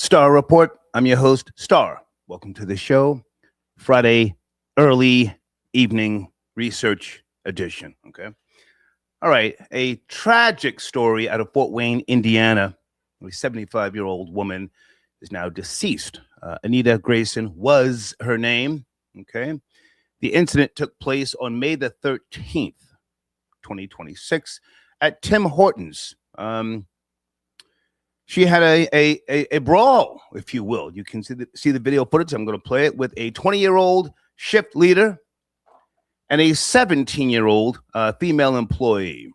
Star Report. I'm your host, Star. Welcome to the show. Friday, early evening research edition. Okay. All right. A tragic story out of Fort Wayne, Indiana. A 75-year-old woman is now deceased. Anita Grayson was her name. Okay. The incident took place on May the 13th, 2026, at Tim Hortons. She had a brawl, if you will. You can see the video footage. I'm going to play it with a 20-year-old shift leader and a 17-year-old female employee.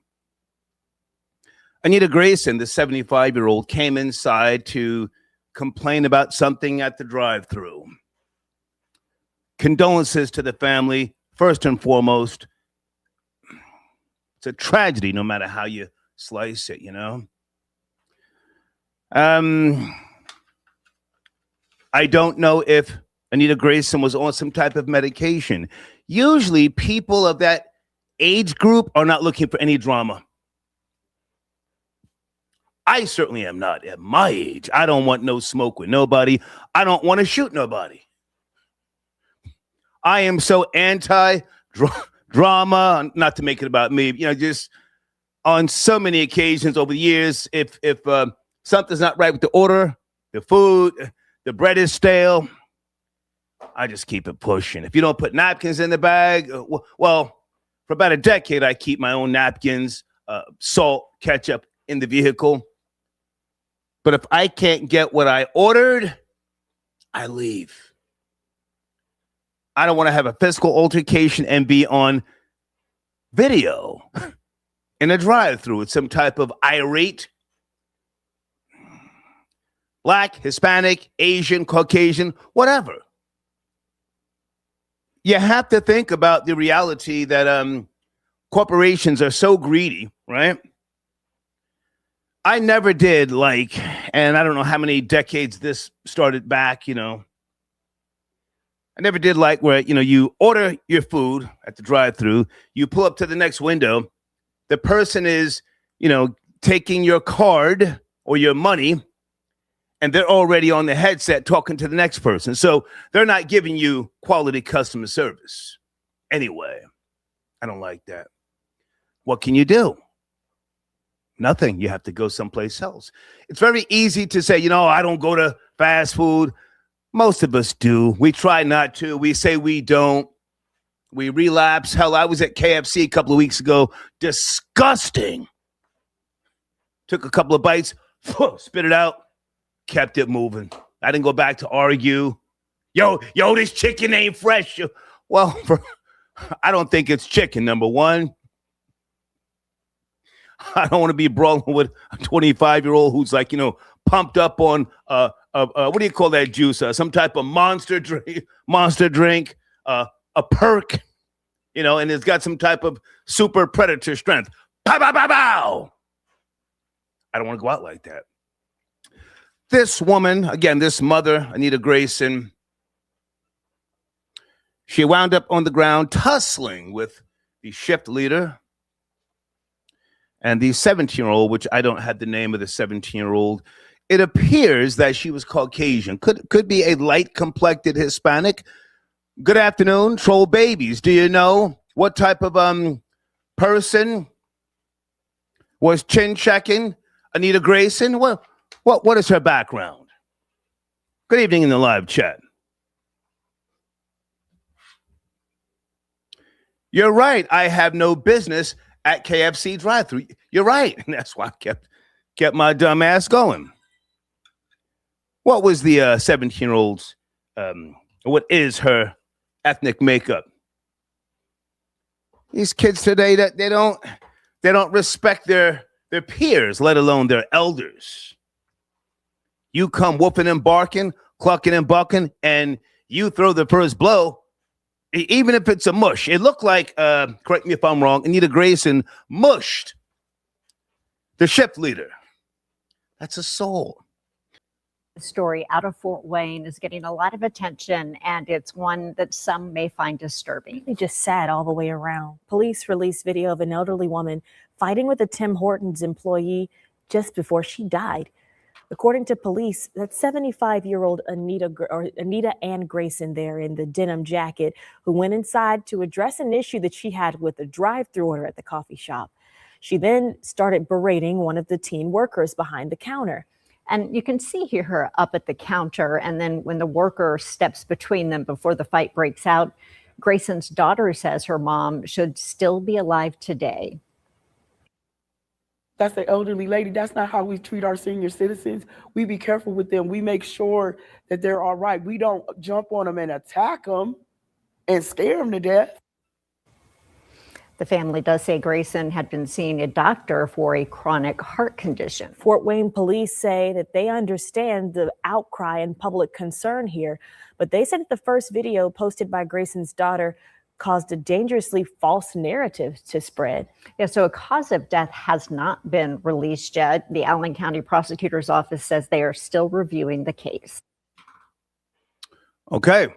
Anita Grayson, the 75-year-old, came inside to complain about something at the drive-thru. Condolences to the family, first and foremost. It's a tragedy, no matter how you slice it, you know. I don't know if Anita Grayson was on some type of medication. Usually people of that age group are not looking for any drama. I certainly am not at my age. I don't want no smoke with nobody. I don't want to shoot nobody. I am so anti-drama, not to make it about me, you know, just on so many occasions over the years, if something's not right with the order, the food, the bread is stale, I just keep it pushing. If you don't put napkins in the bag, well, for about a decade, I keep my own napkins, salt, ketchup in the vehicle. But if I can't get what I ordered, I leave. I don't want to have a physical altercation and be on video in a drive-thru with some type of irate Black, Hispanic, Asian, Caucasian, whatever. You have to think about the reality that corporations are so greedy, right? I never did and I don't know how many decades this started back, you know. I never did where, you know, you order your food at the drive-thru, you pull up to the next window, the person is, you know, taking your card or your money, and they're already on the headset talking to the next person. So they're not giving you quality customer service. Anyway, I don't like that. What can you do? Nothing. You have to go someplace else. It's very easy to say, you know, I don't go to fast food. Most of us do. We try not to. We say we don't. We relapse. Hell, I was at KFC a couple of weeks ago. Disgusting. Took a couple of bites, spit it out, kept it moving. I didn't go back to argue. Yo, this chicken ain't fresh. Well, I don't think it's chicken, number one. I don't want to be brawling with a 25-year-old who's pumped up on what do you call that juice? Some type of monster drink, a perk, you know, and it's got some type of super predator strength. Pow, pow, pow, pow. I don't want to go out like that. This woman, again, this mother, Anita Grayson, she wound up on the ground tussling with the shift leader and the 17-year-old, which I don't have the name of the 17-year-old. It appears that she was Caucasian. Could be a light-complected Hispanic. Good afternoon, troll babies. Do you know what type of person was chin-checking Anita Grayson? What is her background? Good evening in the live chat. You're right. I have no business at KFC drive-thru. You're right. And that's why I kept my dumb ass going. What was the 17-year-old's, what is her ethnic makeup? These kids today, that they don't respect their peers, let alone their elders. You come whooping and barking, clucking and bucking, and you throw the first blow, even if it's a mush. It looked like, correct me if I'm wrong, Anita Grayson mushed the shift leader. That's assault. The story out of Fort Wayne is getting a lot of attention, and it's one that some may find disturbing. It's just sad all the way around. Police released video of an elderly woman fighting with a Tim Hortons employee just before she died. According to police, that 75-year-old Anita Ann Grayson there in the denim jacket, who went inside to address an issue that she had with a drive-thru order at the coffee shop. She then started berating one of the teen workers behind the counter. And you can see her up at the counter, and then when the worker steps between them before the fight breaks out, Grayson's daughter says her mom should still be alive today. That's the elderly lady. That's not how we treat our senior citizens. We be careful with them. We make sure that they're all right. We don't jump on them and attack them and scare them to death. The family does say Grayson had been seeing a doctor for a chronic heart condition. Fort Wayne police say that they understand the outcry and public concern here, but they said that the first video posted by Grayson's daughter caused a dangerously false narrative to spread. Yeah, so a cause of death has not been released yet. The Allen County Prosecutor's Office says they are still reviewing the case. Okay.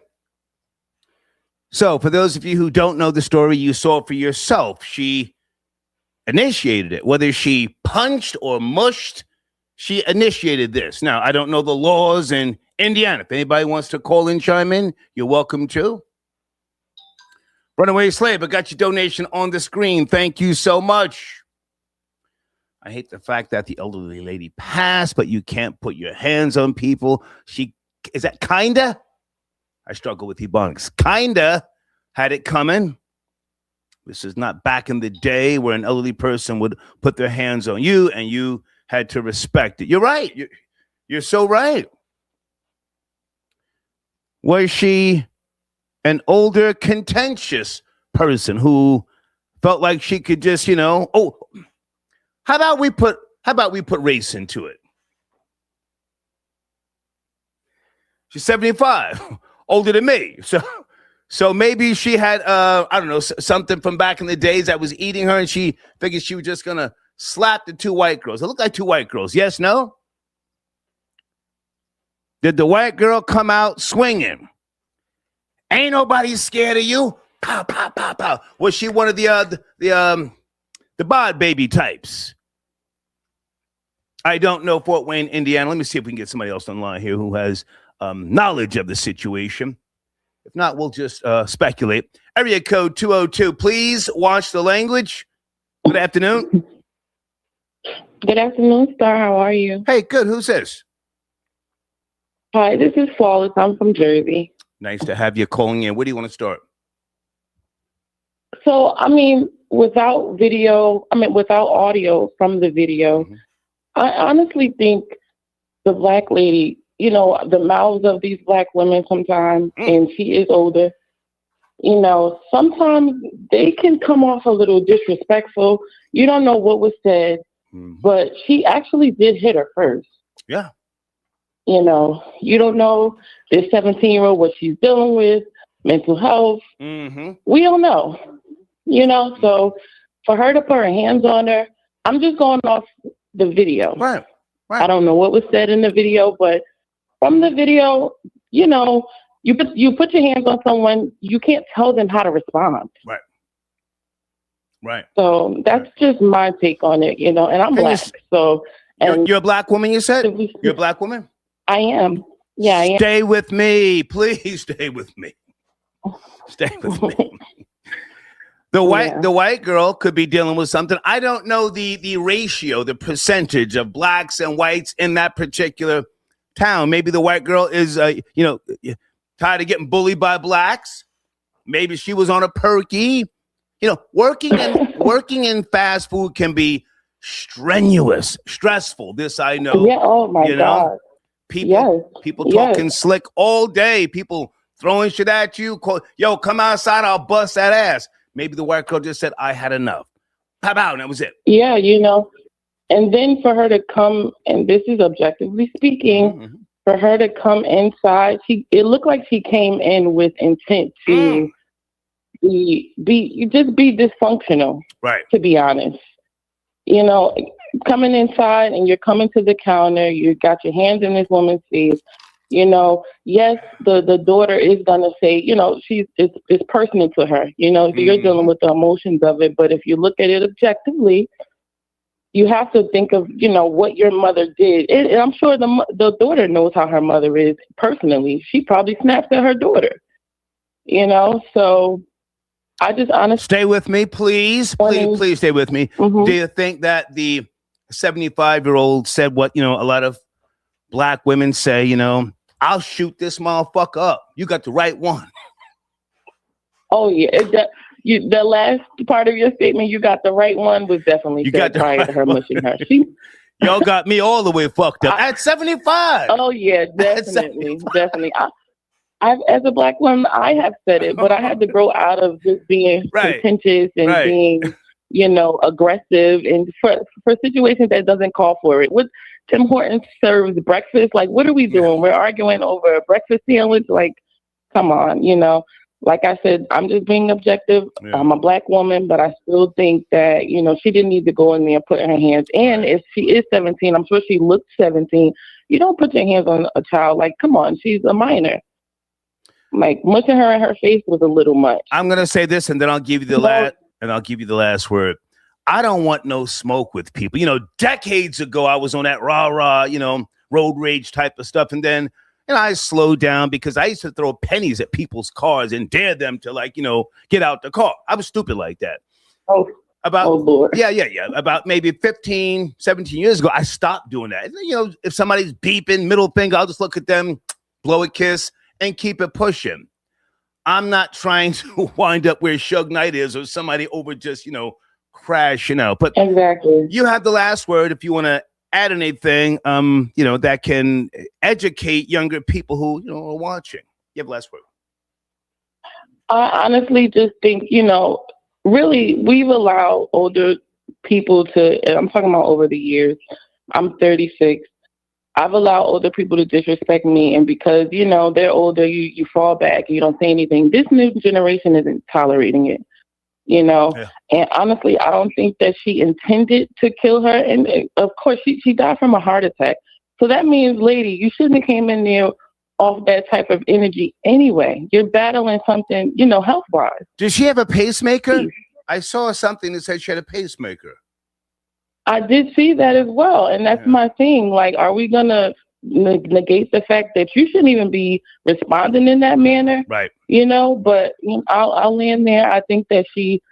So for those of you who don't know the story, you saw it for yourself. She initiated it. Whether she punched or mushed, she initiated this. Now, I don't know the laws in Indiana. If anybody wants to call in, chime in, you're welcome to. Runaway Slave, I got your donation on the screen. Thank you so much. I hate the fact that the elderly lady passed, but you can't put your hands on people. Is that kinda? I struggle with ebonics. Kinda had it coming. This is not back in the day where an elderly person would put their hands on you and you had to respect it. You're right. You're so right. Was she an older, contentious person who felt like she could just, how about we put race into it? She's 75. Older than me. So maybe she had, something from back in the days that was eating her and she figured she was just going to slap the two white girls. It looked like two white girls. Yes, no? Did the white girl come out swinging? Ain't nobody scared of you. Pow, pow, pow, pow. Was she one of the bod baby types? I don't know Fort Wayne, Indiana. Let me see if we can get somebody else online here who has knowledge of the situation. If not, we'll just speculate. Area code 202. Please watch the language. Good afternoon. Good afternoon, Star. How are you? Hey, good. Who's this? Hi, this is Flawless. I'm from Jersey. Nice to have you calling in. Where do you want to start? So, without audio from the video, I honestly think the black lady, the mouths of these black women sometimes, and she is older, sometimes they can come off a little disrespectful. You don't know what was said, but she actually did hit her first. Yeah. You don't know this 17-year-old, what she's dealing with, mental health. We don't know, so for her to put her hands on her, I'm just going off the video. Right. I don't know what was said in the video, but from the video, you put your hands on someone, you can't tell them how to respond. Right. So that's just my take on it, and I'm black. You're a black woman, you said? You're a black woman? I am. Yeah, I am. Stay with me. Please stay with me. Stay with me. The white girl could be dealing with something. I don't know the ratio, the percentage of blacks and whites in that particular town. Maybe the white girl is, tired of getting bullied by blacks. Maybe she was on a perky. Working in fast food can be strenuous, stressful. This I know. Yeah. Oh my God. People talking slick all day. People throwing shit at you. Yo, come outside. I'll bust that ass. Maybe the white girl just said, I had enough. Pow, pow, and that was it. Yeah, and then for her to come, and this is objectively speaking, for her to come inside, it looked like she came in with intent to be dysfunctional. Right. To be honest, coming inside and you're coming to the counter, you got your hands in this woman's face. Yes, the daughter is gonna say, it's personal to her. You're dealing with the emotions of it. But if you look at it objectively, you have to think of, you know, what your mother did. And I'm sure the daughter knows how her mother is personally. She probably snaps at her daughter, you know? So I just honestly... Stay with me, please. Please stay with me. Mm-hmm. Do you think that the 75-year-old said what, you know, a lot of black women say, you know, I'll shoot this motherfucker up. You got the right one. Oh, yeah. The last part of your statement, you got the right one, was definitely said prior to her mushing her. Y'all got me all the way fucked up at 75. Oh, yeah, definitely. Definitely. As a black woman, I have said it, but I had to grow out of just being contentious and being, you know, aggressive, and for situations that doesn't call for it. What Tim Hortons serves breakfast, like, what are we doing? We're arguing over a breakfast sandwich. Like, come on, you know. Like I said, I'm just being objective. Yeah. I'm a black woman, but I still think that, you know, she didn't need to go in there and put her hands. And if she is 17, I'm sure she looked 17. You don't put your hands on a child. Like, come on, she's a minor. Like, mushing her in her face was a little much. I'm gonna say this, and then I'll give you the last word. I don't want no smoke with people. You know, decades ago, I was on that rah-rah, you know, road rage type of stuff, and then. And I slowed down because I used to throw pennies at people's cars and dare them to, like, you know, get out the car. I was stupid like that. Lord. Yeah. About maybe 15, 17 years ago, I stopped doing that. You know, if somebody's beeping, middle finger, I'll just look at them, blow a kiss, and keep it pushing. I'm not trying to wind up where Suge Knight is or somebody over just, you know, crashing out. But exactly, you have the last word if you want to add anything, you know, that can educate younger people who, you know, are watching. You have the last word. I honestly just think, you know, really, we've allowed older people to, and I'm talking about over the years. I'm 36. I've allowed older people to disrespect me, and because, you know, they're older, you fall back, you don't say anything. This new generation isn't tolerating it. You know, and honestly, I don't think that she intended to kill her. And of course, she died from a heart attack. So that means, lady, you shouldn't have came in there off that type of energy anyway. You're battling something, you know, health-wise. Does she have a pacemaker? I saw something that said she had a pacemaker. I did see that as well. And that's my thing. Like, are we going to negate the fact that you shouldn't even be responding in that manner? Right. You know, but you know, I'll land there. I think that she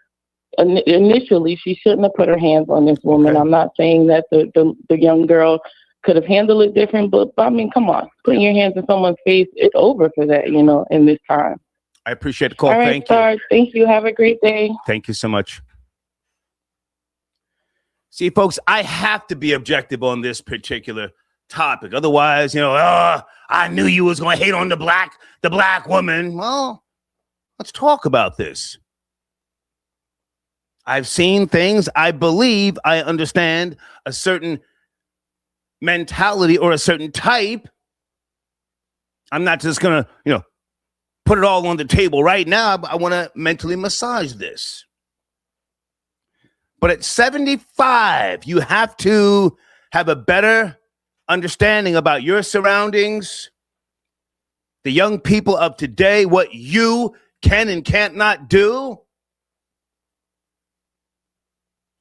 initially she shouldn't have put her hands on this woman. I'm not saying that the young girl could have handled it different, but I mean, come on, putting your hands in someone's face, it's over for that, you know, in this time. I appreciate the call. All right, Star, thank you. Have a great day. Thank you so much. See, folks, I have to be objective on this particular topic. Otherwise, you know, I knew you was going to hate on the black woman. Well, let's talk about this. I've seen things. I believe I understand a certain mentality or a certain type. I'm not just going to, you know, put it all on the table right now. I want to mentally massage this. But at 75, you have to have a better understanding about your surroundings, the young people of today, what you can and can't not do.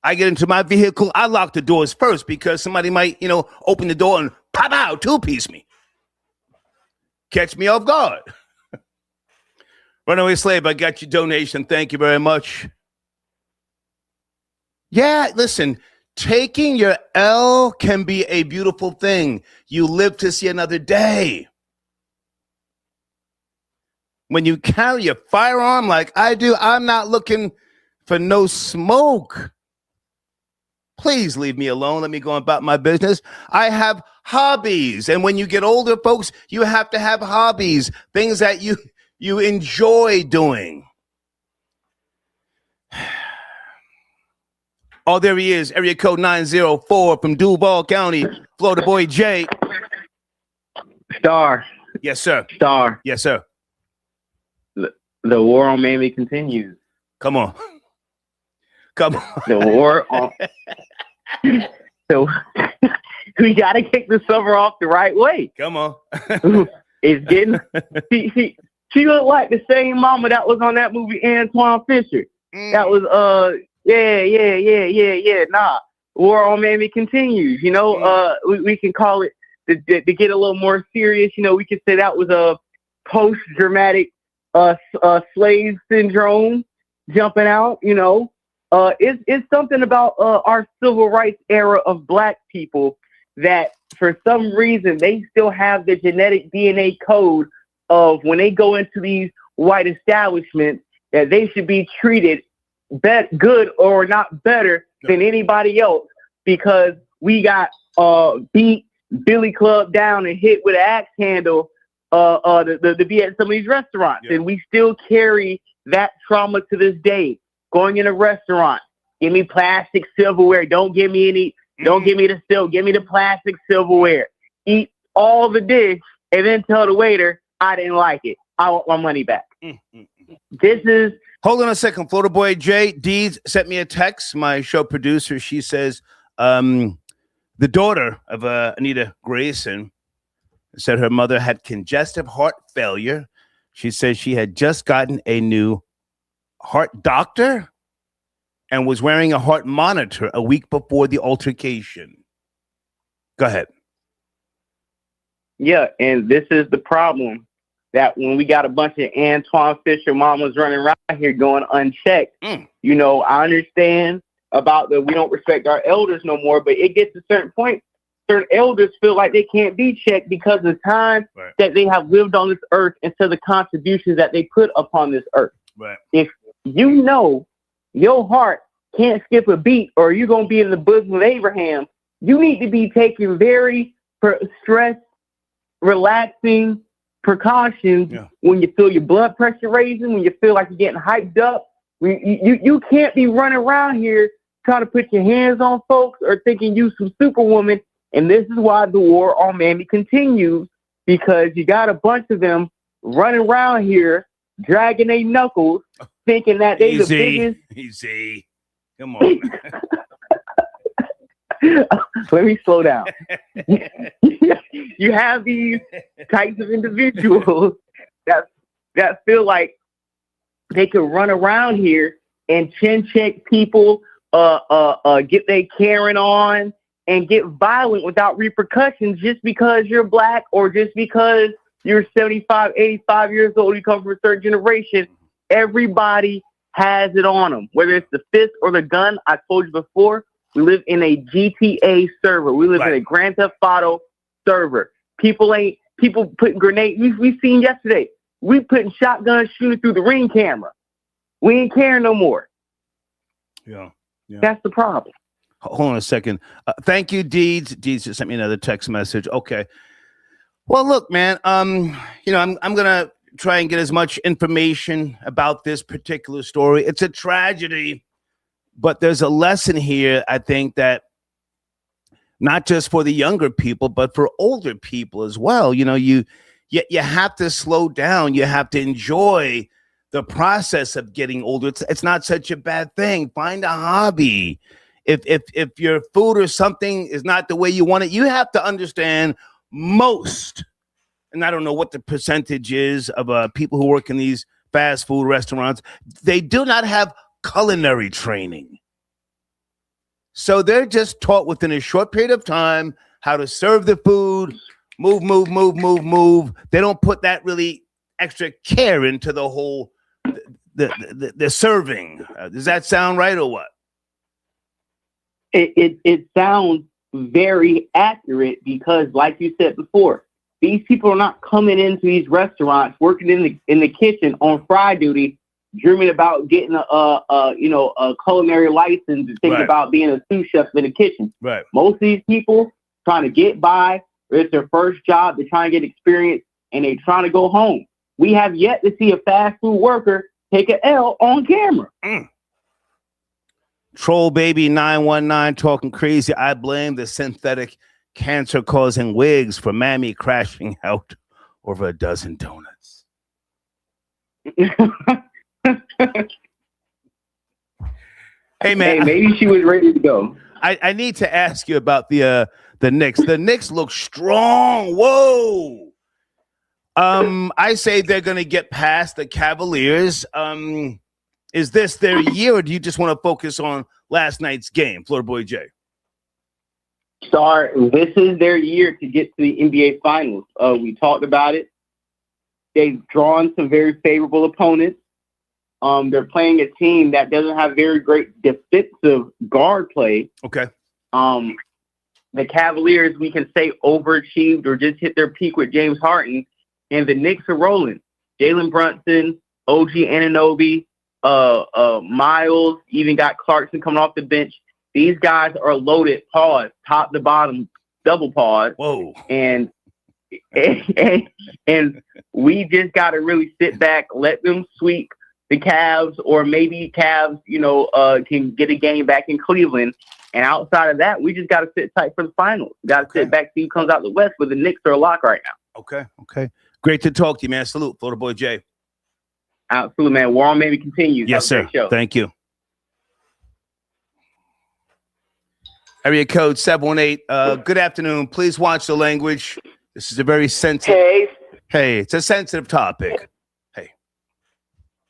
I get into my vehicle, I lock the doors first because somebody might, you know, open the door and pop out, two-piece me. Catch me off guard. Runaway Slave, I got your donation. Thank you very much. Yeah, listen, taking your L can be a beautiful thing. You live to see another day. When you carry a firearm like I do, I'm not looking for no smoke. Please leave me alone. Let me go about my business. I have hobbies. And when you get older, folks, you have to have hobbies, things that you enjoy doing. Oh, there he is. Area code 904 from Duval County, Florida boy Jay. Star. Yes, sir. Star. Yes, sir. The war on Mamie continues. Come on. Come on. The war on. So we got to kick the summer off the right way. Come on. It's getting. She looked like the same mama that was on that movie Antoine Fisher. That was Yeah. Nah, war on Miami continues. You know, we can call it to get a little more serious. You know, we could say that was a post-dramatic slave syndrome jumping out. You know, it's something about our civil rights era of Black people that for some reason they still have the genetic DNA code of when they go into these white establishments that they should be treated good or not better than anybody else because we got beat, billy clubbed down, and hit with an axe handle to be at some of these restaurants. And we still carry that trauma to this day. Going in a restaurant, give me plastic silverware. Don't give me any. Don't give me the silk. Give me the plastic silverware. Eat all the dish and then tell the waiter, I didn't like it. I want my money back. This is... Hold on a second. Florida Boy Jay Deeds sent me a text. My show producer, she says, the daughter of Anita Grayson said her mother had congestive heart failure. She says she had just gotten a new heart doctor and was wearing a heart monitor a week before the altercation. Go ahead. Yeah, and this is the problem, that when we got a bunch of Antoine Fisher mamas running around here going unchecked, you know, I understand about we don't respect our elders no more, but it gets to a certain point, certain elders feel like they can't be checked because of the time that they have lived on this earth and to the contributions that they put upon this earth. Right. If you know your heart can't skip a beat or you're going to be in the bosom of Abraham, you need to be taking very stressed, relaxing precautions when you feel your blood pressure raising, when you feel like you're getting hyped up. You can't be running around here trying to put your hands on folks or thinking you some superwoman. And this is why the war on Miami continues, because you got a bunch of them running around here dragging their knuckles, thinking that they the biggest. Easy. Come on. Let me slow down. You have these types of individuals that feel like they can run around here and chin check people, get their Karen on, and get violent without repercussions just because you're Black or just because you're 75, 85 years old, you come from a third generation. Everybody has it on them, whether it's the fist or the gun. I told you before, we live in a GTA server. We live in a Grand Theft Auto server. People putting grenades. We've seen yesterday. We putting shotguns shooting through the Ring camera. We ain't caring no more. Yeah. That's the problem. Hold on a second. Thank you, Deeds. Deeds just sent me another text message. Okay. Well, look, man. You know, I'm gonna try and get as much information about this particular story. It's a tragedy, but there's a lesson here, I think, that not just for the younger people, but for older people as well. You know, you have to slow down. You have to enjoy the process of getting older. It's not such a bad thing. Find a hobby. If your food or something is not the way you want it, you have to understand most, and I don't know what the percentage is of people who work in these fast food restaurants, they do not have culinary training. So they're just taught within a short period of time how to serve the food, move. They don't put that really extra care into the whole the serving. Does that sound right or what? It sounds very accurate because, like you said before, these people are not coming into these restaurants working in the kitchen on fry duty, dreaming about getting a culinary license and thinking about being a sous chef in the kitchen. Right. Most of these people trying to get by, it's their first job, they're trying to get experience, and they're trying to go home. We have yet to see a fast food worker take an L on camera. Troll Baby 919 talking crazy. I blame the synthetic cancer-causing wigs for Mammy crashing out over a dozen donuts. Hey man, maybe she was ready to go. I need to ask you about the Knicks. The Knicks look strong. Whoa. I say they're going to get past the Cavaliers. Is this their year, or do you just want to focus on last night's game, Florida Boy J? This is their year to get to the NBA Finals. We talked about it. They've drawn some very favorable opponents. They're playing a team that doesn't have very great defensive guard play. Okay. The Cavaliers, we can say, overachieved or just hit their peak with James Harden. And the Knicks are rolling. Jalen Brunson, OG Anunoby, Miles, even got Clarkson coming off the bench. These guys are loaded, pause, top to bottom, double pause. Whoa. And we just got to really sit back, let them sweep the Cavs, or maybe Cavs, can get a game back in Cleveland. And outside of that, we just got to sit tight for the finals. We got to sit back, see who comes out the West, but the Knicks are a lock right now. Okay. Great to talk to you, man. Salute, Florida Boy Jay. Absolutely, man. War on maybe continues. Yes, sir. Thank you. Area code 718. Good afternoon. Please watch the language. This is a very sensitive. Hey, it's a sensitive topic.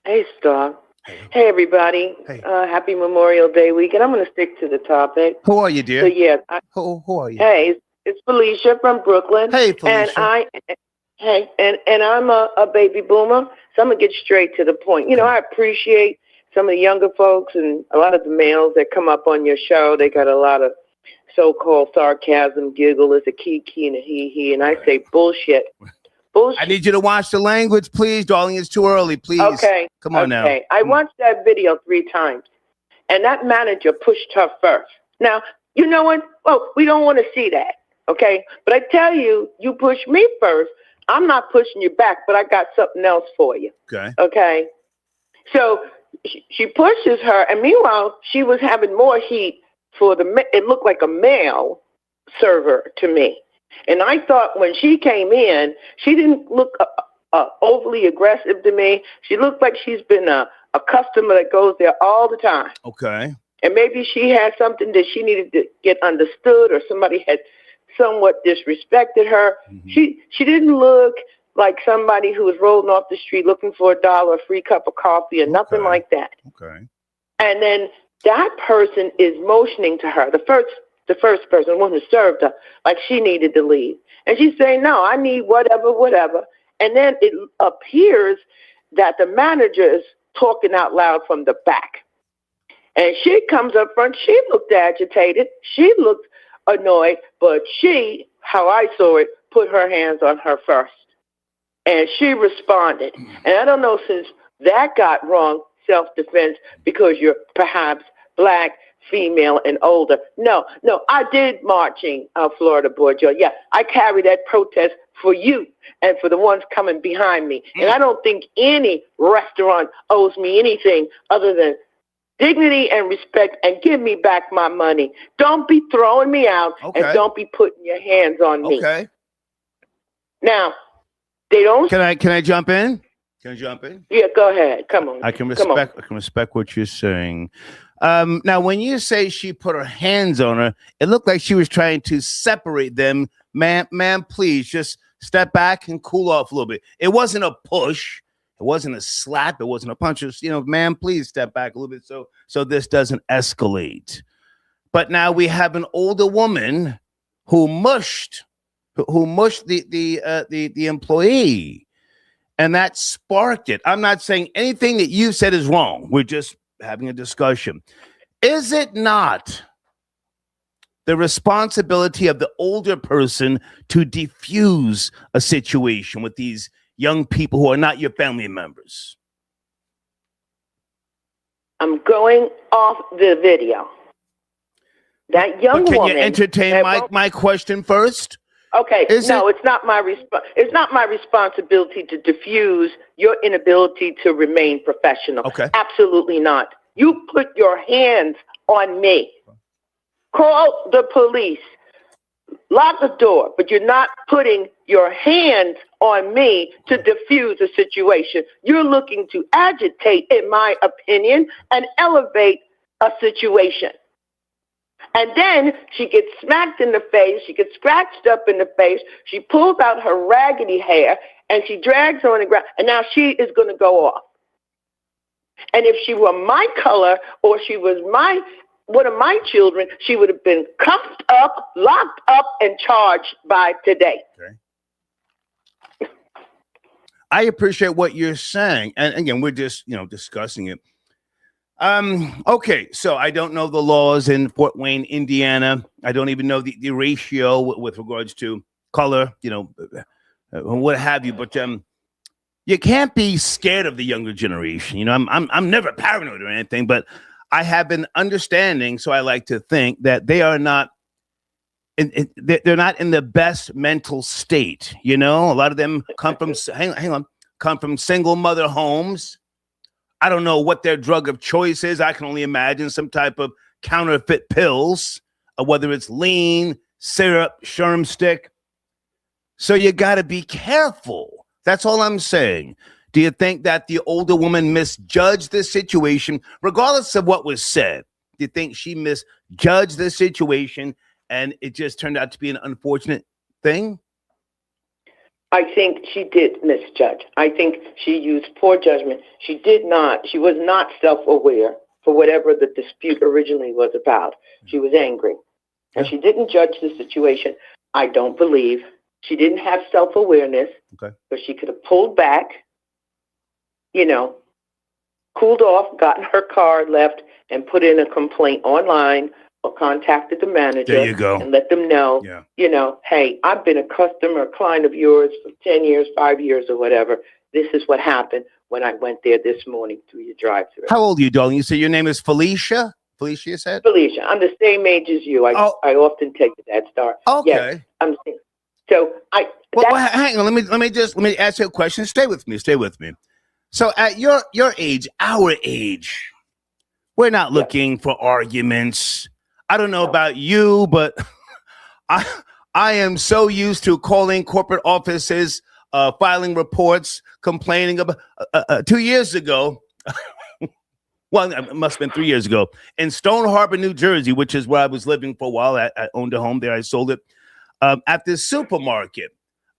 Hey, Star. Hey, everybody. Hey. Happy Memorial Day weekend. I'm going to stick to the topic. Who are you, dear? So, yeah. Who are you? Hey, it's Felicia from Brooklyn. Hey, Felicia. And I'm a baby boomer, so I'm going to get straight to the point. I appreciate some of the younger folks and a lot of the males that come up on your show. They got a lot of so-called sarcasm, giggle, is a kiki and a he, and I say bullshit. Bullshit. I need you to watch the language, please, darling. It's too early, please. Okay. Come on now. I watched that video 3 times, and that manager pushed her first. Now, you know what? Oh, we don't want to see that, okay? But I tell you, you push me first. I'm not pushing you back, but I got something else for you. Okay? So she pushes her, and meanwhile, she was having more heat for it looked like a male server to me. And I thought when she came in, she didn't look overly aggressive to me. She looked like she's been a customer that goes there all the time. Okay. And maybe she had something that she needed to get understood, or somebody had somewhat disrespected her. Mm-hmm. She didn't look like somebody who was rolling off the street looking for $1, a free cup of coffee, or nothing like that. Okay. And then that person is motioning to her, the first person, the one who served her, like she needed to leave. And she's saying, no, I need whatever. And then it appears that the manager is talking out loud from the back. And she comes up front. She looked agitated. She looked annoyed. But she, how I saw it, put her hands on her first. And she responded. And I don't know, since that got wrong, self-defense, because you're perhaps black, female, and older. No, I did marching, Florida Boy Joe. Yeah, I carry that protest for you and for the ones coming behind me. And I don't think any restaurant owes me anything other than dignity and respect, and give me back my money. Don't be throwing me out, and don't be putting your hands on me. Okay. Now, they don't. Can I jump in? Can I jump in? Yeah, go ahead. Come on. I can respect what you're saying. Now, when you say she put her hands on her, it looked like she was trying to separate them. Ma'am, please just step back and cool off a little bit. It wasn't a push. It wasn't a slap. It wasn't a punch. Just, ma'am, please step back a little bit so this doesn't escalate. But now we have an older woman who mushed the employee, and that sparked it. I'm not saying anything that you said is wrong. We're just having a discussion. Is it not the responsibility of the older person to defuse a situation with these young people who are not your family members? I'm going off the video. That young woman. Can you entertain my question first? Okay. It's not my responsibility to diffuse your inability to remain professional. Okay. Absolutely not. You put your hands on me. Call the police. Lock the door, but you're not putting your hands on me to diffuse a situation. You're looking to agitate, in my opinion, and elevate a situation. And then she gets smacked in the face. She gets scratched up in the face. She pulls out her raggedy hair, and she drags her on the ground. And now she is going to go off. And if she were my color, or she was my one of my children, she would have been cuffed up, locked up, and charged by today. Okay. I appreciate what you're saying. And again, we're just, discussing it. Okay, so I don't know the laws in Fort Wayne, Indiana. I don't even know the ratio with regards to color, what have you. But you can't be scared of the younger generation. I'm never paranoid or anything, but I have an understanding, so I like to think that they are not. They're not in the best mental state. A lot of them come from come from single mother homes. I don't know what their drug of choice is. I can only imagine some type of counterfeit pills, whether it's lean, syrup, sherm stick. So you got to be careful. That's all I'm saying. Do you think that the older woman misjudged the situation, regardless of what was said? Do you think she misjudged the situation and it just turned out to be an unfortunate thing? I think she did misjudge. I think she used poor judgment. She was not self-aware for whatever the dispute originally was about. She was angry. And she didn't judge the situation. I don't believe she didn't have self-awareness. Okay. But she could have pulled back, cooled off, gotten her car, left, and put in a complaint online or contacted the manager. There you go. And let them know, hey, I've been a customer, a client of yours for 10 years, 5 years or whatever. This is what happened when I went there this morning through your drive-thru. How old are you, darling? You say your name is Felicia? Felicia, you said? Felicia. I'm the same age as you. I often take that star. Okay. Yes, I'm saying. So hang on. Let me ask you a question. Stay with me. So at your age, our age, we're not looking for arguments. I don't know about you, but I am so used to calling corporate offices, filing reports, complaining about 2 years ago. Well, it must have been 3 years ago in Stone Harbor, New Jersey, which is where I was living for a while. I owned a home there. I sold it at this supermarket.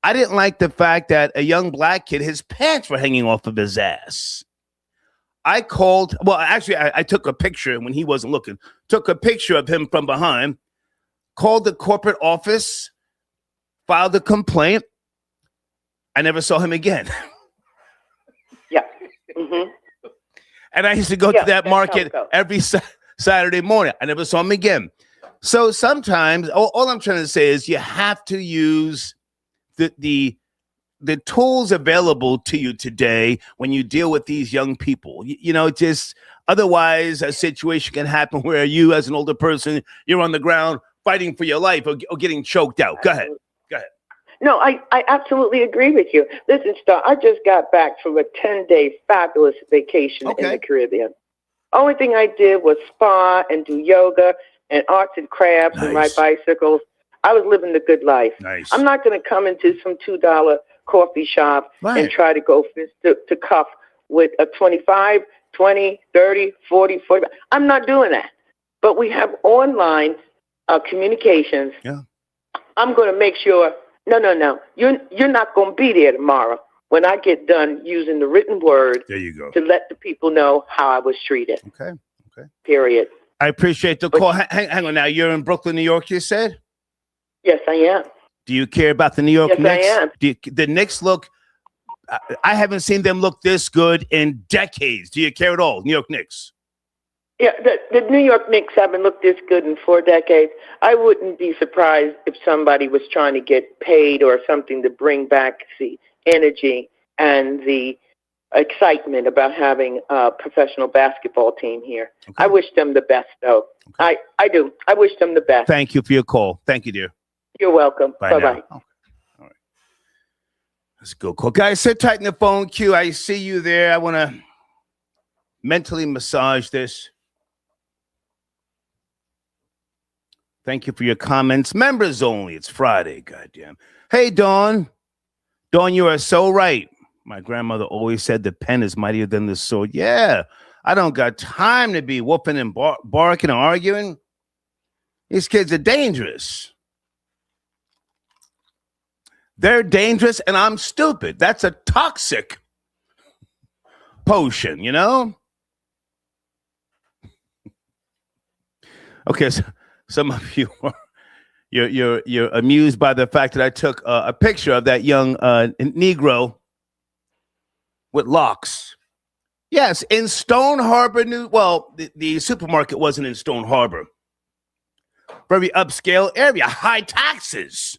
I didn't like the fact that a young black kid, his pants were hanging off of his ass. I called, I took a picture when he wasn't looking, took a picture of him from behind, called the corporate office, filed a complaint. I never saw him again. Yeah. Mm-hmm. And I used to go to that market every Saturday morning. I never saw him again. So sometimes all I'm trying to say is you have to use the tools available to you today when you deal with these young people. Just otherwise a situation can happen where you as an older person, you're on the ground fighting for your life or getting choked out. Go ahead. No, I absolutely agree with you. Listen, Star, I just got back from a 10-day fabulous vacation in the Caribbean. Only thing I did was spa and do yoga and arts and crafts and ride bicycles. I was living the good life. Nice. I'm not going to come into some $2 coffee shop and try to go fist to cuff with a 25, 20, 30, 40, 40. I'm not doing that. But we have online communications. Yeah. I'm going to make sure, no. You're not going to be there tomorrow when I get done using the written word. There you go. To let the people know how I was treated. Okay. Period. I appreciate the call. Hang on now. You're in Brooklyn, New York, you said? Yes, I am. Do you care about the New York Knicks? Yes, I am. The Knicks look, I haven't seen them look this good in decades. Do you care at all, New York Knicks? Yeah, the New York Knicks haven't looked this good in 4 decades. I wouldn't be surprised if somebody was trying to get paid or something to bring back the energy and the excitement about having a professional basketball team here. Okay. I wish them the best, though. Okay. I do. I wish them the best. Thank you for your call. Thank you, dear. You're welcome. Bye-bye. Okay. All right. Let's go. Cool. Guys, sit tight in the phone queue. I see you there. I want to mentally massage this. Thank you for your comments. Members only. It's Friday. Goddamn. Hey, Dawn. Dawn, you are so right. My grandmother always said the pen is mightier than the sword. Yeah. I don't got time to be whooping and barking and arguing. These kids are dangerous. They're dangerous and I'm stupid. That's a toxic potion, Okay, so some of you are you're amused by the fact that I took a picture of that young Negro with locks. Yes, in Stone Harbor, the supermarket wasn't in Stone Harbor. Very upscale area, high taxes.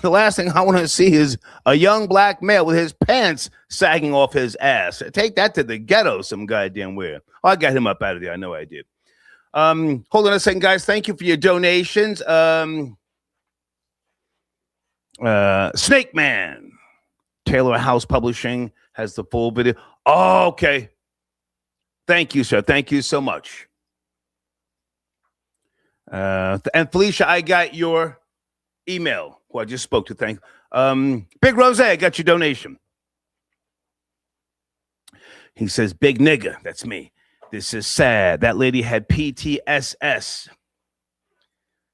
The last thing I want to see is a young black male with his pants sagging off his ass. Take that to the ghetto some goddamn where. Oh, I got him up out of there. I know I did. Hold on a second, guys. Thank you for your donations. Snake Man. Taylor House Publishing has the full video. Oh, okay. Thank you, sir. Thank you so much. And Felicia, I got your email. Who I just spoke to. Thank Big Rose, I got your donation. He says, big nigga. That's me. This is sad. That lady had PTSS.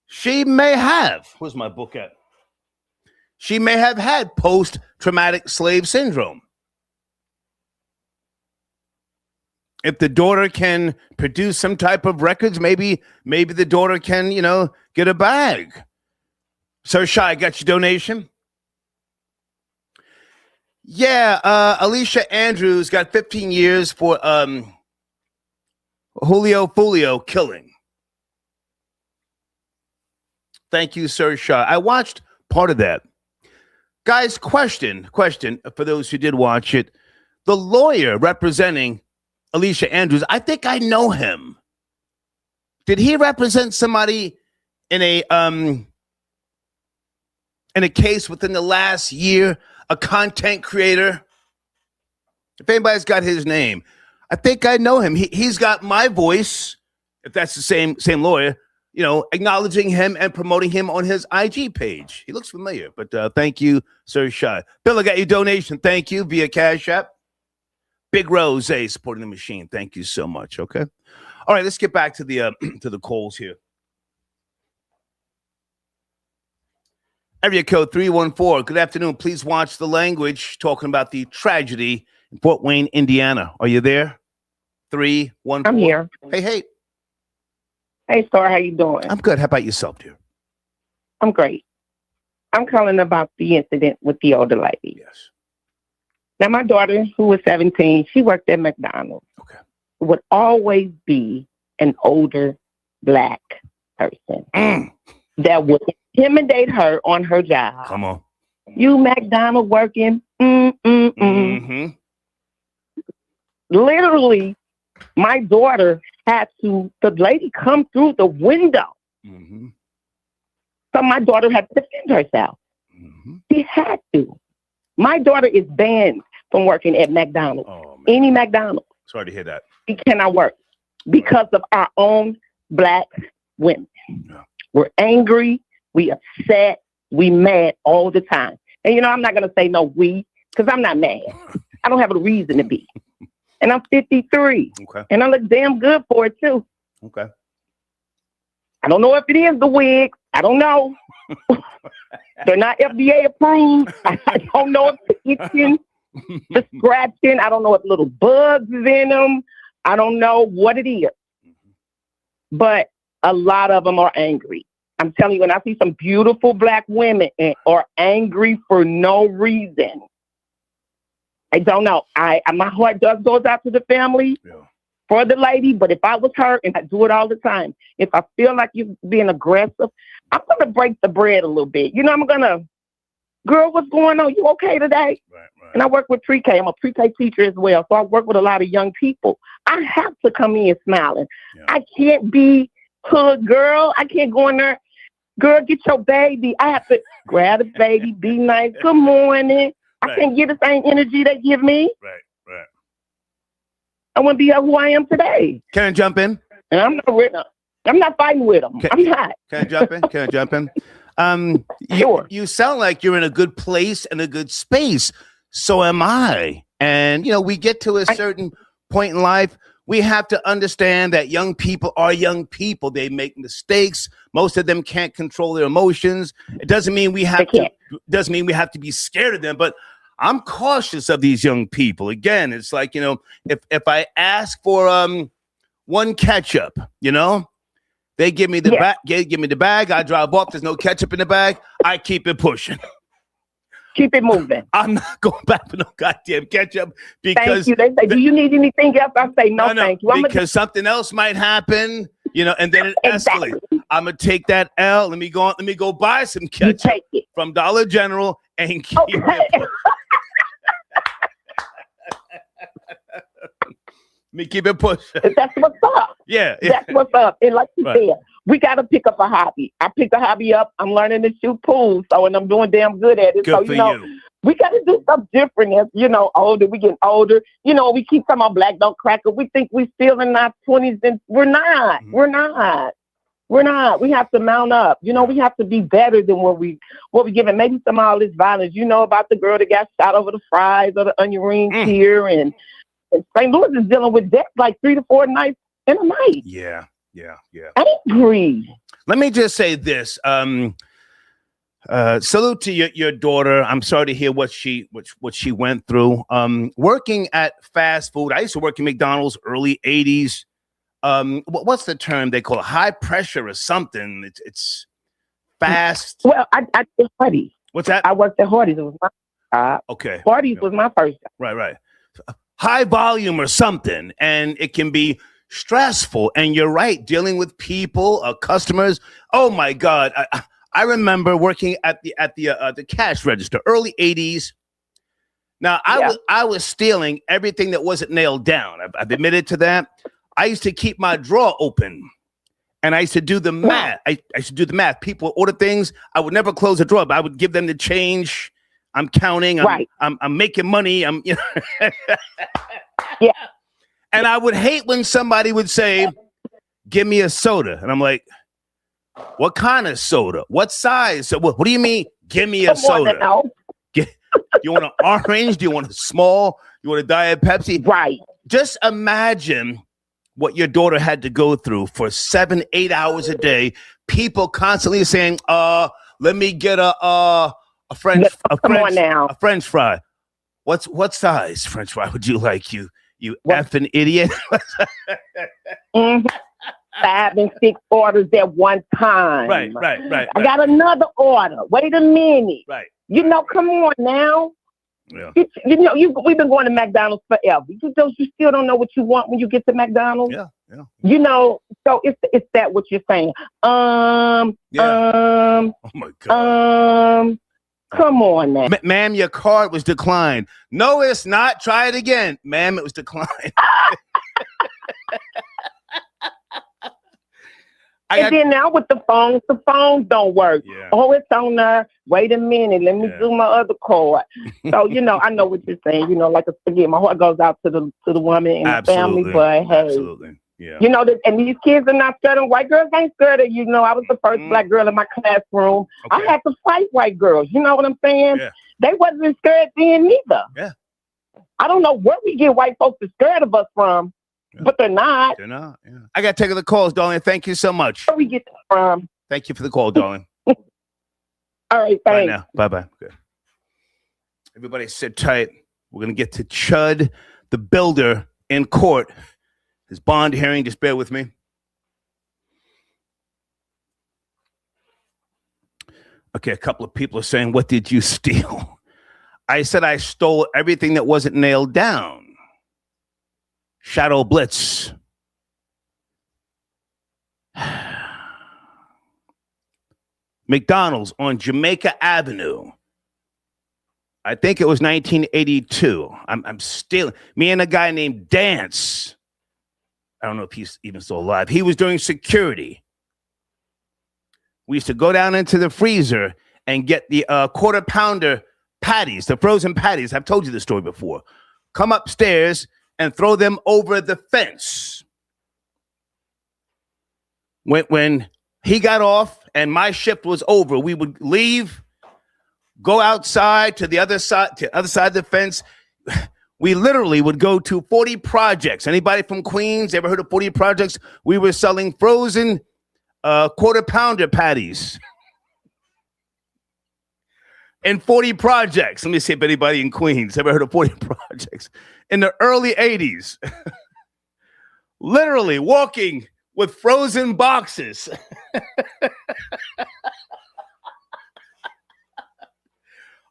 She may have. Where's my book at? She may have had post-traumatic slave syndrome. If the daughter can produce some type of records, maybe the daughter can, get a bag. Sir Shy, got your donation? Yeah, Alicia Andrews got 15 years for Julio Fulio killing. Thank you, Sir Shy. I watched part of that. Guys, question for those who did watch it. The lawyer representing Alicia Andrews, I think I know him. Did he represent somebody in a case within the last year, a content creator? If anybody's got his name, I think I know him. He's got my voice, if that's the same lawyer, acknowledging him and promoting him on his IG page. He looks familiar, but thank you, Sir Shy. Bill, I got your donation. Thank you via Cash App. Big Rose supporting the machine. Thank you so much. Okay. All right, let's get back to the to the calls here. Area code 314. Good afternoon. Please watch the language talking about the tragedy in Fort Wayne, Indiana. Are you there? 314. I'm here. Hey. Hey, Star, how you doing? I'm good. How about yourself, dear? I'm great. I'm calling about the incident with the older lady. Yes. Now, my daughter, who was 17, she worked at McDonald's. Okay. Would always be an older black person that would intimidate her on her job. Come on. You McDonald working? Mm-hmm. Literally, my daughter had the lady come through the window. Mm-hmm. So my daughter had to defend herself. Mm-hmm. She had to. My daughter is banned from working at McDonald's. Oh, man. Any McDonald's. Sorry to hear that. She cannot work because of our own black women. Yeah. We're angry, we upset, we mad all the time. And I'm not going to say no we, because I'm not mad. I don't have a reason to be. And I'm 53. Okay. And I look damn good for it too. Okay. I don't know if it is the wig. I don't know. They're not FDA approved. I don't know if the itching, the scratching. I don't know if little bugs is in them. I don't know what it is. But a lot of them are angry. I'm telling you, when I see some beautiful black women are angry for no reason, I don't know. My heart goes out to the family for the lady, but if I was her, and I do it all the time, if I feel like you're being aggressive, I'm going to break the bread a little bit. I'm going to, girl, what's going on? You okay today? Right. And I work with pre-K. I'm a pre-K teacher as well, so I work with a lot of young people. I have to come in smiling. Yeah. I can't be hood girl. I can't go in there, girl, get your baby. I have to grab the baby, be nice, good morning. Right. I can't get the same energy they give me. Right. I want to be who I am today. Can I jump in? And I'm not fighting with them. I'm not. Can I jump in? Sure. You sound like you're in a good place and a good space. So am I. And, we get to a certain point in life. We have to understand that young people are young people. They make mistakes. Most of them can't control their emotions. It doesn't mean we have to be scared of them, but I'm cautious of these young people. Again, it's like, if I ask for one ketchup, you know? They give me the bag, give me the bag, I drive off, there's no ketchup in the bag, I keep it pushing. Keep it moving. I'm not going back for no goddamn ketchup because thank you. They say, do you need anything else? I say, no, thank you. Because something else might happen, you know, and then it escalates. I'm gonna take that L. Let me go buy some ketchup from Dollar General and keep it. Me keep it pushing. That's what's up. Yeah. That's what's up. And like you said, we got to pick up a hobby. I picked a hobby up. I'm learning to shoot pool. So, and I'm doing damn good at it. Good so, you know, we got to do stuff different as, you know, we get older. You know, we keep talking about black don't crack it. We think we still in our 20s and we're not. Mm-hmm. We're not. We have to mount up. You know, we have to be better than what we given. Maybe some of all this violence. You know about the girl that got shot over the fries or the onion rings here and St. Louis is dealing with death like 3 to 4 nights in a night. Yeah. Angry. Let me just say this. Salute to your daughter. I'm sorry to hear what she went through. Working at fast food. I used to work in McDonald's early 80s. What's the term they call it? High pressure or something. It's fast. Well, I did Hardee's. What's that? I worked at Hardee's. It was my job. Okay. Hardee's was my first job. Right. High volume or something, and it can be stressful. And you're right, dealing with people, customers. Oh my God, I remember working at the cash register, early 80s. Now I was stealing everything that wasn't nailed down. I've admitted to that. I used to keep my drawer open, and I used to do the math. I used to do the math. People order things. I would never close the drawer, but I would give them the change. I'm counting. I'm making money. You know. Yeah. And I would hate when somebody would say, "Give me a soda," and I'm like, "What kind of soda? What size? So what do you mean? Give me a soda? You want an orange? Do you want a small? You want a Diet Pepsi?" Right. Just imagine what your daughter had to go through for 7-8 hours a day. People constantly saying, "Let me get a French fry." What size French fry would you like? You effing idiot. 5 and 6 orders at one time. Right. I got another order. Wait a minute. Right. You know, come on now. Yeah. You know, we've been going to McDonald's forever. You still don't know what you want when you get to McDonald's. Yeah. You know, so it's that what you're saying. Oh my God. Come on now. Ma'am, your card was declined. No, it's not. Try it again. Ma'am, it was declined. Then now with the phones don't work. Yeah. Oh, it's on there. Wait a minute. Let me do my other card. So, you know, I know what you're saying. You know, like, again, my heart goes out to the woman and the family. But, hey. Absolutely. Yeah. You know, and these kids are not scared of white girls. Ain't scared of, you know, I was the first black girl in my classroom. Okay. I had to fight white girls. You know what I'm saying? Yeah. They wasn't scared then neither. Yeah. I don't know where we get white folks scared of us from, but they're not. They're not. Yeah. I got to take the calls, darling. Thank you so much. Where we get that from? Thank you for the call, darling. All right, thanks. Bye now. Bye-bye. Good. Everybody sit tight. We're going to get to Chud the Builder in court. His bond hearing, just bear with me. Okay, a couple of people are saying, "What did you steal?" I said I stole everything that wasn't nailed down. Shadow Blitz. McDonald's on Jamaica Avenue. I think it was 1982. I'm stealing. Me and a guy named Dance. I don't know if he's even still alive. He was doing security. We used to go down into the freezer and get the quarter pounder patties, the frozen patties. I've told you this story before. Come upstairs and throw them over the fence. When he got off and my shift was over, we would leave, go outside to the other side of the fence. We literally would go to 40 Projects. Anybody from Queens ever heard of 40 Projects? We were selling frozen quarter pounder patties. In 40 Projects. Let me see if anybody in Queens ever heard of 40 Projects. In the early 80s. literally walking with frozen boxes.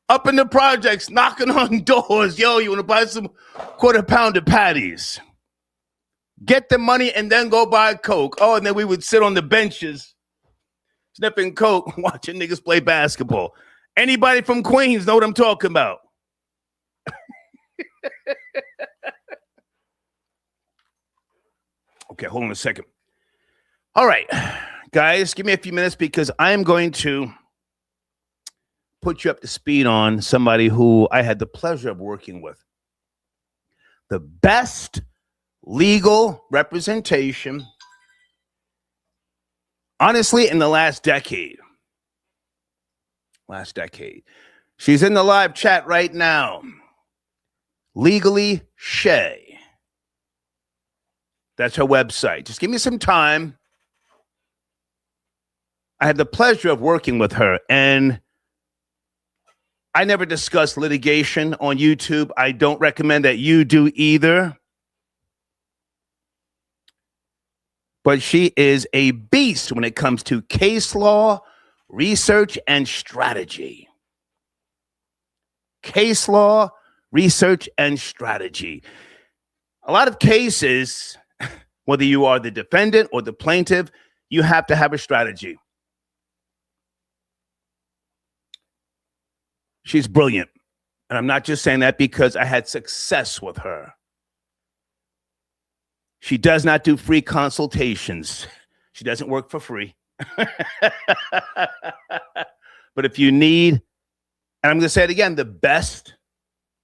Up in the projects, knocking on doors. Yo, you want to buy some quarter-pounder patties? Get the money and then go buy Coke. Oh, and then we would sit on the benches, sniffing Coke, watching niggas play basketball. Anybody from Queens know what I'm talking about? Okay, hold on a second. All right, guys, give me a few minutes because I am going to put you up to speed on somebody who I had the pleasure of working with. The best legal representation, honestly, in the last decade. She's in the live chat right now. Legally Shay. That's her website. Just give me some time. I had the pleasure of working with her, and I never discuss litigation on YouTube. I don't recommend that you do either. But she is a beast when it comes to case law, research, and strategy. Case law, research, and strategy. A lot of cases, whether you are the defendant or the plaintiff, you have to have a strategy. She's brilliant. And I'm not just saying that because I had success with her. She does not do free consultations. She doesn't work for free. But if you need, and I'm going to say it again, the best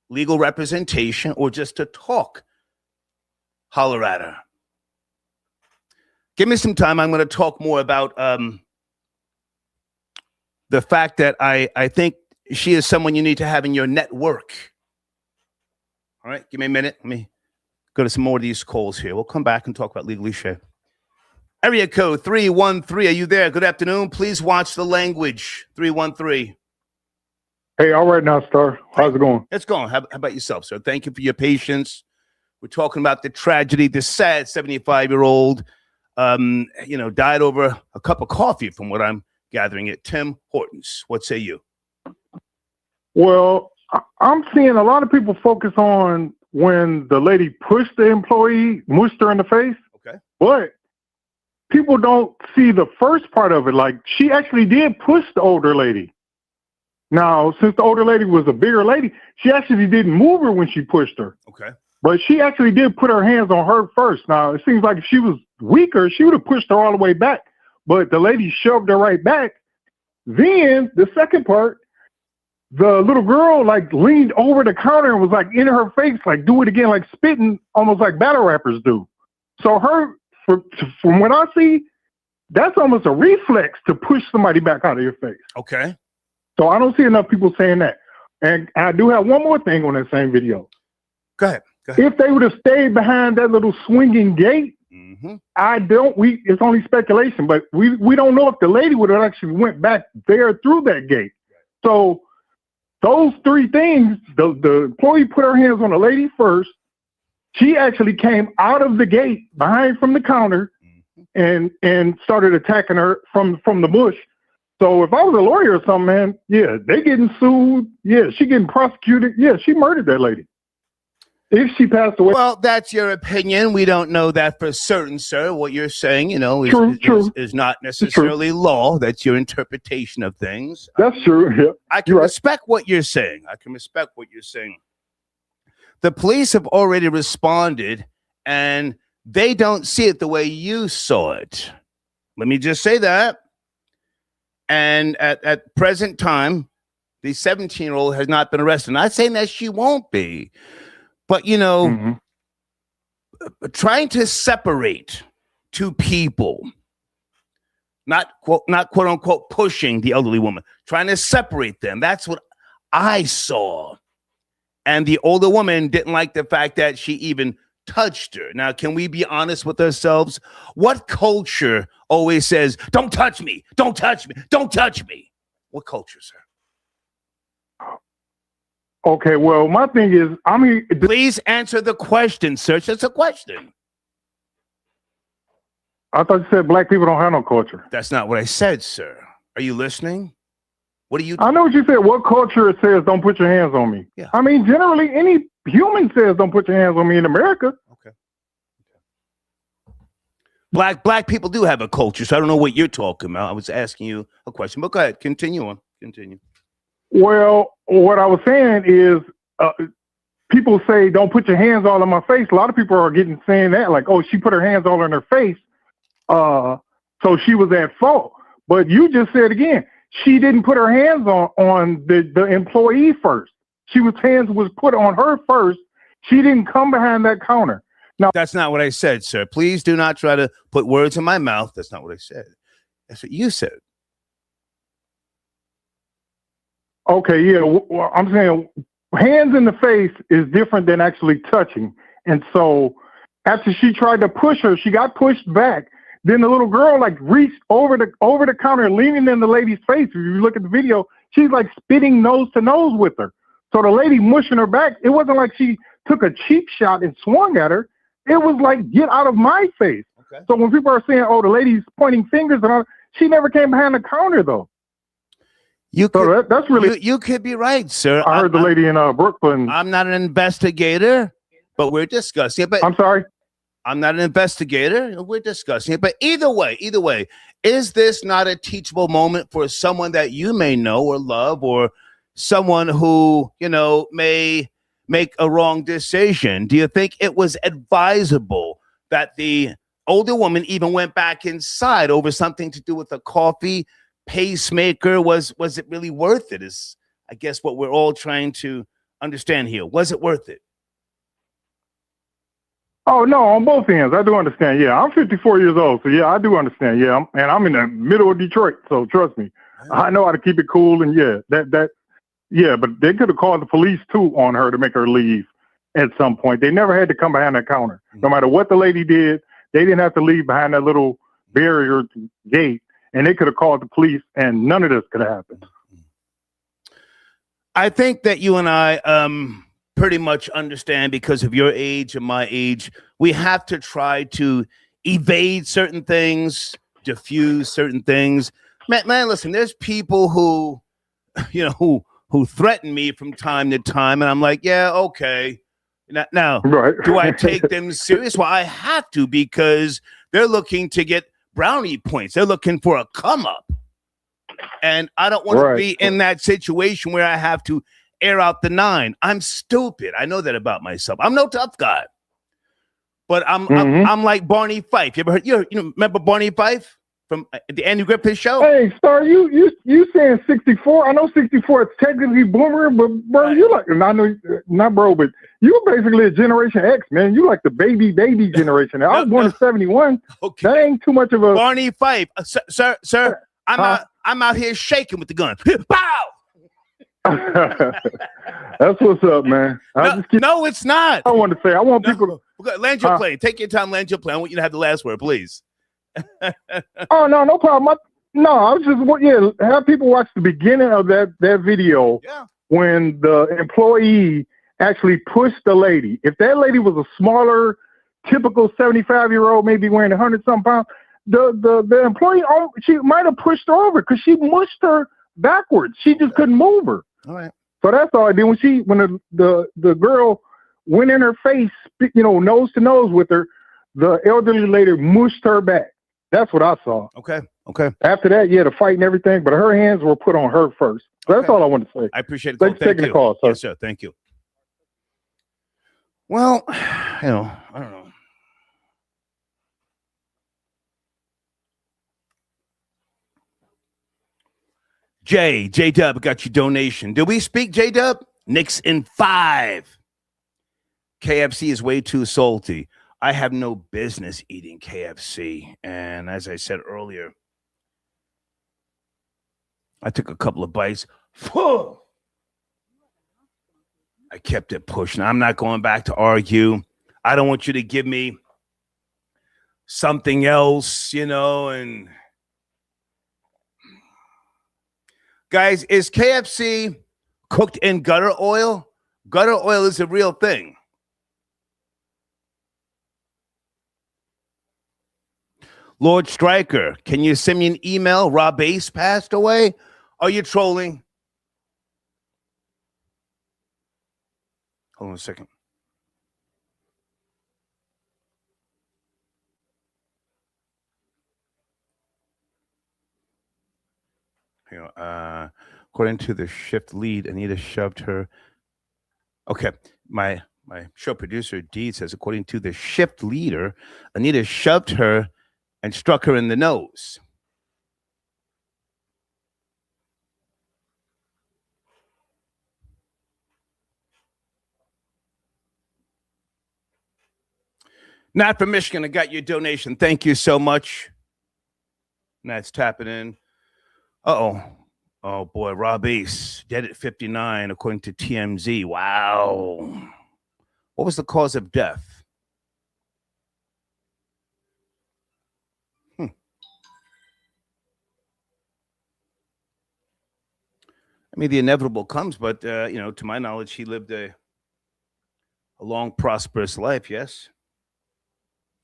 legal representation or just to talk, holler at her. Give me some time. I'm going to talk more about the fact that I think she is someone you need to have in your network. All right, give me a minute. Let me go to some more of these calls here. We'll come back and talk about Legally Shay. Area code 313. Are you there? Good afternoon. Please watch the language. 313. Hey, all right now, Star. How's it going? It's going. How about yourself, sir? Thank you for your patience. We're talking about the tragedy, the sad 75-year-old, died over a cup of coffee, from what I'm gathering at Tim Hortons. What say you? Well, I'm seeing a lot of people focus on when the lady pushed the employee, mushed her in the face. Okay. But people don't see the first part of it. Like, she actually did push the older lady. Now, since the older lady was a bigger lady, she actually didn't move her when she pushed her. Okay. But she actually did put her hands on her first. Now, it seems like if she was weaker, she would have pushed her all the way back. But the lady shoved her right back. Then, the second part, the little girl, like, leaned over the counter and was, like, in her face, like, do it again, like, spitting, almost like battle rappers do. So from what I see, that's almost a reflex to push somebody back out of your face. Okay. So I don't see enough people saying that. And I do have one more thing on that same video. Go ahead. If they would have stayed behind that little swinging gate, it's only speculation, but we don't know if the lady would have actually went back there through that gate. So those three things, the employee put her hands on the lady first. She actually came out of the gate behind from the counter and started attacking her from the bush. So if I was a lawyer or something, man, yeah, they getting sued. Yeah, she getting prosecuted. Yeah, she murdered that lady. If she passed away. Well, that's your opinion. We don't know that for certain, sir. What you're saying, is not necessarily law. That's your interpretation of things. That's true. Yeah. I can respect what you're saying. The police have already responded, and they don't see it the way you saw it. Let me just say that. And at present time, the 17-year-old has not been arrested. Not saying that she won't be, but, trying to separate two people, not quote unquote pushing the elderly woman, trying to separate them. That's what I saw. And the older woman didn't like the fact that she even touched her. Now, can we be honest with ourselves? What culture always says, don't touch me, don't touch me, don't touch me? What culture, sir? Okay, well, my thing is, Please answer the question, sir. It's a question. I thought you said black people don't have no culture. That's not what I said, sir. Are you listening? What are you? I know what you said. What culture says don't put your hands on me? Yeah. I mean, generally, any human says don't put your hands on me in America. Okay. Black people do have a culture, so I don't know what you're talking about. I was asking you a question, but go ahead. Continue on. Continue. Well, what I was saying is people say don't put your hands all on my face. A lot of people are saying that, like, oh, she put her hands all on her face, so she was at fault. But you just said again, she didn't put her hands on the employee first. Hands was put on her first. She didn't come behind that counter. Now, that's not what I said, sir. Please do not try to put words in my mouth. That's not what I said. That's what you said. Okay, yeah. Well, I'm saying hands in the face is different than actually touching. And so after she tried to push her, she got pushed back. Then the little girl like reached over the counter, leaning in the lady's face. If you look at the video, she's like spitting nose to nose with her. So the lady mushing her back. It wasn't like she took a cheap shot and swung at her. It was like, get out of my face. Okay. So when people are saying, oh, the lady's pointing fingers and all, she never came behind the counter though. That's really. You could be right, sir. I heard the lady in Brooklyn. I'm not an investigator, but we're discussing it. But I'm sorry. I'm not an investigator. We're discussing it. But either way, is this not a teachable moment for someone that you may know or love, or someone who, may make a wrong decision? Do you think it was advisable that the older woman even went back inside over something to do with a coffee pacemaker? Was it really worth it? Is, I guess, what we're all trying to understand here. Was it worth it? Oh, no, on both ends. I do understand. Yeah, I'm 54 years old. So, yeah, I do understand. Yeah, I'm in the middle of Detroit. So, trust me, I know how to keep it cool. And, yeah, but they could have called the police, too, on her to make her leave at some point. They never had to come behind that counter. No matter what the lady did, they didn't have to leave behind that little barrier gate. And they could have called the police, and none of this could have happened. I think that you and I pretty much understand, because of your age and my age, we have to try to evade certain things, diffuse certain things. Man, listen, there's people who, who threaten me from time to time, and I'm like, yeah, okay. Now, right. Do I take them serious? Well, I have to, because they're looking to get brownie points. They're looking for a come up. And I don't want to be in that situation where I have to air out the nine. I'm stupid. I know that about myself. I'm no tough guy. But I'm like Barney Fife. You ever heard? You remember Barney Fife from the Andy Griffith Show? Hey, Star, you saying 64? I know 64 is technically boomer, but bro, you like, and I know not bro, but you basically a Generation X, man. You like the baby generation. I was born in 71. Okay. That ain't too much of a Barney Fife, sir. I'm out here shaking with the gun. Pow! That's what's up, man. No, it's not. I want to say, I want people to land your plane. Take your time, land your plane. I want you to have the last word, please. Oh, no problem. I was just have people watch the beginning of that video when the employee actually pushed the lady. If that lady was a smaller, typical 75-year-old, maybe weighing 100-something pounds, the employee, she might have pushed her over because she mushed her backwards. She just couldn't move her. All right. So that's all I did. When the girl went in her face, nose to nose with her, the elderly lady mushed her back. That's what I saw. Okay. After that, the fight and everything, but her hands were put on her first. So that's all I wanted to say. I appreciate it. Thanks for taking the call, sir. Yes, sir. Thank you. Well, I don't know. J-Dub got your donation. Did we speak, J-Dub? Nick's in 5. KFC is way too salty. I have no business eating KFC. And as I said earlier, I took a couple of bites. I kept it pushing. I'm not going back to argue. I don't want you to give me something else, and guys, is KFC cooked in gutter oil? Gutter oil is a real thing. Lord Stryker, can you send me an email? Rob Ace passed away? Are you trolling? Hold on a second. According to the shift lead, Anita shoved her. Okay, my show producer, Dee, says, according to the shift leader, Anita shoved her and struck her in the nose. Not from Michigan, I got your donation. Thank you so much. That's tapping in. Uh-oh. Oh, boy, Rob Ace, dead at 59, according to TMZ. Wow. What was the cause of death? I mean, the inevitable comes, but, to my knowledge, he lived a long, prosperous life, yes?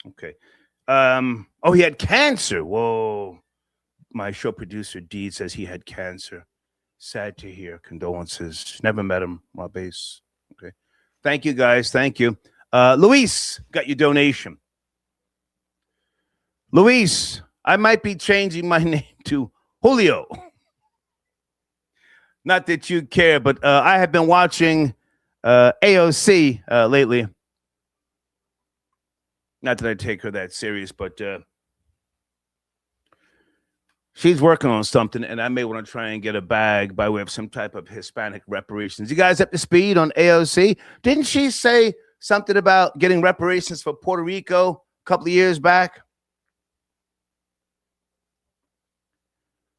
Okay. He had cancer. Whoa. My show producer, Dee, says he had cancer. Sad to hear. Condolences. Never met him, Rob Ace. Okay. Thank you, guys. Thank you. Luis got your donation. Luis, I might be changing my name to Julio. Not that you care, but I have been watching AOC lately. Not that I take her that serious, but she's working on something, and I may want to try and get a bag by way of some type of Hispanic reparations. You guys up to speed on AOC? Didn't she say something about getting reparations for Puerto Rico a couple of years back?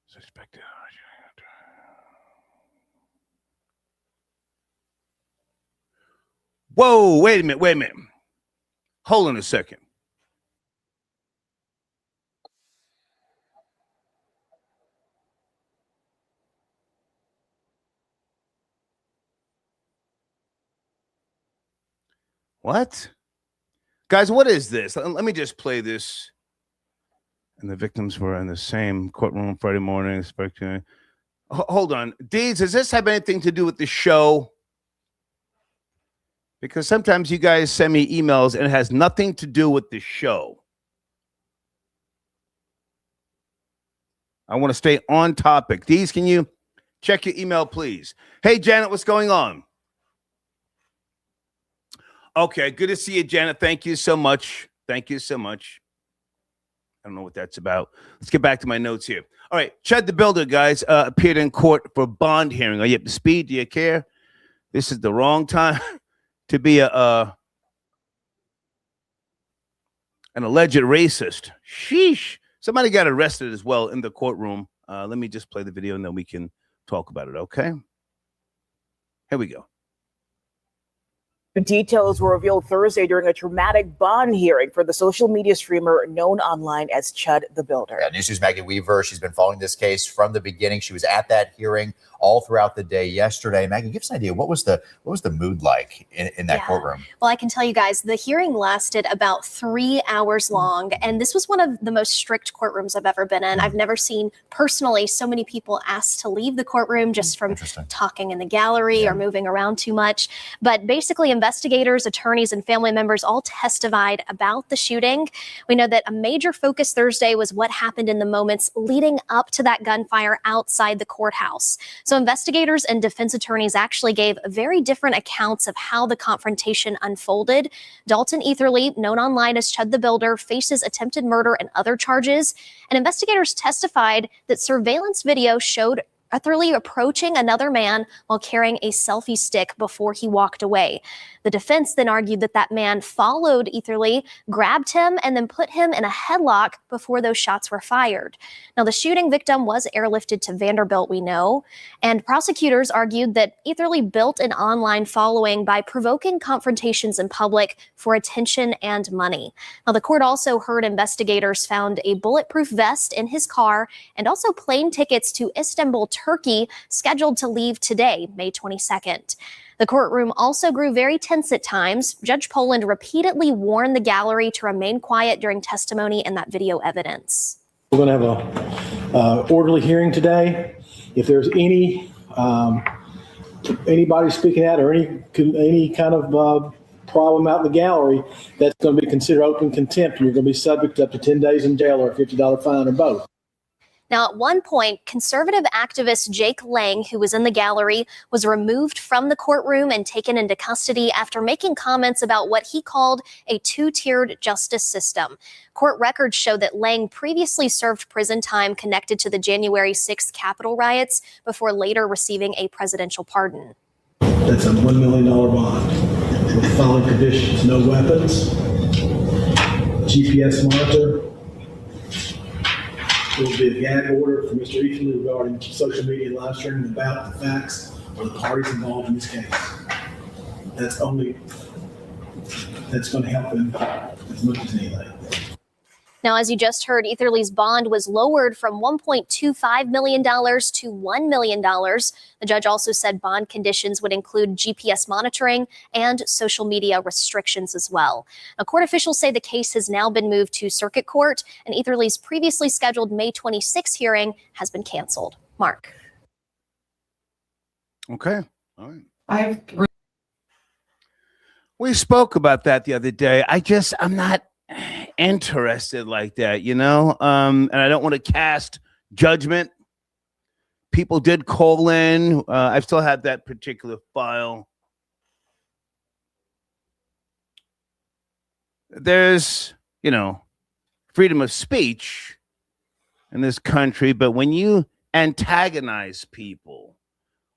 Suspected. Whoa, wait a minute. Hold on a second. What? Guys, what is this? Let me just play this. And the victims were in the same courtroom Friday morning. Hold on. Deeds, does this have anything to do with the show? Because sometimes you guys send me emails and it has nothing to do with the show. I want to stay on topic. Deeds, can you check your email, please? Hey, Janet, what's going on? Okay, good to see you, Janet. Thank you so much. Thank you so much. I don't know what that's about. Let's get back to my notes here. All right, Chud the Builder, guys, appeared in court for bond hearing. Are you up to speed? Do you care? This is the wrong time to be an alleged racist. Sheesh. Somebody got arrested as well in the courtroom. Let me just play the video and then we can talk about it, okay? Here we go. Details were revealed Thursday during a dramatic bond hearing for the social media streamer known online as Chud the Builder. Yeah, News's Maggie Weaver, she's been following this case from the beginning. She was at that hearing all throughout the day yesterday. Maggie, give us an idea. What was the mood like in that courtroom? Well, I can tell you guys, the hearing lasted about 3 hours long, and this was one of the most strict courtrooms I've ever been in. I've never seen personally so many people asked to leave the courtroom just from talking in the gallery or moving around too much. But basically, investigators, attorneys, and family members all testified about the shooting. We know that a major focus Thursday was what happened in the moments leading up to that gunfire outside the courthouse. So investigators and defense attorneys actually gave very different accounts of how the confrontation unfolded. Dalton Etherly, known online as Chud the Builder, faces attempted murder and other charges. And investigators testified that surveillance video showed Etherly approaching another man while carrying a selfie stick before he walked away. The defense then argued that that man followed Etherly, grabbed him, and then put him in a headlock before those shots were fired. Now, the shooting victim was airlifted to Vanderbilt, we know, and prosecutors argued that Etherly built an online following by provoking confrontations in public for attention and money. Now, the court also heard investigators found a bulletproof vest in his car and also plane tickets to Istanbul, Turkey, scheduled to leave today, May 22nd. The courtroom also grew very tense at times. Judge Poland repeatedly warned the gallery to remain quiet during testimony and that video evidence. We're going to have a orderly hearing today. If there's anybody speaking out or any kind of problem out in the gallery, that's going to be considered open contempt, and you're going to be subject to up to 10 days in jail or a $50 fine or both. Now, at one point, conservative activist Jake Lang, who was in the gallery, was removed from the courtroom and taken into custody after making comments about what he called a two-tiered justice system. Court records show that Lang previously served prison time connected to the January 6th Capitol riots before later receiving a presidential pardon. That's a $1 million bond with the following conditions: no weapons, GPS monitor. There will be a gag order for Mr. Easterly regarding social media and live streaming about the facts or the parties involved in this case. That's going to help him as much as anything. Now, as you just heard, Eatherly's bond was lowered from $1.25 million to $1 million. The judge also said bond conditions would include GPS monitoring and social media restrictions as well. Now, court officials say the case has now been moved to circuit court, and Eatherly's previously scheduled May 26 hearing has been canceled. Mark. Okay. All right. We spoke about that the other day. I'm not interested like that, and I don't want to cast judgment. People did call in. I still have that particular file. There's, freedom of speech in this country, but when you antagonize people,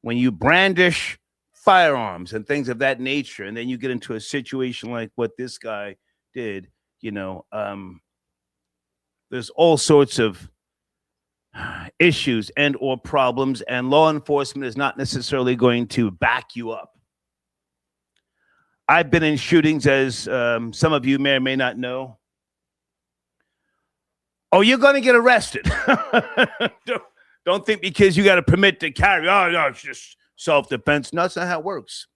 when you brandish firearms and things of that nature, and then you get into a situation like what this guy did, there's all sorts of issues and or problems, and law enforcement is not necessarily going to back you up. I've been in shootings, as some of you may or may not know. Oh, you're going to get arrested. Don't think because you got a permit to carry. Oh, no, it's just self-defense. No, that's not how it works.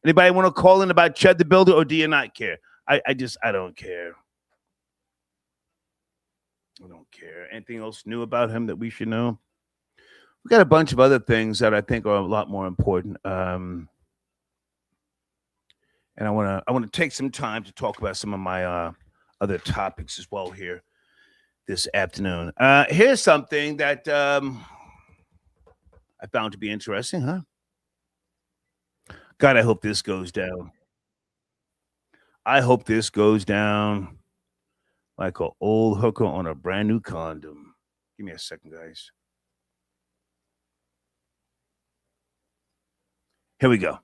Anybody want to call in about Chud the Builder, or do you not care? I don't care. I don't care. Anything else new about him that we should know? We got a bunch of other things that I think are a lot more important. And I want to take some time to talk about some of my other topics as well here this afternoon. Here's something that I found to be interesting, huh? God, I hope this goes down. I hope this goes down like an old hooker on a brand new condom. Give me a second, guys. Here we go.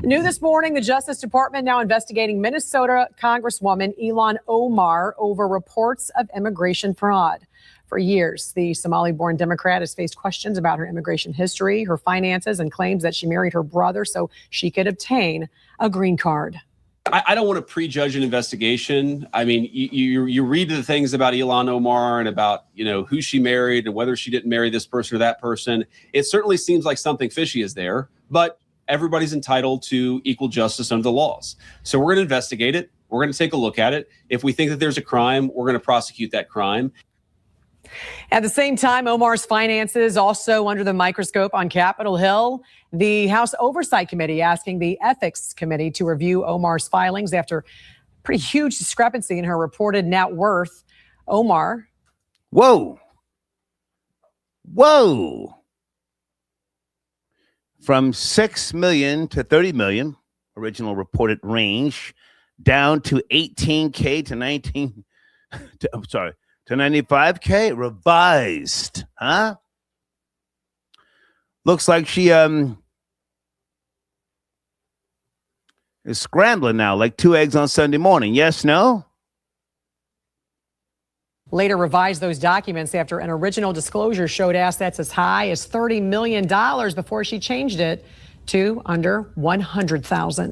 New this morning, the Justice Department now investigating Minnesota Congresswoman Ilhan Omar over reports of immigration fraud. For years, the Somali-born Democrat has faced questions about her immigration history, her finances, and claims that she married her brother so she could obtain a green card. I don't want to prejudge an investigation. I mean, you read the things about Ilhan Omar and about, who she married and whether she didn't marry this person or that person. It certainly seems like something fishy is there, but everybody's entitled to equal justice under the laws. So we're going to investigate it. We're going to take a look at it. If we think that there's a crime, we're going to prosecute that crime. At the same time, Omar's finances also under the microscope on Capitol Hill. The House Oversight Committee asking the Ethics Committee to review Omar's filings after pretty huge discrepancy in her reported net worth. Omar. Whoa. From 6 million to 30 million, original reported range, down to 18K to 95K, revised, huh? Looks like she is scrambling now, like 2 eggs on Sunday morning. Yes, no? Later revised those documents after an original disclosure showed assets as high as $30 million before she changed it to under $100,000.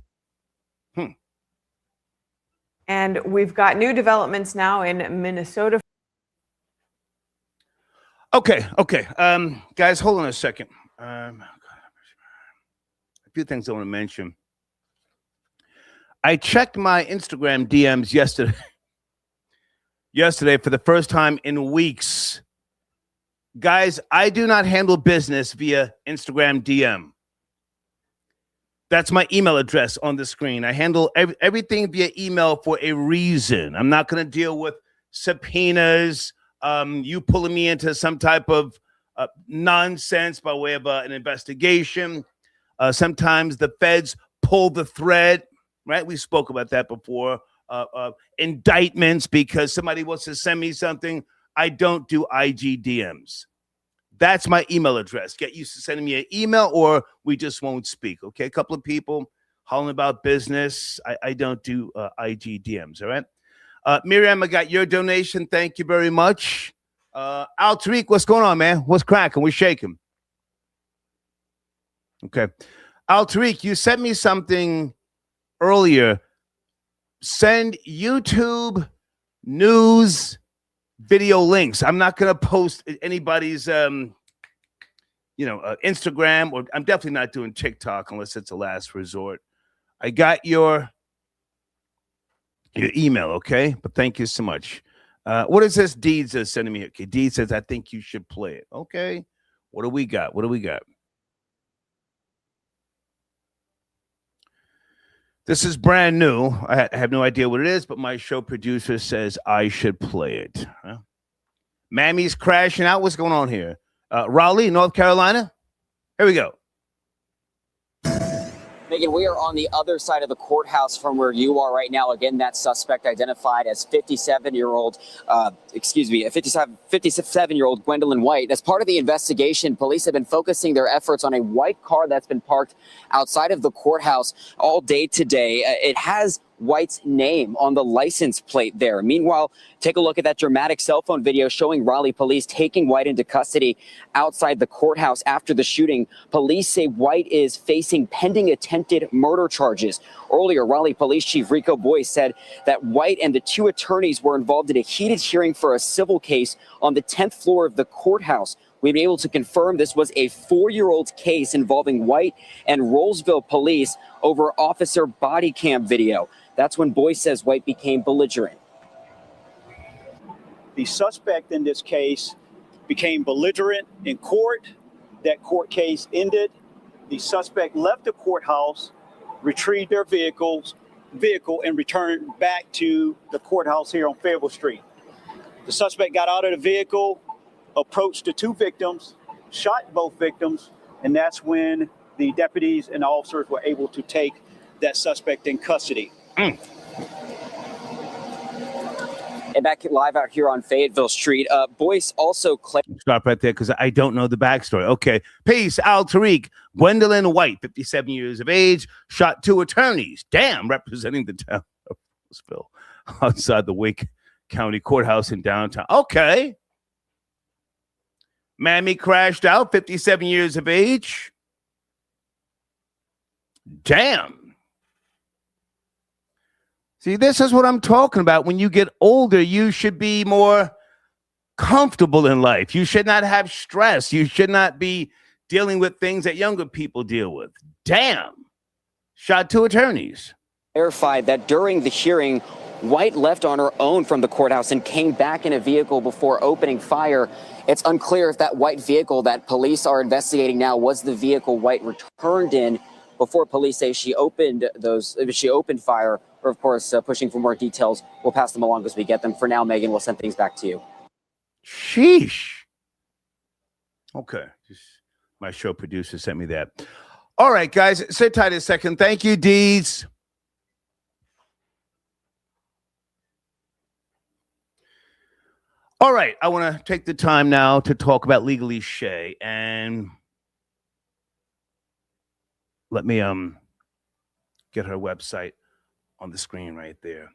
And we've got new developments now in Minnesota. Okay. Guys, hold on a second. A few things I want to mention. I checked my Instagram DMs yesterday for the first time in weeks. Guys, I do not handle business via Instagram DM. That's my email address on the screen. I handle everything via email for a reason. I'm not going to deal with subpoenas, you pulling me into some type of nonsense by way of an investigation. Sometimes the feds pull the thread, right? We spoke about that before. Indictments because somebody wants to send me something. I don't do IG DMs. That's my email address. Get used to sending me an email or we just won't speak, okay? A couple of people hollering about business. I don't do IG DMs, all right? Miriam, I got your donation. Thank you very much. Al Tariq, what's going on, man? What's cracking? We're shaking. Okay. Al Tariq, you sent me something earlier. Send YouTube news video links. I'm not going to post anybody's, Instagram, or I'm definitely not doing TikTok unless it's a last resort. I got your email, okay? But thank you so much. What is this? Deeds is sending me. Okay, Deed says, I think you should play it. Okay. What do we got? This is brand new. I have no idea what it is, but my show producer says I should play it. Huh? Mammy's crashing out. What's going on here? Raleigh, North Carolina? Here we go. Megan, we are on the other side of the courthouse from where you are right now. Again, that suspect identified as 57-year-old Gwendolyn White. As part of the investigation, police have been focusing their efforts on a white car that's been parked outside of the courthouse all day today. It has White's name on the license plate there. Meanwhile, take a look at that dramatic cell phone video showing Raleigh police taking White into custody outside the courthouse after the shooting. Police say White is facing pending attempted murder charges. Earlier, Raleigh Police Chief Rico Boyce said that White and the two attorneys were involved in a heated hearing for a civil case on the 10th floor of the courthouse. We've been able to confirm this was a 4-year-old case involving White and Rollsville police over officer body cam video. That's when Boyce says White became belligerent. The suspect in this case became belligerent in court. That court case ended. The suspect left the courthouse, retrieved their vehicle, and returned back to the courthouse here on Fayetteville Street. The suspect got out of the vehicle, approached the two victims, shot both victims, and that's when the deputies and officers were able to take that suspect in custody. And back live out here on Fayetteville Street, Boyce also stop right there because I don't know the backstory. Okay, peace. Al Tariq, Gwendolyn White, 57 years of age, shot two attorneys. Damn, representing the town of Rollsville outside the Wake County Courthouse in downtown. Okay. Mammy crashed out, 57 years of age. Damn. See, this is what I'm talking about. When you get older, you should be more comfortable in life. You should not have stress. You should not be dealing with things that younger people deal with. Damn. Shot two attorneys. Clarified that during the hearing, White left on her own from the courthouse and came back in a vehicle before opening fire. It's unclear if that white vehicle that police are investigating now was the vehicle White returned in before police say she opened fire. Or, of course, pushing for more details. We'll pass them along as we get them. For now, Megan, we'll send things back to you. Sheesh. Okay. My show producer sent me that. All right, guys. Sit tight a second. Thank you, Deeds. All right. I want to take the time now to talk about Legally Shay. And let me get her website on the screen right there.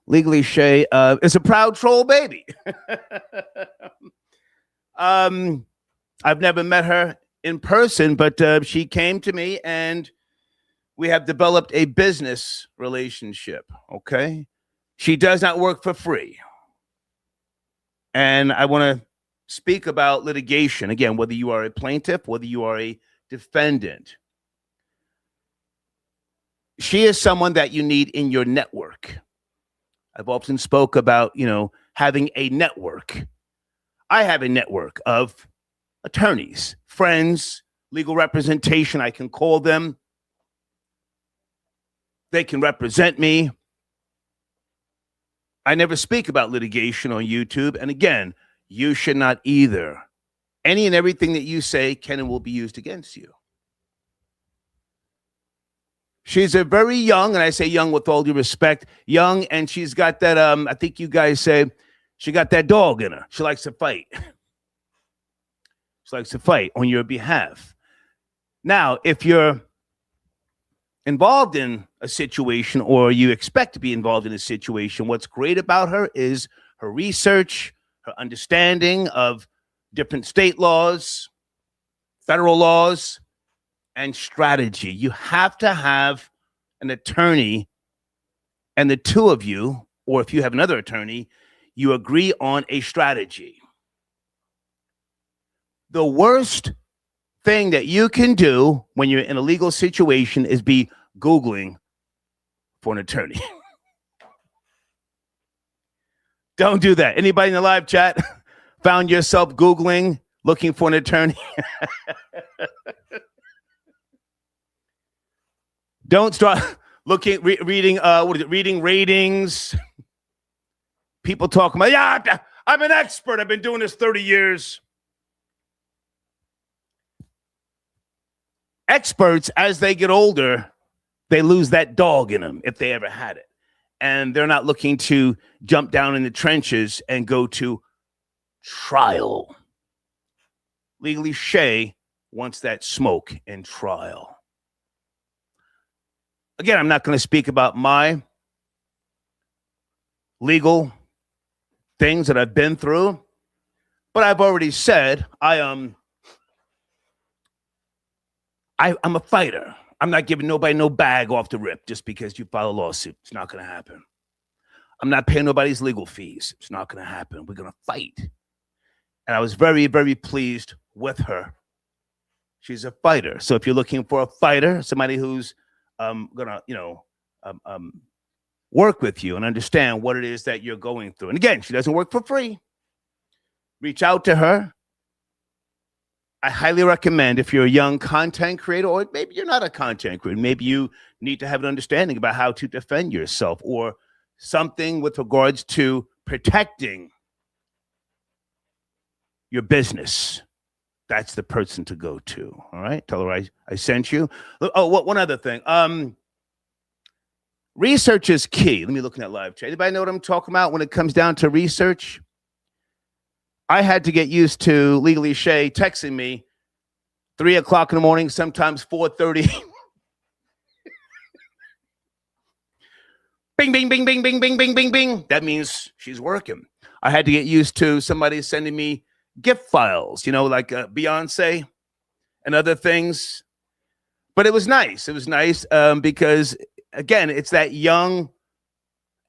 Legally Shay is a proud troll baby. I've never met her in person, but she came to me and we have developed a business relationship, okay? She does not work for free. And I want to speak about litigation, again, whether you are a plaintiff, whether you are a defendant, she is someone that you need in your network. I've often spoke about, having a network. I have a network of attorneys, friends, legal representation. I can call them. They can represent me. I never speak about litigation on YouTube. And again, you should not either. Any and everything that you say can and will be used against you. She's a very young, and I say young with all due respect, young, and she's got that, I think you guys say, she got that dog in her. She likes to fight. She likes to fight on your behalf. Now, if you're involved in a situation or you expect to be involved in a situation, what's great about her is her research, her understanding of different state laws, federal laws, and strategy. You have to have an attorney, and the two of you, or if you have another attorney, you agree on a strategy. The worst thing that you can do when you're in a legal situation is be Googling for an attorney. Don't do that. Anybody in the live chat found yourself Googling, looking for an attorney? Don't start looking, reading, reading ratings. People talking about, yeah, I'm an expert. I've been doing this 30 years. Experts, as they get older, they lose that dog in them if they ever had it. And they're not looking to jump down in the trenches and go to trial. Legally, Shay wants that smoke in trial. Again, I'm not going to speak about my legal things that I've been through, but I've already said I'm a fighter. I'm not giving nobody no bag off the rip just because you file a lawsuit. It's not going to happen. I'm not paying nobody's legal fees. It's not going to happen. We're going to fight. And I was very, very pleased with her. She's a fighter. So if you're looking for a fighter, somebody who's gonna, work with you and understand what it is that you're going through. And again, she doesn't work for free. Reach out to her. I highly recommend if you're a young content creator, or maybe you're not a content creator, maybe you need to have an understanding about how to defend yourself or something with regards to protecting your business. That's the person to go to. All right. Tell her I sent you. Oh, one other thing. Research is key. Let me look in that live chat. Anybody know what I'm talking about when it comes down to research? I had to get used to Legally Shay texting me 3 o'clock in the morning, sometimes 4:30. Bing, bing, bing, bing, bing, bing, bing, bing, bing. That means she's working. I had to get used to somebody sending me gift files, like Beyonce and other things. But it was nice. It was nice because, again, it's that young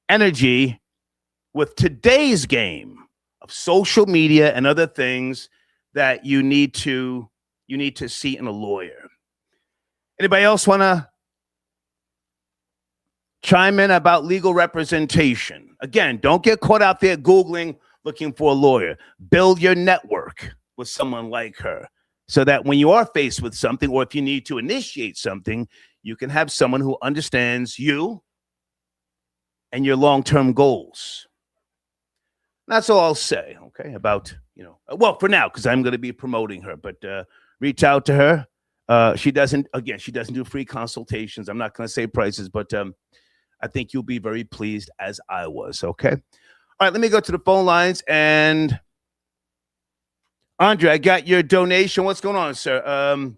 energy with today's game of social media and other things that you need to see in a lawyer. Anybody else want to chime in about legal representation? Again, don't get caught out there Googling, looking for a lawyer. Build your network with someone like her so that when you are faced with something, or if you need to initiate something, you can have someone who understands you and your long-term goals. That's all I'll say, okay, about, well, for now, because I'm going to be promoting her, but reach out to her. She doesn't do free consultations. I'm not going to say prices, but I think you'll be very pleased as I was, okay? All right, let me go to the phone lines. And Andre, I got your donation. What's going on, sir? All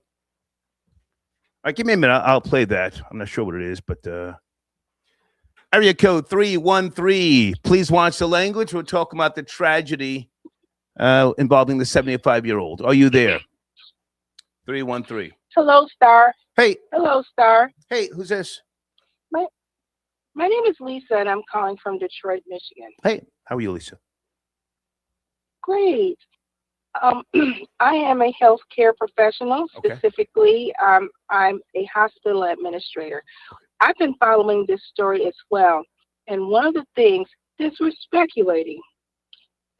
right, give me a minute. I'll play that. I'm not sure what it is, but area code 313. Please watch the language. We're talking about the tragedy involving the 75-year-old. Are you there? 313. Hello, Star. Hey. Hello, Star. Hey, who's this? My name is Lisa, and I'm calling from Detroit, Michigan. Hey, how are you, Lisa? Great. I am a healthcare professional. Okay. Specifically, I'm a hospital administrator. I've been following this story as well. And one of the things, this was speculating,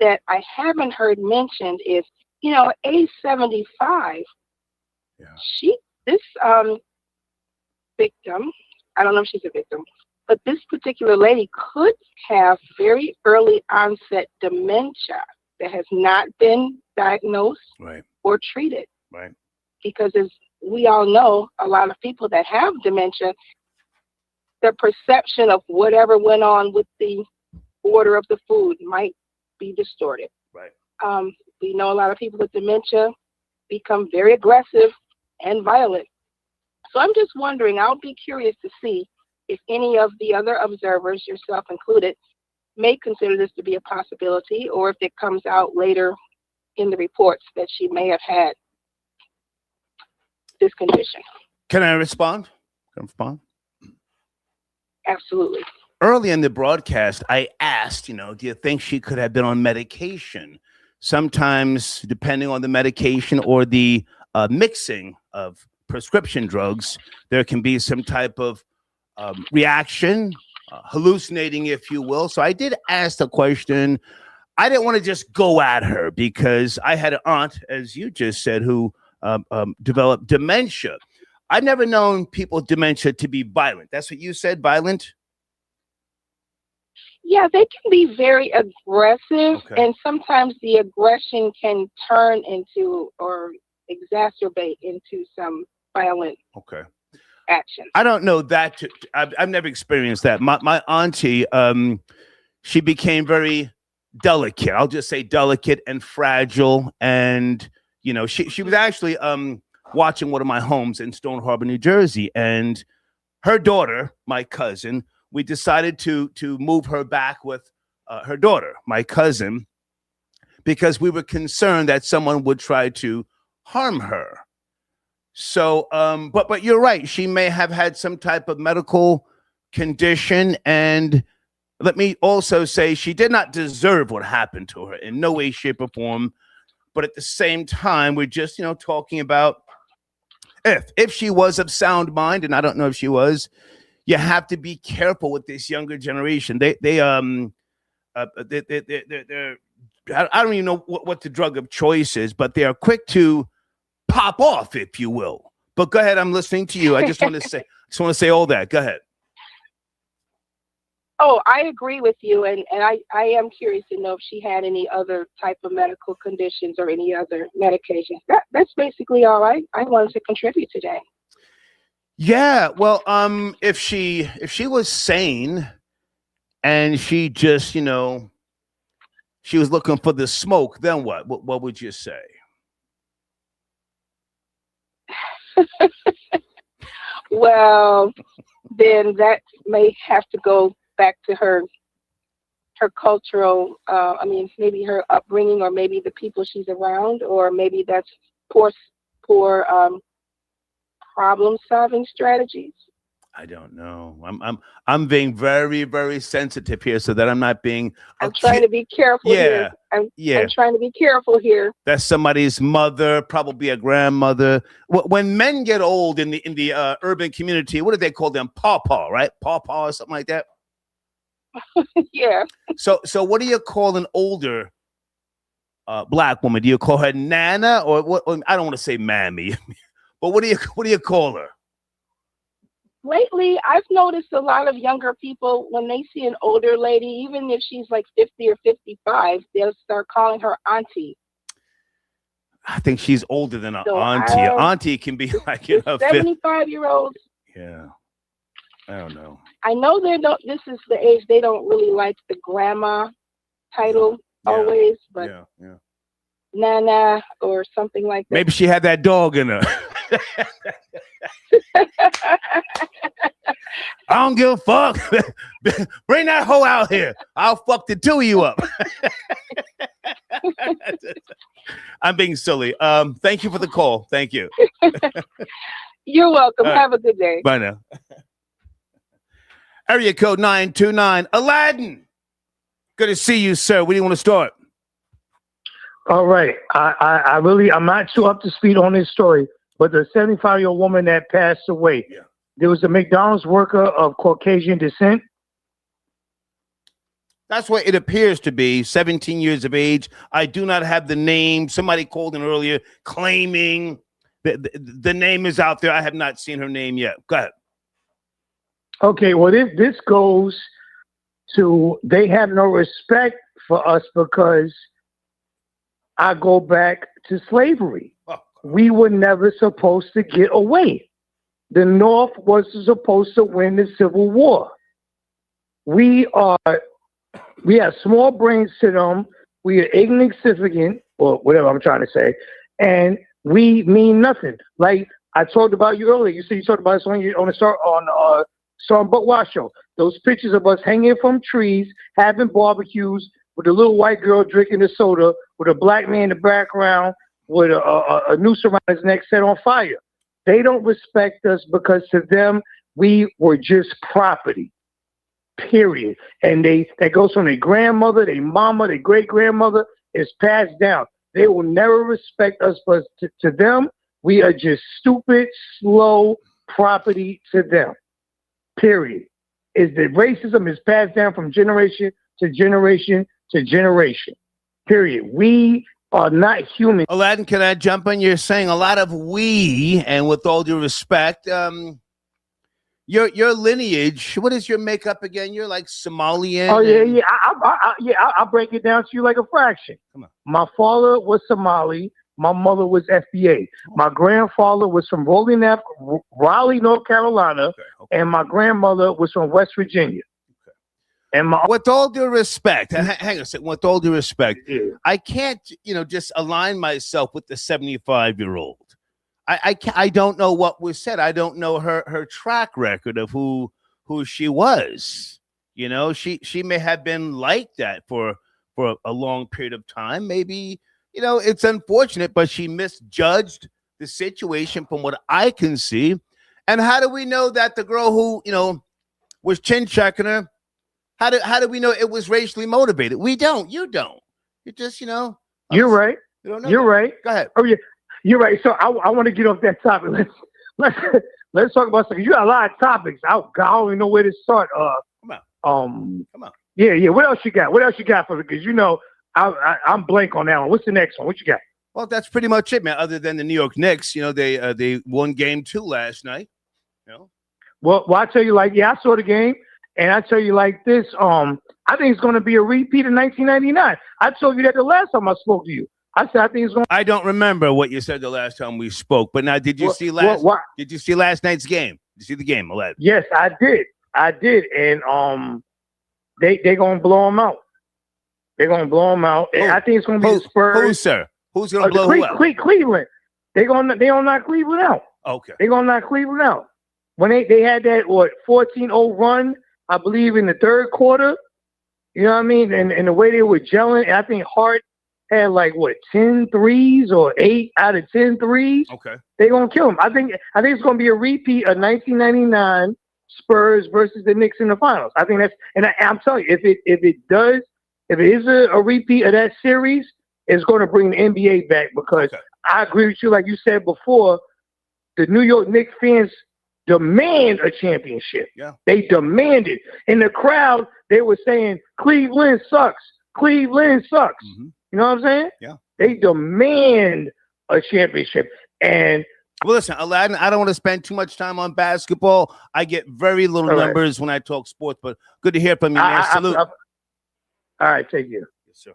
that I haven't heard mentioned is, at age 75, this victim, I don't know if she's a victim, but this particular lady could have very early onset dementia that has not been diagnosed or treated. Right. Because as we all know, a lot of people that have dementia, their perception of whatever went on with the order of the food might be distorted. Right. We know a lot of people with dementia become very aggressive and violent. So I'm just wondering, I'll be curious to see if any of the other observers, yourself included, may consider this to be a possibility, or if it comes out later in the reports that she may have had this condition. Can I respond? Absolutely. Early in the broadcast, I asked, do you think she could have been on medication? Sometimes, depending on the medication or the mixing of prescription drugs, there can be some type of reaction, hallucinating, if you will. So I did ask the question. I didn't want to just go at her because I had an aunt, as you just said, who developed dementia. I've never known people with dementia to be violent. That's what you said, violent? Yeah, they can be very aggressive, and sometimes the aggression can turn into or exacerbate into some violent action. I don't know that. I've never experienced that. My auntie, she became very delicate. I'll just say delicate and fragile. And, she was actually watching one of my homes in Stone Harbor, New Jersey. And her daughter, my cousin, we decided to move her back with her daughter, my cousin, because we were concerned that someone would try to harm her. So, but you're right. She may have had some type of medical condition. And let me also say she did not deserve what happened to her in no way, shape, or form. But at the same time, we're just, talking about if she was of sound mind, and I don't know if she was, you have to be careful with this younger generation. They're I don't even know what the drug of choice is, but they are quick to pop off, if you will. But go ahead, I'm listening to you. I just want to say all that. Go ahead. Oh, I agree with you, and I am curious to know if she had any other type of medical conditions or any other medications. That's basically all I wanted to contribute today. Yeah, well, if she was sane and she just, she was looking for the smoke, then what? What would you say? Well, then that may have to go back to her cultural, maybe her upbringing, or maybe the people she's around, or maybe that's poor problem-solving strategies. I don't know. I'm being very, very sensitive here, so that I'm not being. I'm trying to be careful here. I'm trying to be careful here. That's somebody's mother, probably a grandmother. When men get old in the urban community, what do they call them? Pawpaw, right? Pawpaw or something like that. Yeah. So what do you call an older black woman? Do you call her Nana, or what? I don't want to say mammy, but what do you call her? Lately, I've noticed a lot of younger people, when they see an older lady, even if she's like 50 or 55, they'll start calling her auntie. I think she's older than an auntie. Auntie can be like 75-year-olds. Yeah. I don't know. I know this is the age they don't really like the grandma title always, but Nana or something like that. Maybe she had that dog in her. I don't give a fuck. Bring that hoe out here. I'll fuck the two of you up. I'm being silly. Thank you for the call. Thank you. You're welcome. Have a good day. Bye now. Area code 929. Aladdin. Good to see you, sir. Where do you want to start? All right. I'm not too up to speed on this story, but the 75-year-old woman that passed away, there was a McDonald's worker of Caucasian descent. That's what it appears to be. 17 years of age. I do not have the name. Somebody called in earlier claiming that the name is out there. I have not seen her name yet. Go ahead. Okay. Well, this goes to they have no respect for us because I go back to slavery. We were never supposed to get away. The North was supposed to win the Civil War. We have small brains to them. We are insignificant, or whatever I'm trying to say, and we mean nothing. Like I talked about you earlier. You talked about us on the Song But Watch show. Those pictures of us hanging from trees, having barbecues, with a little white girl drinking the soda, with a black man in the background, with a noose around his neck set on fire. They don't respect us because to them, we were just property, period. And that goes from their grandmother, their mama, their great-grandmother, it's passed down. They will never respect us, but to them, we are just stupid, slow property to them, period. Is that racism is passed down from generation to generation to generation, period. We are not human. Aladdin, can I jump in? You're saying a lot of we, and with all due respect, your lineage, what is your makeup again? You're like Somalian. Oh, yeah. I'll break it down to you like a fraction. Come on. My father was Somali. My mother was FBA. My grandfather was from Raleigh, North Carolina, and my grandmother was from West Virginia. And with all due respect, hang on a second. With all due respect, I can't, just align myself with the 75-year-old. I don't know what was said. I don't know her track record of who she was. She may have been like that for a long period of time. Maybe, it's unfortunate, but she misjudged the situation from what I can see. And how do we know that the girl who, was chin checking her, how do we know it was racially motivated? We don't. You don't. You just, You're right. You don't know You're that. right. Go ahead. Oh yeah, you're right. So I want to get off that topic. Let's talk about something. You got a lot of topics. I don't even know where to start. Come on. Yeah. What else you got? What else you got for me? Because I'm blank on that one. What's the next one? What you got? Well, that's pretty much it, man. Other than the New York Knicks, they won Game 2 last night. Well, I tell you, I saw the game. And I tell you like this, I think it's going to be a repeat of 1999. I told you that the last time I spoke to you. I said I think it's going. I don't remember what you said the last time we spoke, but now did you see last night's game? Did you see the game, Aladdin? Yes, I did, and they gonna blow them out. They're gonna blow them out, and I think it's gonna be the Spurs. Who, sir? Who's gonna blow who out? Cleveland. They gonna knock Cleveland out. Okay. They gonna knock Cleveland out. When they had that 14-0 run. I believe in the third quarter, you know what I mean? And the way they were gelling, I think Hart had 10 threes or 8 out of 10 threes. Okay. They're going to kill him. I think it's going to be a repeat of 1999 Spurs versus the Knicks in the finals. I think that's, and I'm telling you, if it is a repeat of that series, it's going to bring the NBA back because I agree with you. Like you said before, the New York Knicks fans demand a championship. Yeah. They demand it. In the crowd, they were saying, Cleveland sucks. Cleveland sucks. Mm-hmm. You know what I'm saying? Yeah. They demand a championship. And well, listen, Aladdin, I don't want to spend too much time on basketball. I get very little numbers when I talk sports, but good to hear from you, man. Salute. All right, take care. Yes, sir.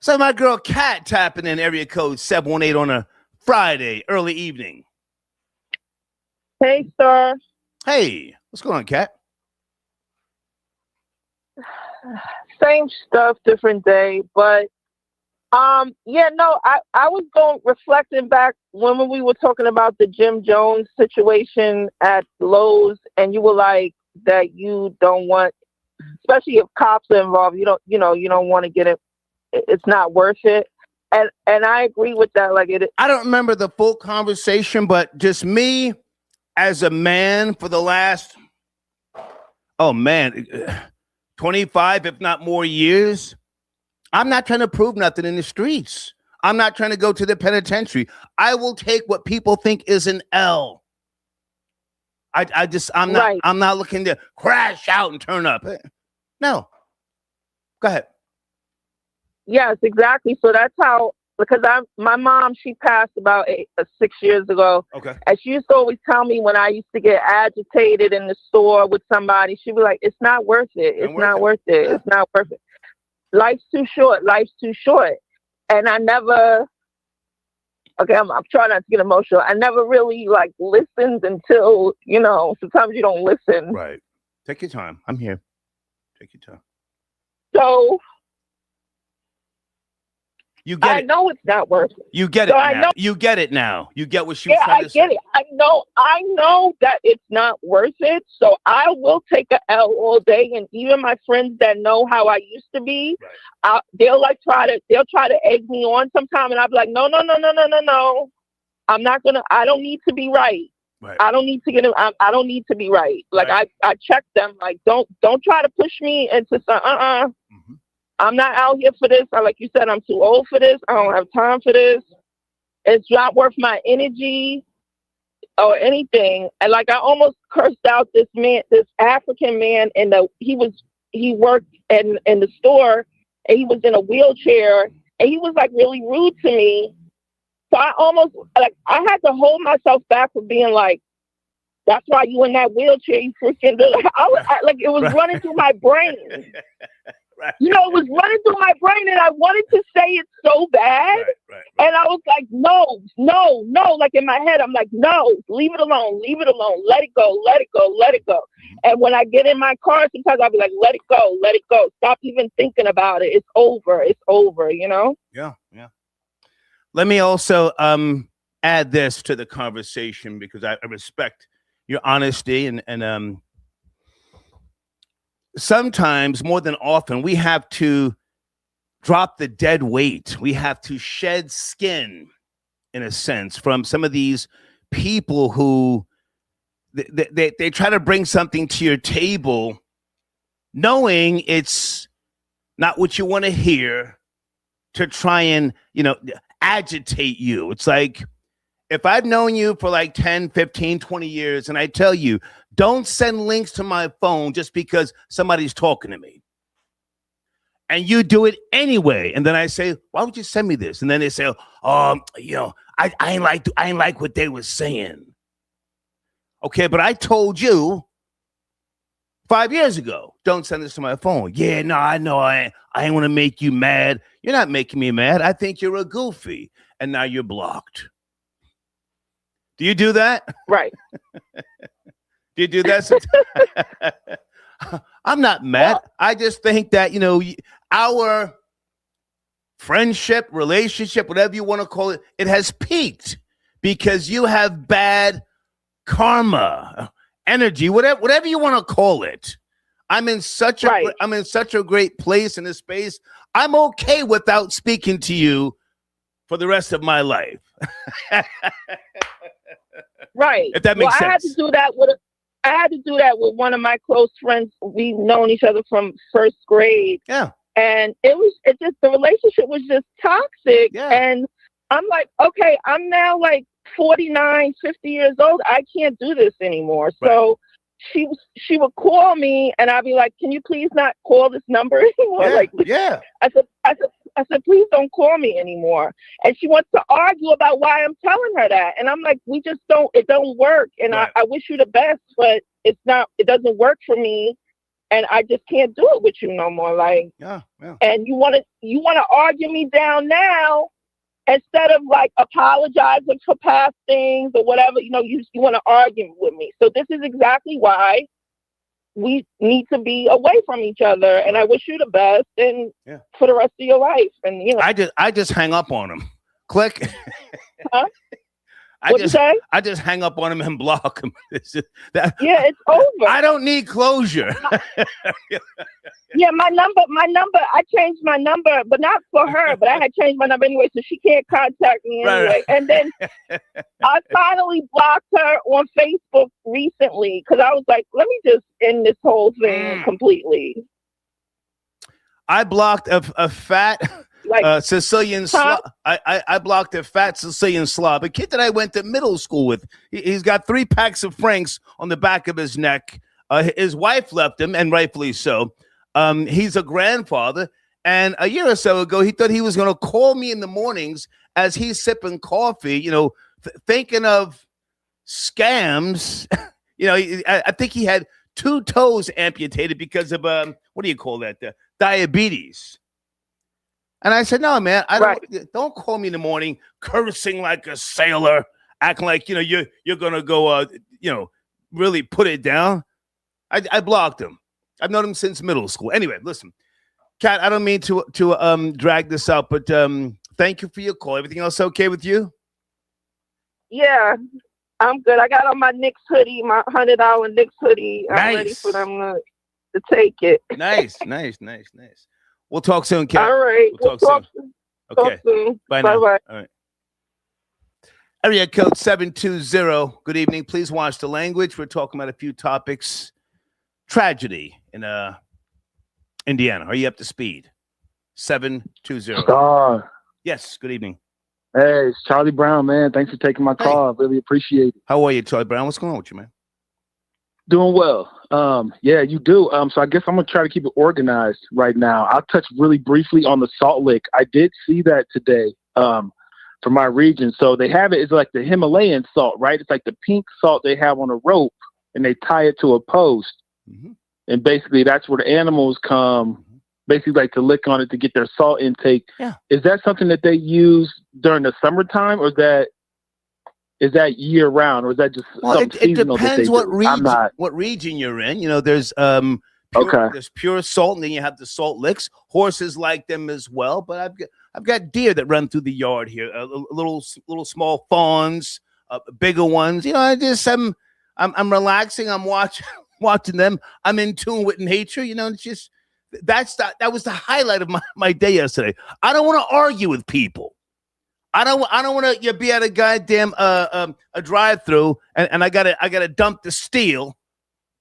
So my girl Kat tapping in area code 718 on a Friday, early evening. Hey, sir. Hey, what's going on, Kat? Same stuff, different day. But, I was reflecting back when we were talking about the Jim Jones situation at Lowe's, and you were like that you don't want, especially if cops are involved, you don't want to get it. It's not worth it. And I agree with that. I don't remember the full conversation, but just me as a man for the last, 25, if not more years, I'm not trying to prove nothing in the streets. I'm not trying to go to the penitentiary. I will take what people think is an L. I'm not looking to crash out and turn up. No. Go ahead. Yes, exactly. So that's how, because my mom, she passed about 6 years ago. Okay. And she used to always tell me when I used to get agitated in the store with somebody, she'd be like, it's not worth it. It's not worth it. It's not worth it. Life's too short. Life's too short. And I never, okay, I'm trying not to get emotional. I never really like listened until, sometimes you don't listen. Right. Take your time. I'm here. Take your time. So you get I know it's not worth it. You get So it I now. know- You get it now. You get what she was Yeah, trying I to say. get it. I know that it's not worth it. So I will take a L all day. And even my friends that know how I used to be, they'll try to egg me on sometime, and I'll be like, no. I'm not gonna. I don't need to be right. I don't need to get. I don't need to be right. Like I check them. Like don't try to push me into some. I'm not out here for this. Like you said, I'm too old for this. I don't have time for this. It's not worth my energy or anything. And like I almost cursed out this man, this African man, and he worked in the store, and he was in a wheelchair, and he was like really rude to me. So I almost I had to hold myself back from being like, that's why you in that wheelchair, you freaking. It was running through my brain. It was running through my brain, and I wanted to say it so bad. And I was like, no. Like in my head, I'm like, no, leave it alone. Let it go. And when I get in my car, sometimes I'll be like, let it go. Stop even thinking about it. It's over. Yeah. Let me also add this to the conversation, because I respect your honesty and sometimes, more than often, we have to drop the dead weight. We have to shed skin, in a sense, from some of these people who they try to bring something to your table, knowing it's not what you want to hear, to try and, agitate you. It's like, if I've known you for like 10, 15, 20 years, and I tell you, don't send links to my phone just because somebody's talking to me, and you do it anyway, and then I say, why would you send me this? And then they say, I ain't like what they were saying. Okay, but I told you 5 years ago, don't send this to my phone. Yeah, no, I know I ain't want to make you mad. You're not making me mad. I think you're a goofy, and now you're blocked. Do you do that? Right. Do you do that? I'm not mad. I just think that, our friendship, relationship, whatever you want to call it, it has peaked because you have bad karma, energy, whatever you want to call it. I'm in such a great place in this space. I'm okay without speaking to you for the rest of my life. Right. If that makes sense. I had to do that with one of my close friends. We've known each other from first grade. Yeah. And the relationship was just toxic. Yeah. And I'm like, okay, I'm now like 49, 50 years old. I can't do this anymore. Right. So she would call me, and I'd be like, can you please not call this number anymore? Yeah. I said, please don't call me anymore. And she wants to argue about why I'm telling her that. And I'm like, it don't work. And right. I wish you the best, but it doesn't work for me. And I just can't do it with you no more. Like, yeah. And you want to argue me down now instead of like apologizing for past things or whatever, you want to argue with me. So this is exactly why we need to be away from each other. And I wish you the best and for the rest of your life. And I just hang up on him. Click. Huh? I just hang up on him and block him. It's over. I don't need closure. Yeah, my number, I changed my number, but not for her, but I had changed my number anyway, so she can't contact me anyway. Right. And then I finally blocked her on Facebook recently because I was like, let me just end this whole thing completely. I blocked a fat Sicilian slob. I blocked a fat Sicilian slob, a kid that I went to middle school with. He's got 3 packs of Franks on the back of his neck. His wife left him, and rightfully so. He's a grandfather, and a year or so ago, he thought he was going to call me in the mornings as he's sipping coffee, thinking of scams. I think he had 2 toes amputated because of what do you call that? Diabetes. And I said, no, man, don't call me in the morning cursing like a sailor, acting like you're gonna go really put it down. I blocked him. I've known him since middle school. Anyway, listen, Kat, I don't mean to drag this out, but thank you for your call. Everything else okay with you? Yeah, I'm good. I got on my Knicks hoodie, my $100 Knicks hoodie. I'm ready for them to take it. Nice. We'll talk soon, Kat. All right. We'll talk soon. Okay. Talk soon. Bye now. Bye-bye. All right. Area code 720. Good evening. Please watch the language. We're talking about a few topics. Tragedy in Indiana. Are you up to speed? 720. Star. Yes. Good evening. Hey, it's Charlie Brown, man. Thanks for taking my call. I really appreciate it. How are you, Charlie Brown? What's going on with you, man? Doing well. Yeah, you do. So I guess I'm gonna try to keep it organized right now. I'll touch really briefly on the Salt Lick. I did see that today for my region. So they have it. It's like the Himalayan salt, right? It's like the pink salt they have on a rope, and they tie it to a post, and basically that's where the animals come. Basically, like to lick on it to get their salt intake. Yeah. Is that something that they use during the summertime, or is that year round, or is that just something it seasonal? depends what region you're in. There's there's pure salt, and then you have the Salt Licks. Horses like them as well, but I've got deer that run through the yard here. Little small fawns, bigger ones. I'm relaxing. I'm watching them. I'm in tune with nature. It's just. That was the highlight of my day yesterday. I don't want to argue with people. I don't want to be at a goddamn a drive-through and I gotta dump the steel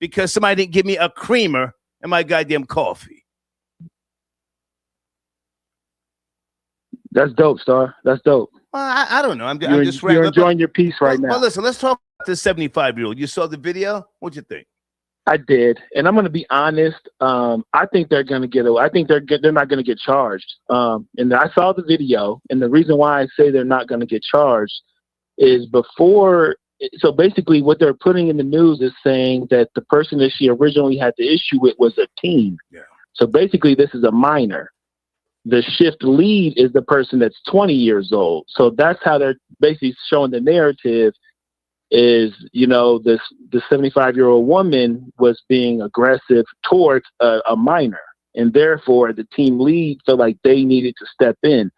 because somebody didn't give me a creamer in my goddamn coffee. That's dope, Star. That's dope. Well, I don't know. I'm just you're enjoying your piece right now. Well, listen. Let's talk about this 75-year-old. You saw the video. What'd you think? I did, and I'm going to be honest. I think they're going to get away. I think they're not going to get charged. And I saw the video, and the reason why I say they're not going to get charged is before. So basically, what they're putting in the news is saying that the person that she originally had the issue with was a teen. Yeah. So basically, this is a minor. The shift lead is the person that's 20 years old. So that's how they're basically showing the narrative. Is the 75-year-old woman was being aggressive towards a minor, and therefore the team lead felt like they needed to step in.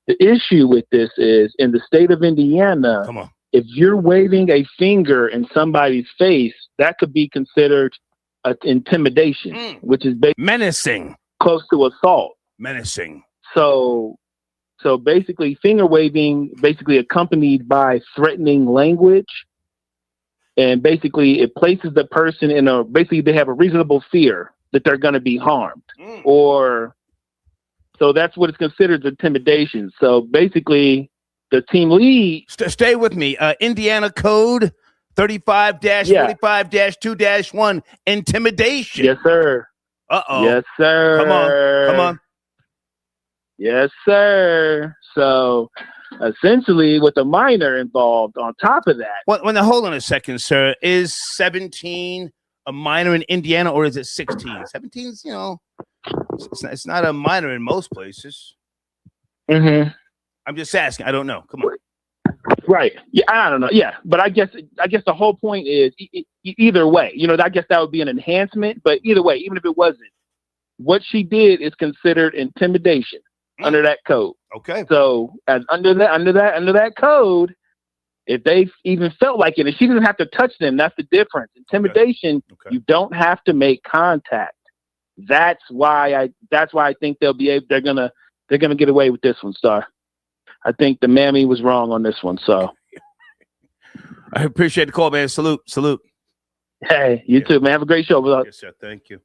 The issue with this is in the state of Indiana, if you're waving a finger in somebody's face, that could be considered intimidation, which is menacing, close to assault. Menacing. So basically, finger waving, basically accompanied by threatening language. And basically, it places the person basically they have a reasonable fear that they're going to be harmed. So that's what is considered intimidation. So basically, the team lead. Stay with me. Indiana Code 35-45-2-1, intimidation. Yes, sir. Uh-oh. Yes, sir. Come on. Yes, sir. So essentially, with a minor involved on top of that. Hold on a second, sir. Is 17 a minor in Indiana, or is it 16? 17's, it's not a minor in most places. Mm-hmm. I'm just asking. I don't know. Come on. Right. Yeah, I don't know. Yeah, but I guess the whole point is either way. I guess that would be an enhancement. But either way, even if it wasn't, what she did is considered intimidation under that code. Okay. So under that code, if they even felt like it, and she doesn't have to touch them, that's the difference. Intimidation, you don't have to make contact. That's why I think they're gonna get away with this one, Star. I think the mammy was wrong on this one. So I appreciate the call, man. Salute. Hey, you too, man. Have a great show, brother. Yes, sir. Thank you.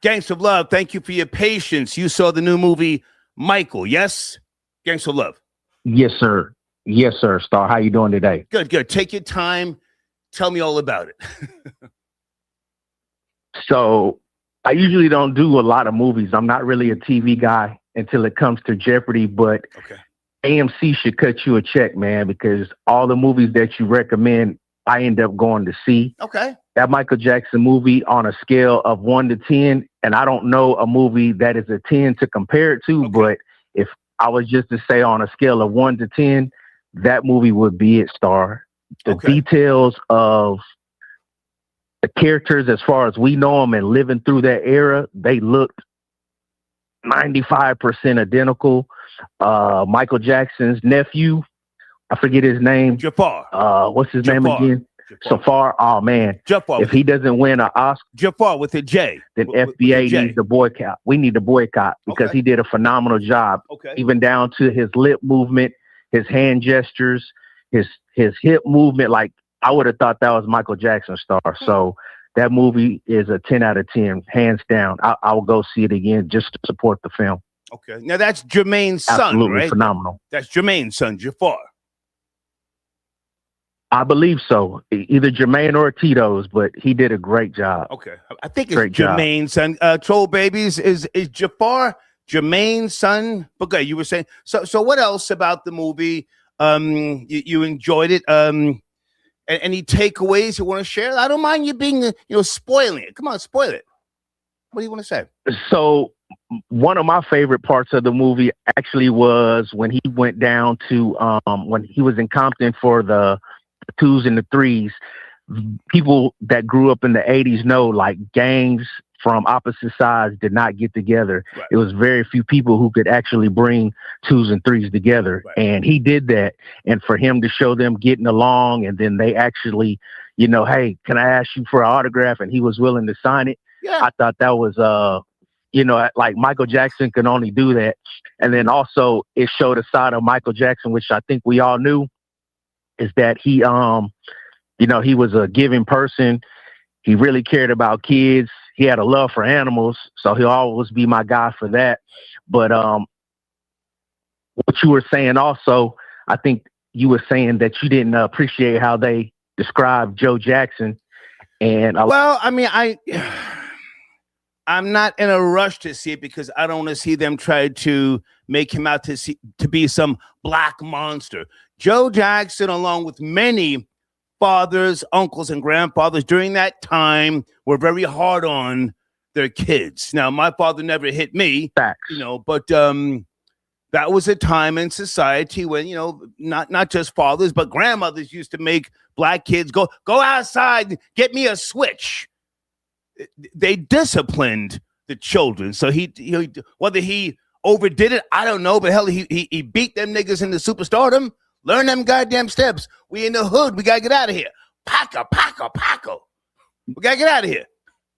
Gangs of Love, thank you for your patience. You saw the new movie, Michael, yes? Gangs of Love. Yes, sir. Yes, sir. Star, how you doing today? Good, good. Take your time. Tell me all about it. So I usually don't do a lot of movies. I'm not really a TV guy until it comes to Jeopardy, but AMC should cut you a check, man, because all the movies that you recommend, I end up going to see. Okay. That Michael Jackson movie on a scale of 1 to 10, and I don't know a movie that is a 10 to compare it to, but if I was just to say on a scale of 1 to 10, that movie would be it, Star. The details of the characters, as far as we know them and living through that era, they looked 95% identical. Michael Jackson's nephew, I forget his name. Jafar. What's his name again? Jafar. Oh man. Jafar. If he doesn't win an Oscar, Jafar with a J, then FBA needs to boycott. We need to boycott because he did a phenomenal job. Even down to his lip movement, his hand gestures, his hip movement. Like, I would have thought that was Michael Jackson, Star. So that movie is a 10 out of 10, hands down. I will go see it again just to support the film. Okay. Now that's Jermaine's son, Absolutely right? phenomenal. That's Jermaine's son, Jafar. I believe so. Either Jermaine or Tito's, but he did a great job. Okay. I think it's Jermaine's son. Troll Babies is Jafar Jermaine's son. Okay, you were saying. So what else about the movie? You enjoyed it. Any takeaways you want to share? I don't mind you being, spoiling it. Come on, spoil it. What do you want to say? So one of my favorite parts of the movie actually was when he went down to when he was in Compton for the 2s and the 3s. People that grew up in the 80s know, like, gangs from opposite sides did not get together. Right. It was very few people who could actually bring 2s and 3s together. Right. And he did that. And for him to show them getting along, and then they actually, hey, can I ask you for an autograph? And he was willing to sign it. Yeah. I thought that was, like Michael Jackson can only do that. And then also it showed a side of Michael Jackson, which I think we all knew, is that he, he was a giving person. He really cared about kids. He had a love for animals, so he'll always be my guy for that. But what you were saying also, I think you were saying that you didn't appreciate how they described Joe Jackson. And I'm not in a rush to see it because I don't want to see them try to make him out to be some black monster. Joe Jackson, along with many fathers, uncles, and grandfathers during that time, were very hard on their kids. Now, my father never hit me, but that was a time in society when, not just fathers, but grandmothers used to make black kids go outside and get me a switch. They disciplined the children. So he whether he overdid it, I don't know, but hell, he beat them niggas into superstardom. Learn them goddamn steps. We in the hood. We gotta get out of here. Paco. We gotta get out of here.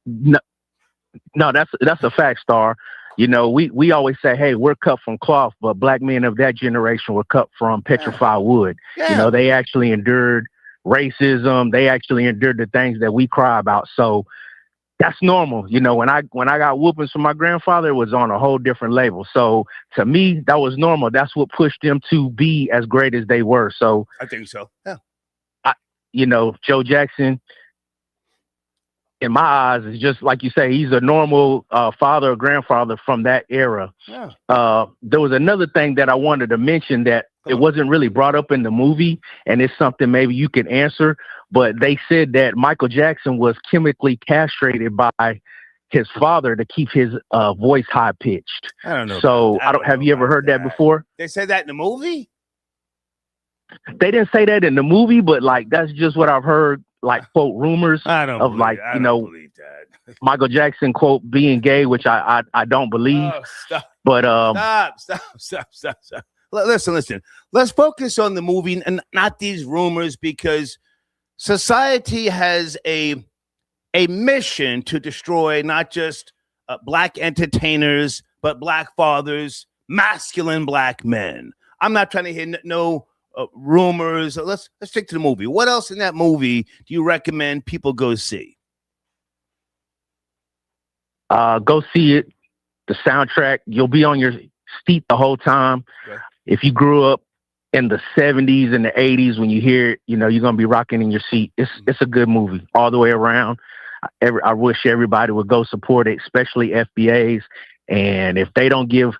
No, that's a fact, Star. We always say, hey, we're cut from cloth, but black men of that generation were cut from petrified wood. Yeah. They actually endured racism. They actually endured the things that we cry about. So that's normal. When I got whoopings from my grandfather, it was on a whole different level. So to me, that was normal. That's what pushed them to be as great as they were. So I think so. Yeah. Joe Jackson, in my eyes, is just like you say, he's a normal father or grandfather from that era. Yeah. There was another thing that I wanted to mention that it wasn't really brought up in the movie, and it's something maybe you can answer. But they said that Michael Jackson was chemically castrated by his father to keep his voice high pitched. I don't know. So have you ever heard that before? They said that in the movie? They didn't say that in the movie, but that's just what I've heard, quote, rumors I don't believe that. Michael Jackson, quote, being gay, which I don't believe. Oh, stop. But stop. Listen. Let's focus on the movie and not these rumors, because society has a mission to destroy not just black entertainers, but black fathers, masculine black men. I'm not trying to hear no rumors. Let's stick to the movie. What else in that movie do you recommend people go see? Go see it. The soundtrack, you'll be on your seat the whole time. Okay. If you grew up in the 70s and the 80s, when you hear it, you're going to be rocking in your seat. It's a good movie all the way around. I wish everybody would go support it, especially FBAs. And if they don't give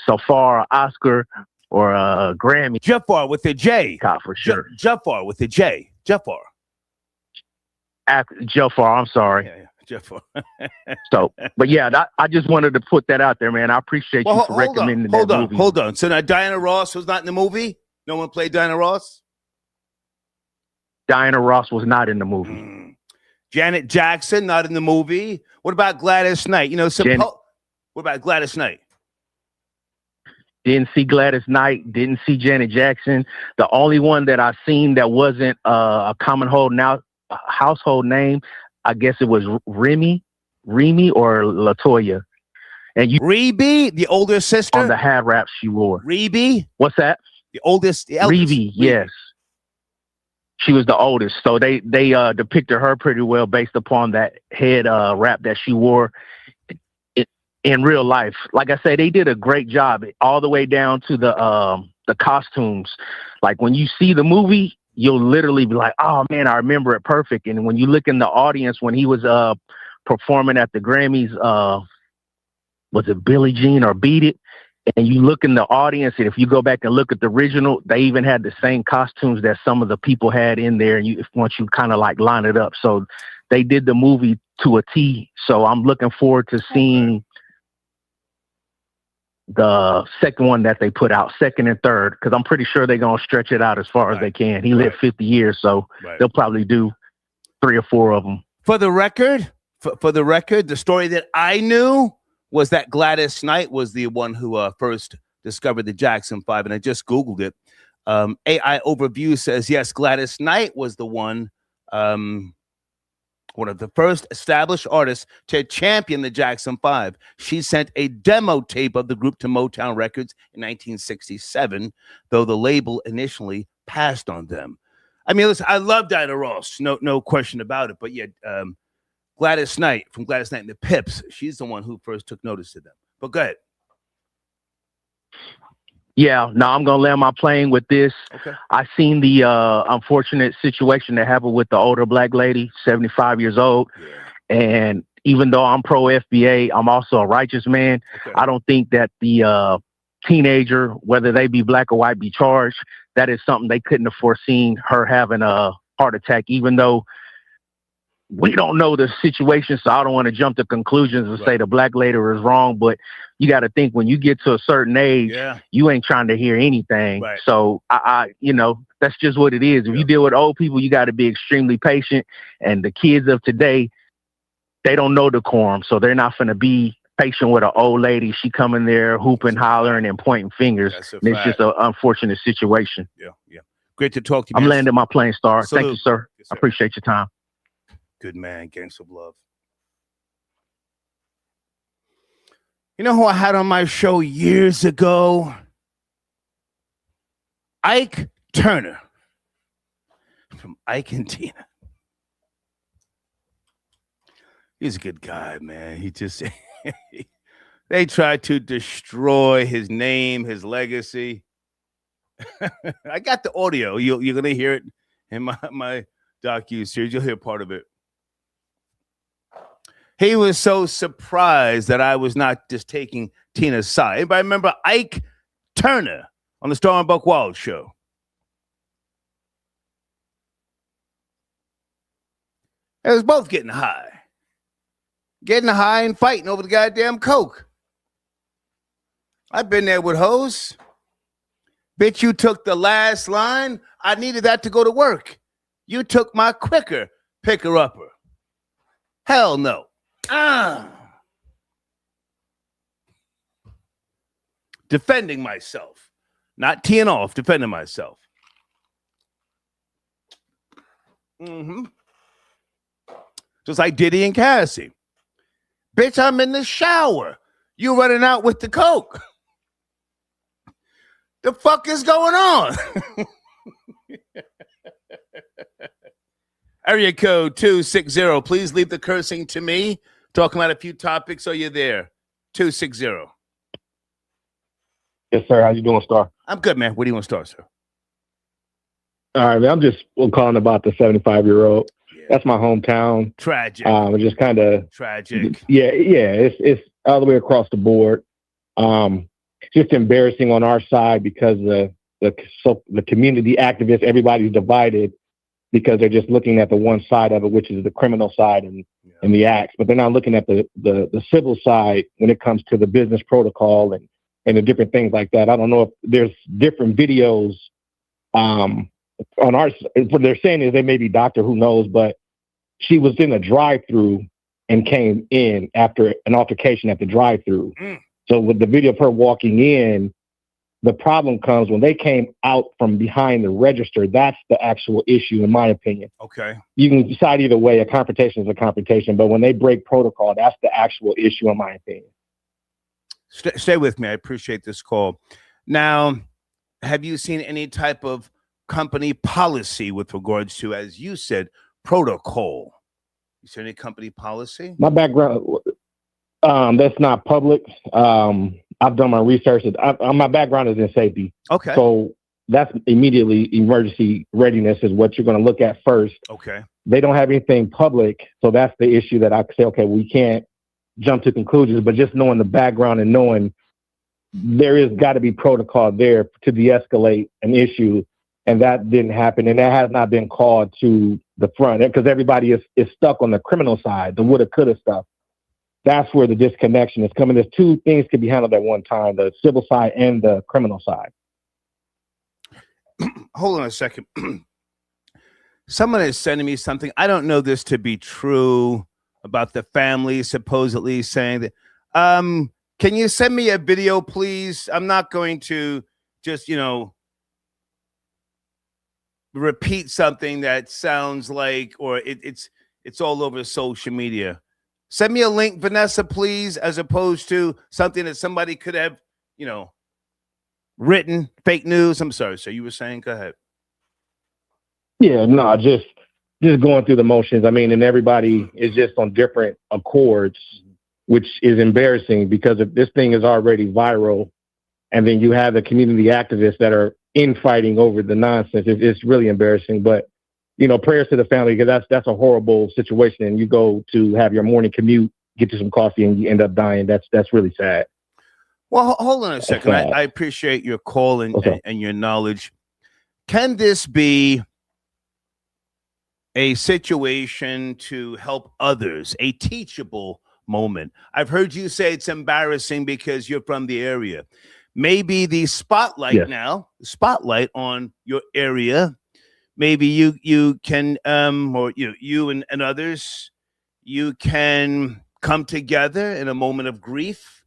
so far an Oscar or a Grammy. Jafar with the J. For sure. Jafar with the J. Jafar. Jafar, I'm sorry. Yeah. Jafar. So, but yeah, I just wanted to put that out there, man. I appreciate you for recommending that movie. Hold on. So now Diana Ross was not in the movie? No one played Diana Ross? Diana Ross was not in the movie. Janet Jackson, not in the movie. What about Gladys Knight? What about Gladys Knight? Didn't see Gladys Knight. Didn't see Janet Jackson. The only one that I seen that wasn't a common household name, I guess it was Remy or Latoya. And Reby, the older sister? On the hat wraps she wore. Reby? What's that? The eldest. Reby, yes. She was the oldest. So they depicted her pretty well based upon that head wrap that she wore in real life. Like I said, they did a great job all the way down to the costumes. Like when you see the movie, you'll literally be like, oh man, I remember it perfect. And when you look in the audience, when he was performing at the Grammys, was it Billie Jean or Beat It? And you look in the audience, and if you go back and look at the original, they even had the same costumes that some of the people had in there. And once you kind of like line it up. So they did the movie to a T. So I'm looking forward to seeing the second one that they put out, second and third, because I'm pretty sure they're going to stretch it out as far as they can. He lived 50 years, so they'll probably do 3 or 4 of them. For the record, the story that I knew was that Gladys Knight was the one who first discovered the Jackson 5, and I just Googled it. AI Overview says, yes, Gladys Knight was the one of the first established artists to champion the Jackson 5. She sent a demo tape of the group to Motown Records in 1967, though the label initially passed on them. I mean, listen, I love Diana Ross, no question about it. But yet, Gladys Knight from Gladys Knight and the Pips, she's the one who first took notice of them. But go ahead. Yeah, no, I'm going to land my plane with this. Okay. I seen the unfortunate situation that happened with the older black lady, 75 years old. Yeah. And even though I'm pro FBA, I'm also a righteous man. Okay. I don't think that the teenager, whether they be black or white, be charged. That is something they couldn't have foreseen, her having a heart attack, even though we don't know the situation, so I don't want to jump to conclusions and say the black lady is wrong, but you got to think when you get to a certain age, you ain't trying to hear anything. Right. So I that's just what it is. If you deal with old people, you got to be extremely patient. And the kids of today, they don't know decorum, so they're not going to be patient with an old lady. She coming there hooping, hollering, and pointing fingers. And it's just an unfortunate situation. Yeah. Great to talk to you. I'm landing my plane, Star. Salute. Thank you, sir. Yes, sir. I appreciate your time. Good man, gang some love. You know who I had on my show years ago? Ike Turner from Ike and Tina. He's a good guy, man. He just they tried to destroy his name, his legacy. I got the audio. You're gonna hear it in my docu-series. You'll hear part of it. He was so surprised that I was not just taking Tina's side. Anybody remember Ike Turner on the Star and Buck Wild show? They was both getting high and fighting over the goddamn coke. I've been there with hoes. Bitch, you took the last line. I needed that to go to work. You took my quicker picker-upper. Hell no. Defending myself. Not teeing off, defending myself. Just like Diddy and Cassie. Bitch, I'm in the shower. You running out with the coke. The fuck is going on? Area code 260. Please leave the cursing to me. Talking about a few topics. Are you there? 260. Yes, sir. How you doing, Star? I'm good, man. Where do you want to start, sir? All right, man. I'm just calling about the 75-year-old. That's my hometown. Tragic. It's just kind of tragic. Yeah. It's all the way across the board. Just embarrassing on our side because the community activists, everybody's divided because they're just looking at the one side of it, which is the criminal side and the acts, but they're not looking at the civil side when it comes to the business protocol and the different things like that. I don't know if there's different videos on our. What they're saying is they may be doctor, who knows, but she was in a drive-through and came in after an altercation at the drive-through. So with the video of her walking in, the problem comes when they came out from behind the register. That's the actual issue, in my opinion. Okay. You can decide either way. A confrontation is a confrontation, but when they break protocol, that's the actual issue, in my opinion. Stay with me. I appreciate this call. Now, have you seen any type of company policy with regards to, as you said, protocol? You see any company policy? My background, that's not public. I've done my research. My background is in safety. Okay. So that's immediately emergency readiness is what you're going to look at first. Okay. They don't have anything public. So that's the issue that I say, okay, we can't jump to conclusions, but just knowing the background and knowing there is got to be protocol there to de-escalate an issue. And that didn't happen. And that has not been called to the front because everybody is stuck on the criminal side, the woulda, coulda stuff. That's where the disconnection is coming. There's two things can be handled at one time, the civil side and the criminal side. Hold on a second. Someone is sending me something. I don't know this to be true about the family supposedly saying that. Can you send me a video, please? I'm not going to just, repeat something that sounds like, or it's all over social media. Send me a link, Vanessa, please, as opposed to something that somebody could have, written, fake news. I'm sorry, sir. You were saying? Go ahead. Yeah, no, just going through the motions. I mean, and everybody is just on different accords, which is embarrassing because if this thing is already viral, and then you have the community activists that are infighting over the nonsense, it's really embarrassing. But prayers to the family because that's a horrible situation. And you go to have your morning commute, get you some coffee, and you end up dying. That's really sad. Well, hold on a second. I appreciate your call and your knowledge. Can this be a situation to help others, a teachable moment? I've heard you say it's embarrassing because you're from the area. Maybe the spotlight spotlight on your area. Maybe you can, or you and others, you can come together in a moment of grief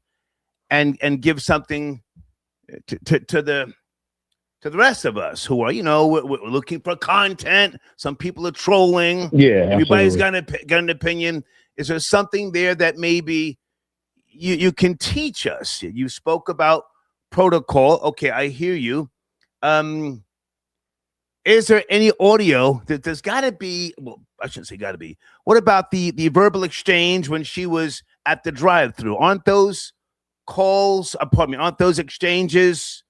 and give something to the rest of us who are, we're looking for content. Some people are trolling. Yeah, everybody's got an opinion. Is there something there that maybe you can teach us? You spoke about protocol. Okay, I hear you. Is there any audio that there's got to be? Well, I shouldn't say got to be. What about the verbal exchange when she was at the drive-through? Aren't those calls? Aren't those exchanges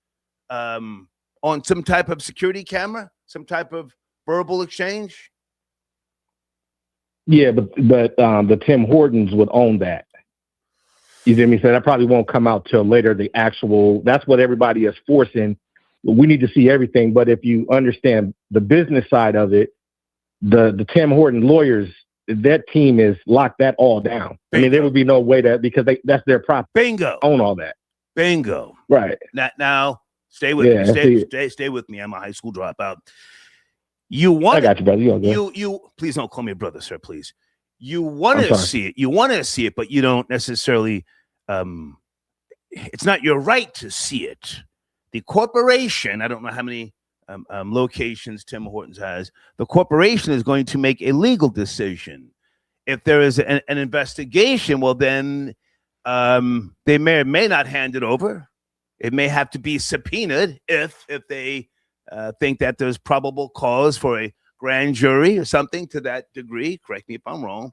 on some type of security camera? Some type of verbal exchange? Yeah, but the Tim Hortons would own that. You see me? So that probably won't come out till later. The actual, that's what everybody is forcing. We need to see everything. But if you understand the business side of it, the Tim Horton lawyers, that team is locked that all down. Bingo. I mean, there would be no way because that's their property. Bingo. Own all that. Bingo. Right. Now stay with me. Stay with me. I'm a high school dropout. I got you, brother. You please don't call me a brother, sir, please. You want to see it. You want to see it, but you don't necessarily it's not your right to see it. The corporation, I don't know how many locations Tim Hortons has, the corporation is going to make a legal decision. If there is an investigation, well, then they may or may not hand it over. It may have to be subpoenaed if they think that there's probable cause for a grand jury or something to that degree. Correct me if I'm wrong.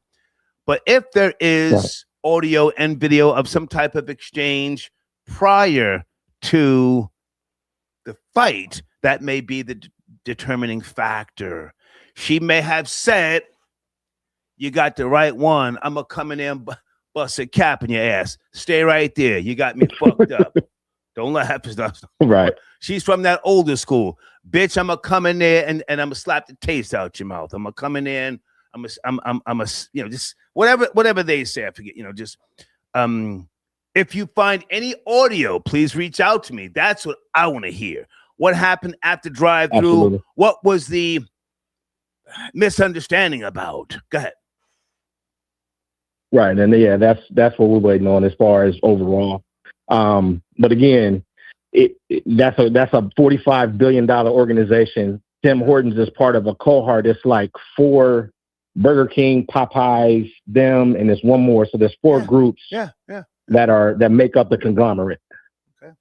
But if there is audio and video of some type of exchange prior to the fight, that may be the determining factor. She may have said, "You got the right one. I'm gonna come in there and bust a cap in your ass. Stay right there. You got me fucked up. Don't laugh." Right. She's from that older school. Bitch, I'm gonna come in there and I'm gonna slap the taste out your mouth. I'm gonna come in there and I'm a just whatever they say. I forget, just if you find any audio, please reach out to me. That's what I want to hear. What happened at the drive-thru? Absolutely. What was the misunderstanding about? Go ahead. Right, and yeah, that's what we're waiting on as far as overall. But again, that's a $45 billion organization. Tim Hortons is part of a cohort. It's like 4 Burger King, Popeyes, them, and there's one more. So there's 4 groups that make up the conglomerate. Okay.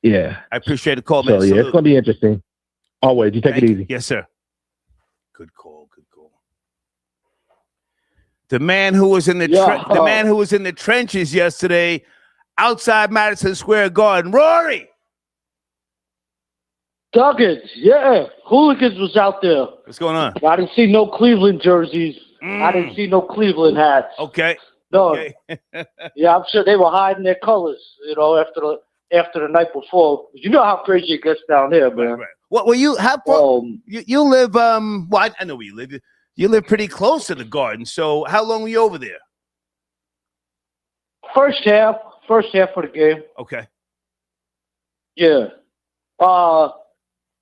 Yeah. I appreciate the call, man. So yeah, it's gonna be interesting. Always, you take it easy. Yes, sir. Good call. Good call. The man who was in the trenches yesterday outside Madison Square Garden, Rory. Duggins, yeah. Hooligans was out there. What's going on? I didn't see no Cleveland jerseys. I didn't see no Cleveland hats. Okay. No. Okay. Yeah, I'm sure they were hiding their colors, after the night before. You know how crazy it gets down here, man. Right. What were you? How far? You live? Well, I know where you live. You live pretty close to the Garden. So how long were you over there? First half of the game. Okay. Yeah.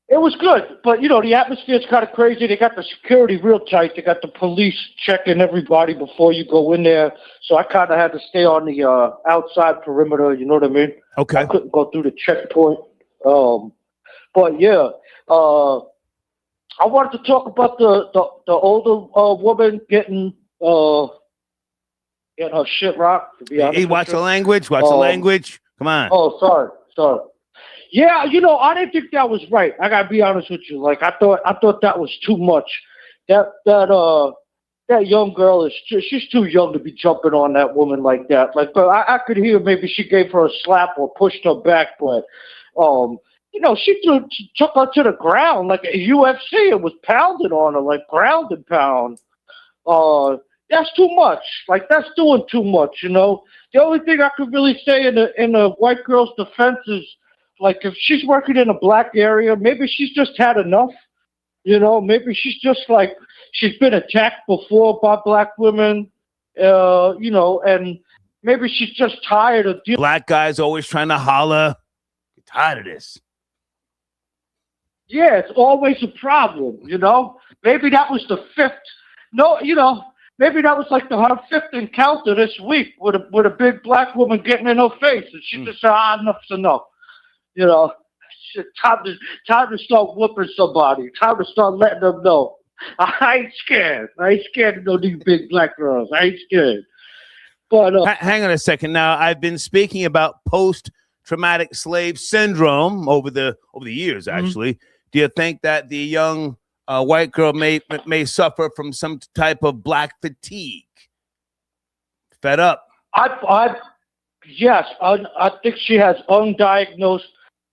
It was good, but the atmosphere's kind of crazy. They got the security real tight. They got the police checking everybody before you go in there. So I kind of had to stay on the outside perimeter. You know what I mean? Okay. I couldn't go through the checkpoint. But yeah, I wanted to talk about the older woman getting her shit rocked. To be honest, Hey, watch the language. Watch the language. Come on. Oh, sorry. Yeah, I didn't think that was right. I gotta be honest with you. Like I thought that was too much. That young girl she's too young to be jumping on that woman like that. Like I could hear maybe she gave her a slap or pushed her back, but she took her to the ground like a UFC and was pounding on her like ground and pound. That's too much. Like that's doing too much. The only thing I could really say in the white girl's defense is, like, if she's working in a black area, maybe she's just had enough. Maybe she's just like, she's been attacked before by black women, and maybe she's just tired of dealing. Black guys always trying to holler. Get tired of this. Yeah, it's always a problem, Maybe that was the 5th. No, maybe that was like her 5th encounter this week with a big black woman getting in her face, and she just said, enough's enough. Time to start whooping somebody. Time to start letting them know. I ain't scared. I ain't scared of these big black girls. I ain't scared. But hang on a second. Now, I've been speaking about post-traumatic slave syndrome over the years. Actually, do you think that the young white girl may suffer from some type of black fatigue? Fed up? Yes, I think she has undiagnosed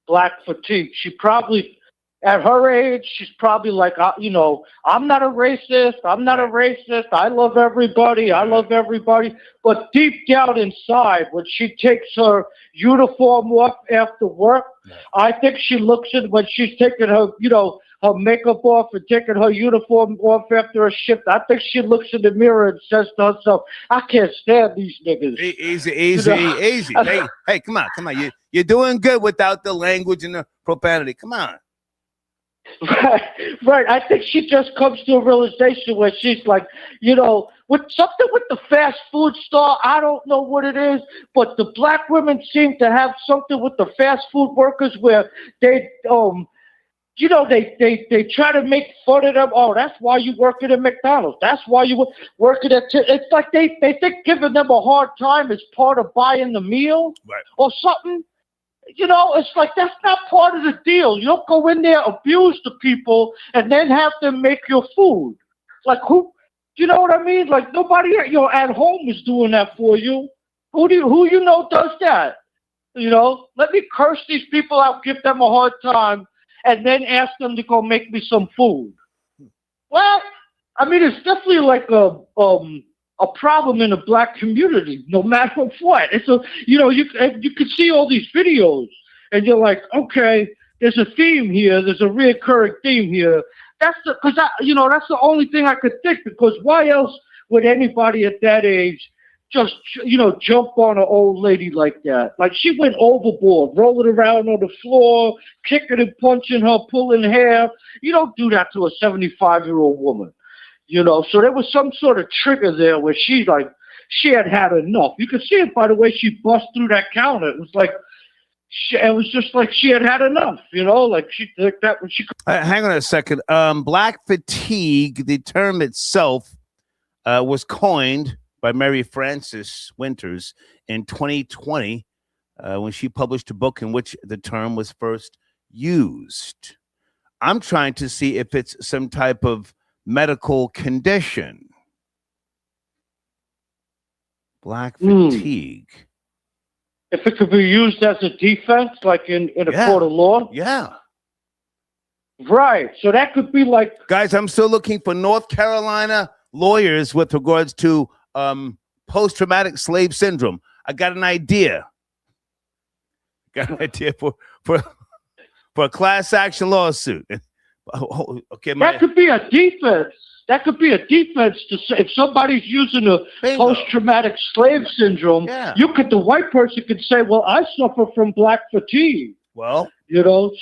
black fatigue. She probably, at her age, she's probably like, I'm not a racist. I'm not a racist. I love everybody. But deep down inside, when she takes her uniform off after work, I think she looks at when she's taking her, her makeup off and taking her uniform off after a shift. I think she looks in the mirror and says to herself, I can't stand these niggas. Easy. Hey, come on. You're doing good without the language and the profanity. Come on. Right. I think she just comes to a realization where she's like, with something with the fast food store, I don't know what it is, but the black women seem to have something with the fast food workers where they they try to make fun of them. Oh, that's why you working at McDonald's. That's why you working at. It's like they think giving them a hard time is part of buying the meal, or something. It's like that's not part of the deal. You don't go in there, abuse the people, and then have them make your food. Like who? You know what I mean? Like nobody at home is doing that for you. Who you know does that? You know, let me curse these people out, give them a hard time, and then ask them to go make me some food. Well, I mean, it's definitely like a problem in the black community, no matter what. It's you can see all these videos, and you're like, okay, there's a theme here, there's a reoccurring theme here. That's the only thing I could think, because why else would anybody at that age just, jump on an old lady like that? Like, she went overboard, rolling around on the floor, kicking and punching her, pulling hair. You don't do that to a 75-year-old woman, So there was some sort of trigger there where she had enough. You could see it by the way she bust through that counter. It was like, it was just like she had enough, like that when she. Hang on a second. Black fatigue, the term itself, was coined by Mary Frances Winters in 2020 when she published a book in which the term was first used. I'm trying to see if it's some type of medical condition. Black fatigue. If it could be used as a defense, like in a court of law? Yeah. Right. So that could be like... Guys, I'm still looking for North Carolina lawyers with regards to post-traumatic slave syndrome. I got an idea. For a class action lawsuit. Okay, that could be a defense. That could be a defense to say if somebody's using a post-traumatic slave syndrome, the white person could say, well, I suffer from black fatigue. Well,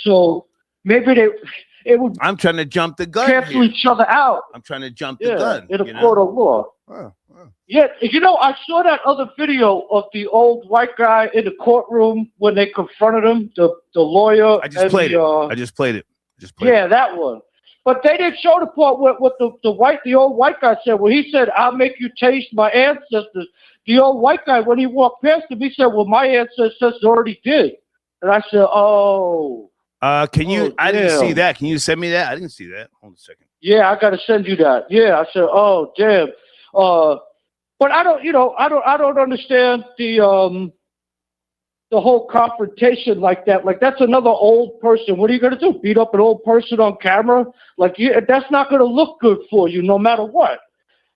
so maybe it would. I'm trying to jump the gun. Cancel each other out. I'm trying to jump the gun. In a court of law. Yeah, I saw that other video of the old white guy in the courtroom when they confronted him, the lawyer. I just played it. Yeah, that one. But they didn't show the part where what the old white guy said. Well, he said, "I'll make you taste my ancestors." The old white guy, when he walked past him, he said, "Well, my ancestors already did." And I said, "Oh." Can you? I didn't see that. Can you send me that? I didn't see that. Hold on a second. Yeah, I got to send you that. Yeah, I said, "Oh, damn." But I don't understand the whole confrontation like that. Like, that's another old person. What are you going to do? Beat up an old person on camera? Like, that's not going to look good for you no matter what.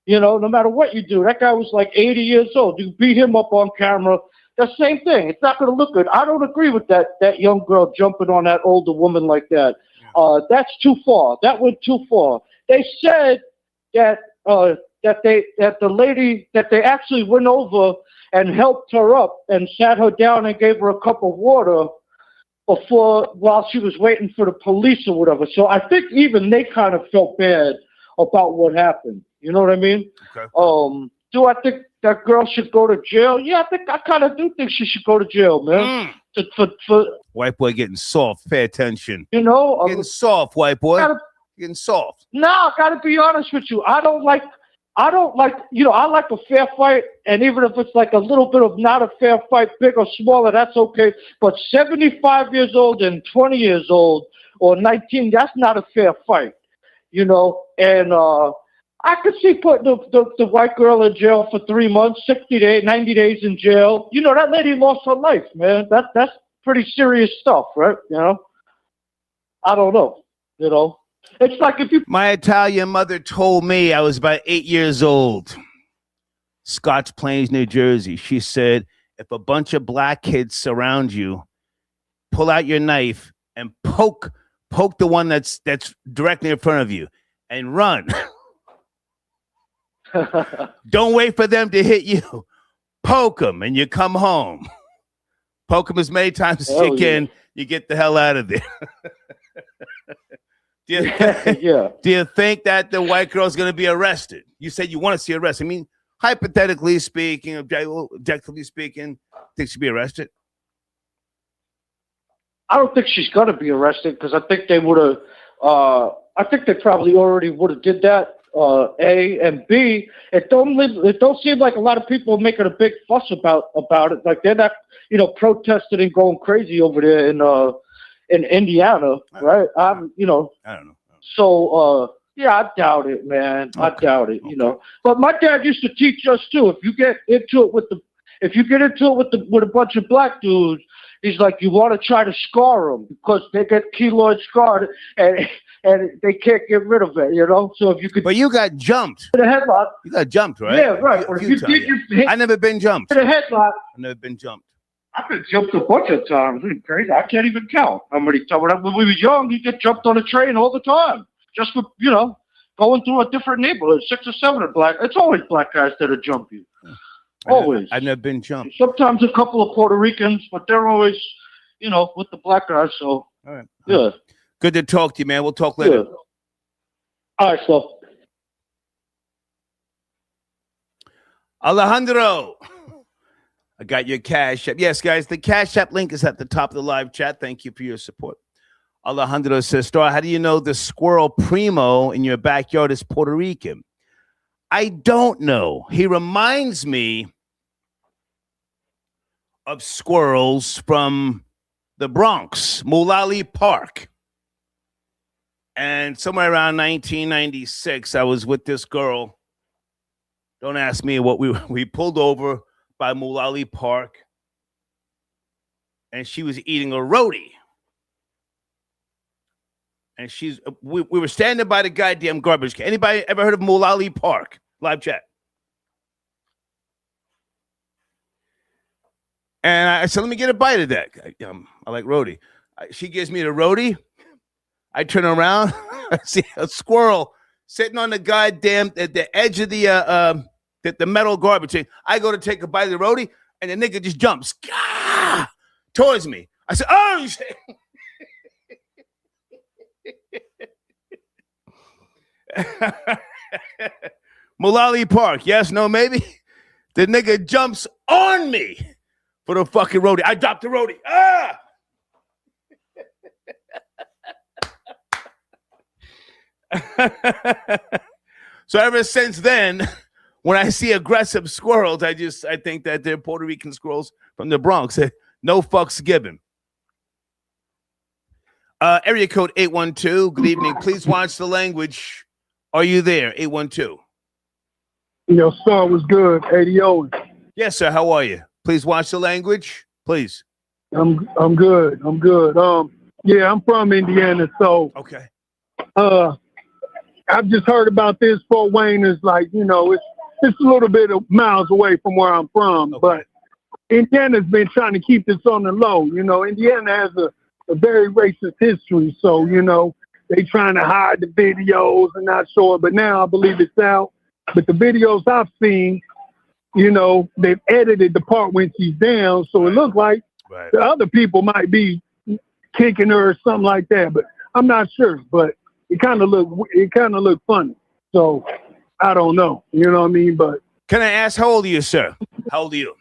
No matter what you do. That guy was like 80 years old. You beat him up on camera. The same thing. It's not going to look good. I don't agree with that young girl jumping on that older woman like that. That's too far. That went too far. They said that the lady, that they actually went over and helped her up and sat her down and gave her a cup of water while she was waiting for the police or whatever. So I think even they kind of felt bad about what happened. You know what I mean? Okay. Do I think that girl should go to jail? Yeah, I kind of do think she should go to jail, man. For white boy getting soft. Pay attention. Getting soft, white boy. Getting soft. No, I gotta be honest with you. I like, I like a fair fight, and even if it's like a little bit of not a fair fight, big or smaller, that's okay. But 75 years old and 20 years old or 19, that's not a fair fight, And I could see putting the white girl in jail for 3 months, 60 days, 90 days in jail. That lady lost her life, man. That's pretty serious stuff, right? I don't know, It's like if you... My Italian mother told me I was about 8 years old. Scotch Plains, New Jersey. She said, if a bunch of black kids surround you, pull out your knife and poke the one that's directly in front of you and run. Don't wait for them to hit you. Poke them and you come home. Poke them as many times as you can. You get the hell out of there. Do you think that the white girl's going to be arrested? You said you want to see arrest. I mean, hypothetically speaking, objectively speaking, think she'd be arrested? I don't think she's going to be arrested because I think they would have. I think they probably already would have did that. A and B. It don't seem like a lot of people are making a big fuss about it. Like they're not, protesting and going crazy over there in Indiana, right? I don't know. Yeah, I doubt it, man. I doubt it. You know, but my dad used to teach us too. If you get into it with a bunch of black dudes, he's like, you want to try to scar them because they get keloid scarred and they can't get rid of it. You know, so if you could. But you got jumped. The headlock. You got jumped, right? Yeah, right. Or if you did, I never been jumped. The headlock. I never been jumped. I've been jumped a bunch of times. It's crazy. I can't even count how many times. When we were young, you get jumped on a train all the time. Just for, going through a different neighborhood, 6 or 7 are black. It's always black guys that jump you. Always. I've never been jumped. Sometimes a couple of Puerto Ricans, but they're always, with the black guys. So, all right. Yeah. Good to talk to you, man. We'll talk later. Yeah. All right, so. Alejandro, I got your Cash App. Yes, guys, the Cash App link is at the top of the live chat. Thank you for your support. Alejandro says, Star, how do you know the squirrel Primo in your backyard is Puerto Rican? I don't know. He reminds me of squirrels from the Bronx, Mullally Park. And somewhere around 1996, I was with this girl. Don't ask me what we pulled over by Mullally Park. And she was eating a roadie. And we were standing by the goddamn garbage can. Anybody ever heard of Mullally Park? Live chat. And I said, let me get a bite of that. I like roadie. She gives me the roadie. I turn around. I see a squirrel sitting on the goddamn at the edge of the metal garbage can. I go to take a bite of the roadie, and the nigga just jumps towards me. I said, oh, shit. Mullally Park, yes, no, maybe. The nigga jumps on me for the fucking roadie. I dropped the roadie. So ever since then, when I see aggressive squirrels, I think that they're Puerto Rican squirrels from the Bronx. No fucks given. Area code 812. Good evening. Please watch the language. Are you there? 812. Your song was good. 80. Yes, sir. How are you? Please watch the language. Please. I'm good. I'm good. Yeah, I'm from Indiana, so okay. I've just heard about this. Fort Wayne is like, it's a little bit of miles away from where I'm from, but Indiana's been trying to keep this on the low. Indiana has a very racist history, so they trying to hide the videos and not show it, but now I believe it's out. But the videos I've seen, they've edited the part when she's down, so it looks like the other people might be kicking her or something like that, but I'm not sure. But it kind of looked funny, so I don't know. You know what I mean? But can I ask, how old are you, sir? How old are you?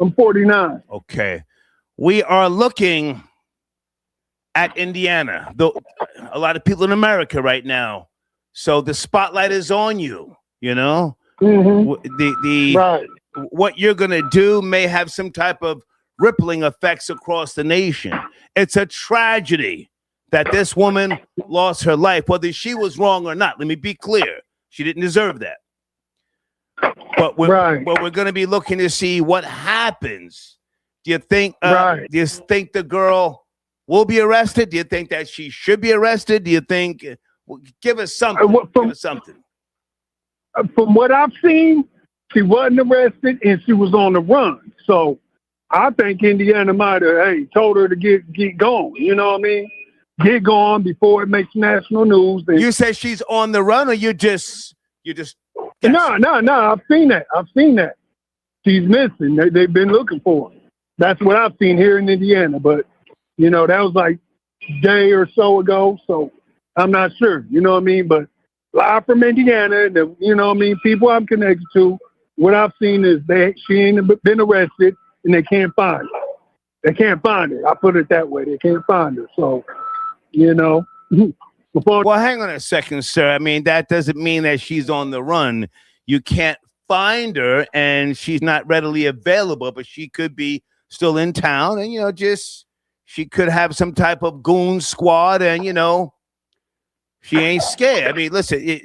I'm 49. Okay. We are looking at Indiana. A lot of people in America right now. So the spotlight is on you, Mm-hmm. What you're going to do may have some type of rippling effects across the nation. It's a tragedy that this woman lost her life, whether she was wrong or not. Let me be clear. She didn't deserve that. But we're going to be looking to see what happens. Do you think the girl will be arrested? Do you think that she should be arrested? Do you think give us something? Give us something. From what I've seen, she wasn't arrested and she was on the run. So I think Indiana might have told her to get going. You know what I mean? Get going before it makes national news. You say she's on the run, or you just No. I've seen that. She's missing. They've been looking for her. That's what I've seen here in Indiana. But that was like a day or so ago. So I'm not sure. You know what I mean? But live from Indiana, people I'm connected to, what I've seen is she ain't been arrested and they can't find her. They can't find her. I put it that way. They can't find her. So, Well, hang on a second, sir. I mean, that doesn't mean that she's on the run. You can't find her and she's not readily available, but she could be still in town and, she could have some type of goon squad and, She ain't scared. I mean, listen,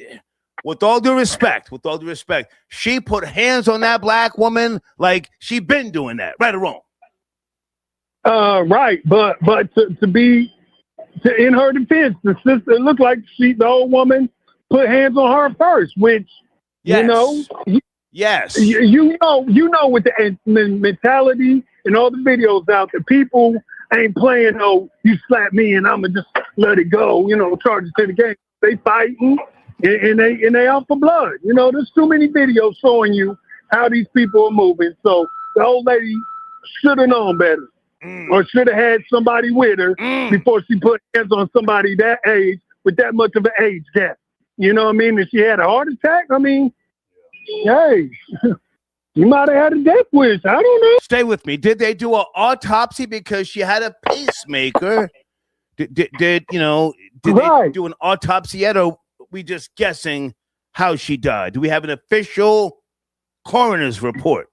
with all due respect, she put hands on that black woman like she been doing that, right or wrong? Right, but in her defense, the sister, it looked like the old woman put hands on her first, which yes. you know, yes, you know, with the mentality and all the videos out there, people ain't playing. Oh, you slap me and I'ma just let it go. You know, charges to the game. They fighting and they out for blood. You know, there's too many videos showing you how these people are moving. So the old lady should have known better. Or should have had somebody with her before she put hands on somebody that age with that much of an age gap. You know what I mean? If she had a heart attack, I mean, hey, you might have had a death wish. I don't know. Stay with me. Did they do an autopsy because she had a pacemaker? Did they do an autopsy yet, or are we just guessing how she died? Do we have an official coroner's report?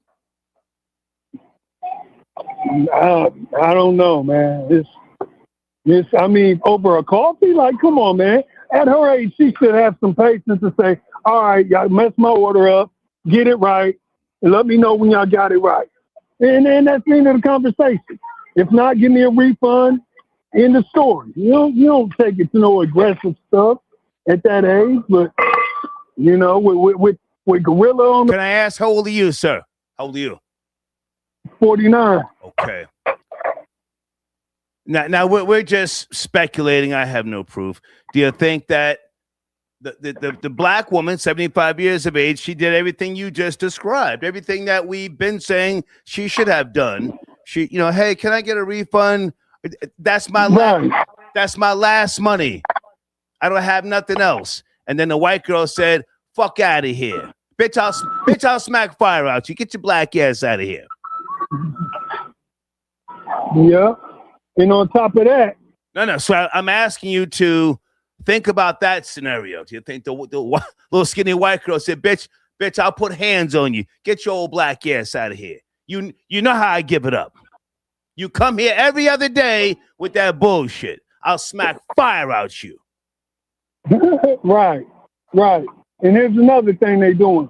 I don't know, man. It's. I mean, over a coffee? Like, come on, man. At her age, she should have some patience to say, all right, y'all mess my order up, get it right, and let me know when y'all got it right. And then that's the end of the conversation. If not, give me a refund. End of story. You don't take it to no aggressive stuff at that age, but, you know, with gorilla on the... Can I ask, how old are you, sir? How old are you? 49. Okay. Now we're just speculating. I have no proof. Do you think that the black woman, 75 years of age, she did everything you just described, everything that we've been saying she should have done? She, hey, can I get a refund? That's my that's my last money. I don't have nothing else. And then the white girl said, "Fuck out of here, bitch! I'll smack fire out you. Get your black ass out of here." Yeah. And on top of that. No. So I'm asking you to think about that scenario. Do you think the little skinny white girl said, bitch, I'll put hands on you. Get your old black ass out of here. You know how I give it up. You come here every other day with that bullshit. I'll smack fire out you. Right. And here's another thing they doing.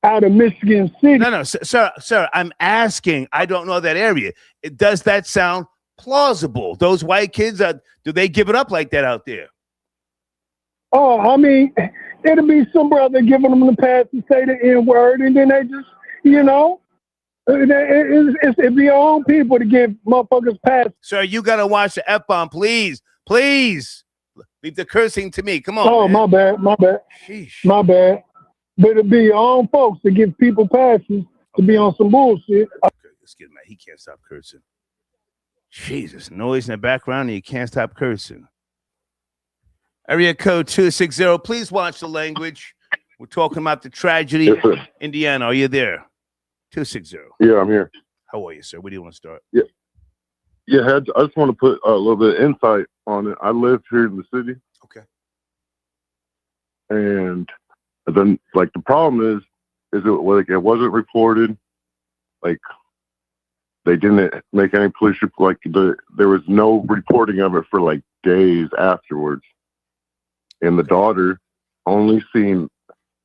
Out of Michigan City. No, sir, I'm asking. I don't know that area. Does that sound plausible? Those white kids, do they give it up like that out there? Oh, I mean, it'll be some brother giving them the pass to say the N-word, and then they just, it's your own people to give motherfuckers pass. Sir, you got to watch the F-bomb, please. Please. Leave the cursing to me. Come on. Oh, man. My bad. Sheesh. My bad. But it'll be your own folks to give people passes to be on some bullshit. Okay, let's get him out. He can't stop cursing. Jesus, noise in the background and you can't stop cursing. Area code 260. Please watch the language. We're talking about the tragedy in Indiana. Are you there? 260. Yeah, I'm here. How are you, sir? Where do you want to start? Yeah. I just want to put a little bit of insight on it. I live here in the city. Okay. And then, like, the problem is it wasn't reported. Like, they didn't make any police report. Like, there was no reporting of it for like days afterwards. And the daughter only seen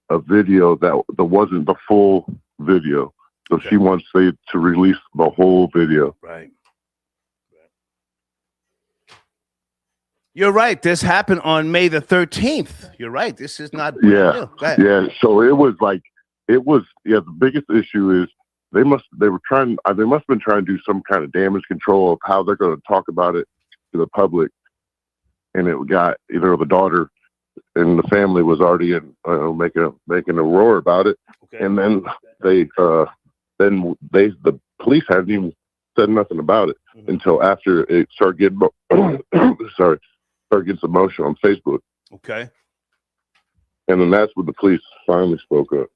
a video that wasn't the full video. So she wants to release the whole video. Right. You're right. This happened on May the 13th. You're right. This is not brand new. Yeah. So the biggest issue is they must have been trying to do some kind of damage control of how they're going to talk about it to the public. And it got either the daughter and the family was already making a roar about it. Okay. And then the police hadn't even said nothing about it until after it started getting started getting some motion on Facebook. Okay. And then that's when the police finally spoke up.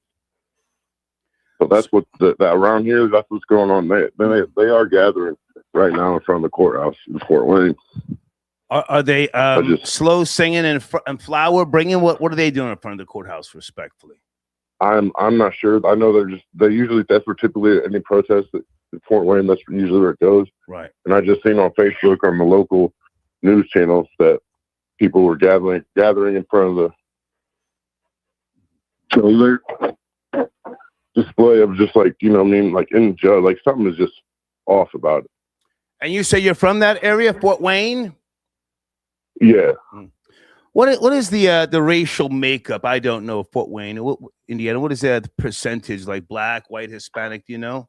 So that's what around here. That's what's going on. They are gathering right now in front of the courthouse in Fort Wayne. Are they slow singing and flower bringing? What are they doing in front of the courthouse? Respectfully, I'm not sure. I know that's where typically any protest in Fort Wayne. That's usually where it goes. Right. And I just seen on Facebook on the local news channels that people were gathering in front of the alert display. Of just like, you know what I mean? Like in jail, like something is just off about it. And you say you're from that area, Fort Wayne? Yeah. What is the racial makeup? I don't know. Fort Wayne, Indiana. What is the percentage? Like black, white, Hispanic? Do you know?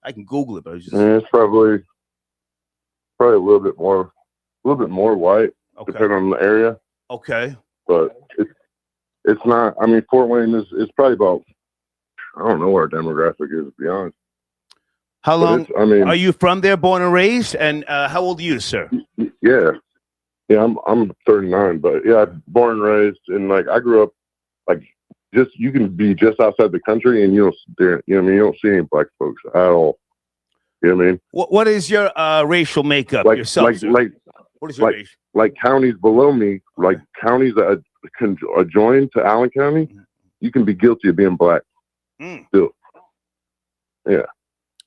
I can Google it, but it's just It's probably a little bit more white, depending on the area. Okay. But it's not. I mean, Fort Wayne is probably about. I don't know what our demographic is, to be honest. How But long? I mean, are you from there, born and raised? And how old are you, sir? Yeah. I'm 39, but yeah, born and raised, and like I grew up like you can be just outside the country and you know what I mean, you don't see any black folks at all. You know what I mean? What is your racial makeup yourself? Sir? What is your racial? Like counties below me, like counties that adjoin to Allen County, you can be guilty of being black. Still. Yeah.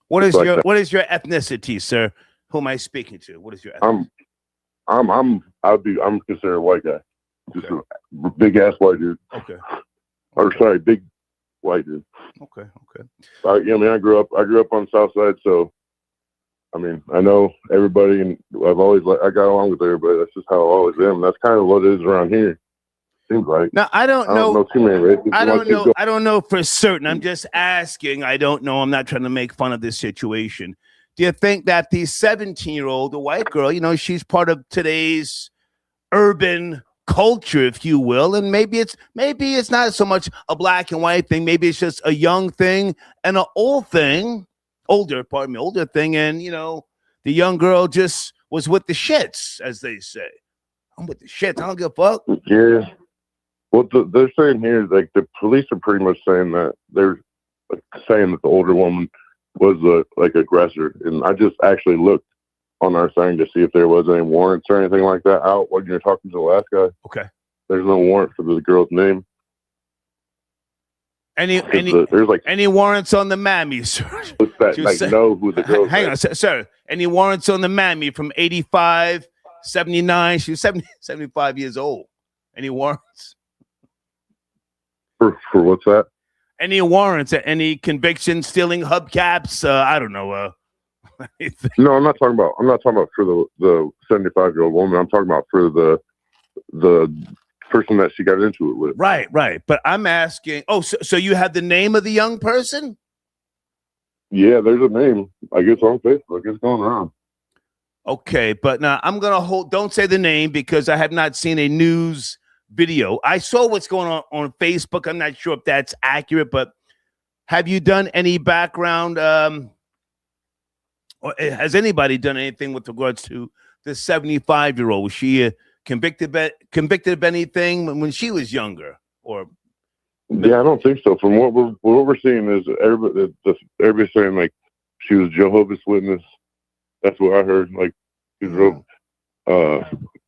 What is like your that. What is your ethnicity, sir? Who am I speaking to? What is your ethnicity? I'm considered a white guy. Just a big ass white dude. Okay. Or sorry, big white dude. Okay. I mean, I grew up on the South Side, so I mean, I know everybody, and I got along with everybody. That's just how I always am. That's kind of what it is around here. Seems like. Now I don't know too many races. I don't know for certain. I'm just asking. I don't know. I'm not trying to make fun of this situation. Do you think that the 17-year-old, the white girl, you know, she's part of today's urban culture, if you will, and maybe it's not so much a black and white thing. Maybe it's just a young thing and an older thing, and you know, the young girl just was with the shits, as they say. I'm with the shits. I don't give a fuck. Yeah. What they're saying here is like the police are pretty much saying that they're saying that the older woman was the aggressor, and I just actually looked on our thing to see if there was any warrants or anything like that out when you're talking to the last guy. Okay. There's no warrant for the girl's name. There's like any warrants on the mammy, sir? Know who the girl. Hang on, sir. Any warrants on the mammy from 85, 79? She was 75 years old. Any warrants? For what's that? Any warrants? Any convictions? Stealing hubcaps? I don't know. No, I'm not talking about for the 75-year-old woman. I'm talking about for the person that she got into it with. Right. But I'm asking. Oh, so you have the name of the young person? Yeah, there's a name. I guess on Facebook. It's going around. Okay, but now I'm gonna hold. Don't say the name because I have not seen a news video. I saw what's going on Facebook. I'm not sure if that's accurate, but have you done any background? Or has anybody done anything with regards to the 75-year-old? Was she convicted of anything when she was younger? Or yeah, I don't think so. From what we're seeing is everybody's saying like she was Jehovah's Witness. That's what I heard. Like she drove.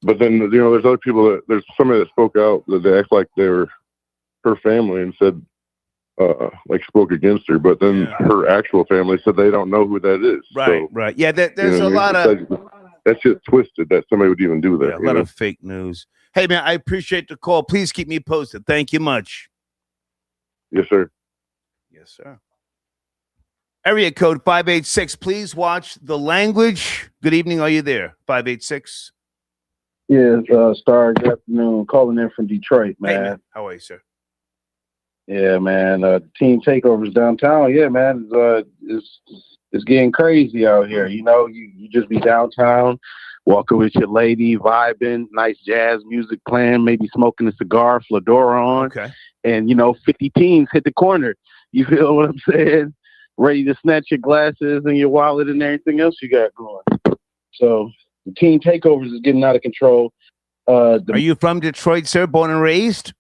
But then you know, there's other people there's somebody that spoke out that they act like they were her family and said like spoke against her. But then her actual family said they don't know who that is. Right. Yeah, there's a lot of that's just twisted that somebody would even do that. Yeah, a lot of fake news. Hey man, I appreciate the call. Please keep me posted. Thank you much. Yes, sir. Yes, sir. Area code 586. Please watch the language. Good evening. Are you there? 586. Yeah, Star. Good afternoon. Calling in from Detroit, man. Hey, man. How are you, sir? Yeah, man. Team takeovers downtown. Yeah, man. It's getting crazy out here. You know, you just be downtown, walking with your lady, vibing, nice jazz music playing, maybe smoking a cigar, fedora on. Okay. And, you know, 50 teens hit the corner. You feel what I'm saying? Ready to snatch your glasses and your wallet and everything else you got going. So the team takeovers is getting out of control. Are you from Detroit, sir? Born and raised?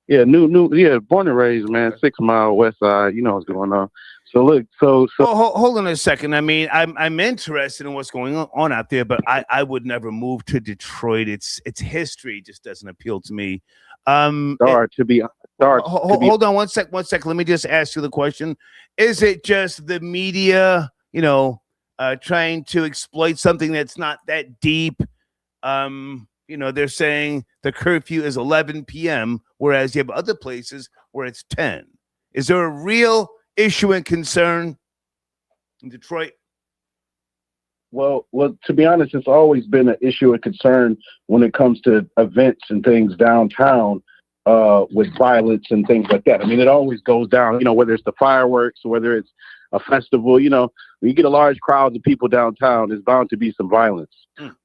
Yeah, yeah, born and raised, man. 6 Mile West Side. You know what's going on. So look, so hold on a second. I mean, I'm interested in what's going on out there, but I would never move to Detroit. Its history just doesn't appeal to me. Hold on one sec. Let me just ask you the question. Is it just the media, you know, trying to exploit something that's not that deep? You know, they're saying the curfew is 11 p.m., whereas you have other places where it's 10. Is there a real issue and concern in Detroit? Well, to be honest, it's always been an issue and concern when it comes to events and things downtown with violence and things like that. I mean, it always goes down, you know, whether it's the fireworks or whether it's a festival, you know, when you get a large crowd of people downtown, there's bound to be some violence.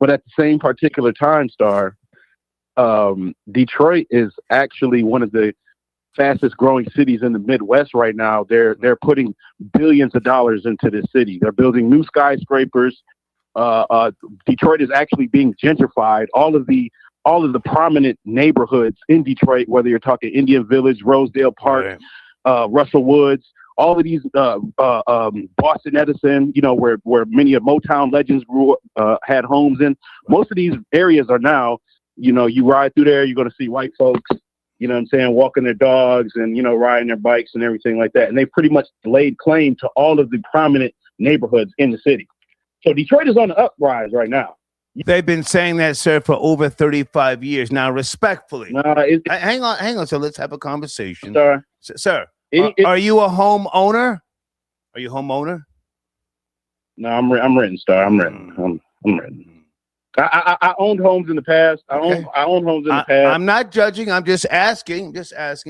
But at the same particular time, Star, Detroit is actually one of the fastest growing cities in the Midwest right now. They're putting billions of dollars into this city. They're building new skyscrapers. Detroit is actually being gentrified. All of the prominent neighborhoods in Detroit, whether you're talking Indian Village, Rosedale Park, Russell Woods, all of these, Boston Edison, you know, where many of Motown legends grew up, had homes in. Most of these areas are now, you know, you ride through there, you're going to see white folks, you know what I'm saying, walking their dogs and, you know, riding their bikes and everything like that. And they pretty much laid claim to all of the prominent neighborhoods in the city. So Detroit is on the uprise right now. They've been saying that, sir, for over 35 years. Now, respectfully, hang on. So let's have a conversation. Sir, are you a homeowner? Are you a homeowner? No, I'm renting, Star. I'm renting. I'm renting. I owned homes in the past. I owned homes in the past. I'm not judging. I'm just asking.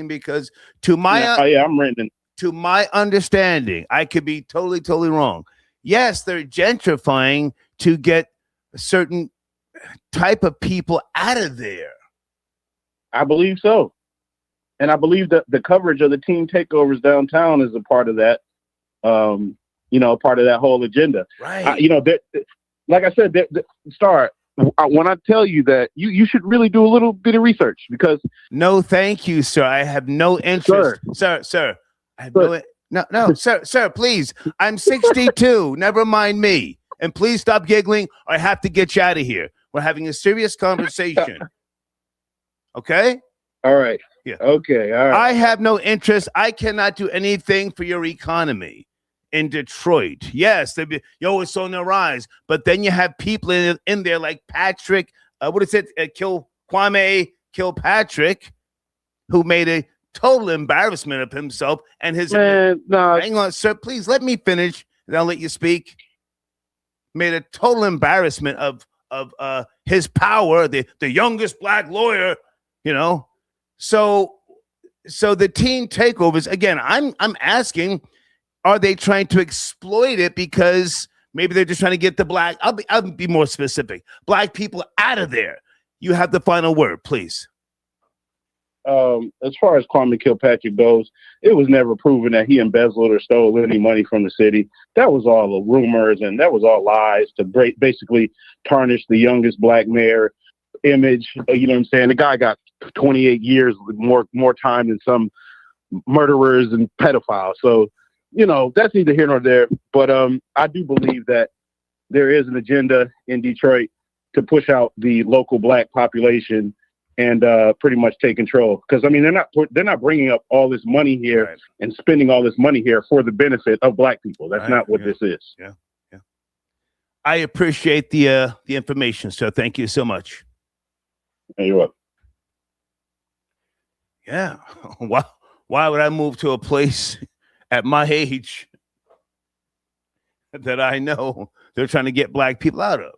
Because to my I'm renting. To my understanding, I could be totally wrong. Yes, they're gentrifying to get a certain type of people out of there. I believe so. And I believe that the coverage of the team takeovers downtown is a part of that, you know, part of that whole agenda. Right. You know, like I said, Star, when I tell you that, you should really do a little bit of research because. No, thank you, sir. I have no interest. Sir. I have no, sir, please. I'm 62. Never mind me. And please stop giggling or I have to get you out of here. We're having a serious conversation. Okay? All right. Yeah. Okay. All right. I have no interest. I cannot do anything for your economy in Detroit. Yes, it's on the rise. But then you have people in there like Patrick, Kwame Kilpatrick, who made a total embarrassment of himself and his man. No, hang on, sir. Please let me finish, and I'll let you speak. Made a total embarrassment of his power, the youngest black lawyer, you know. So the team takeovers again. I'm asking, are they trying to exploit it because maybe they're just trying to get the black? I'll be more specific. Black people out of there. You have the final word, please. As far as Kwame Kilpatrick goes, it was never proven that he embezzled or stole any money from the city. That was all rumors and that was all lies to basically tarnish the youngest black mayor image. You know what I'm saying? The guy got 28 years, more time than some murderers and pedophiles. So, you know, that's neither here nor there. But I do believe that there is an agenda in Detroit to push out the local black population and pretty much take control. Because, I mean, they're not bringing up all this money here and spending all this money here for the benefit of black people. That's not what this is. Yeah. I appreciate the information, sir. Thank you so much. You're welcome. Yeah. Why would I move to a place at my age that I know they're trying to get black people out of?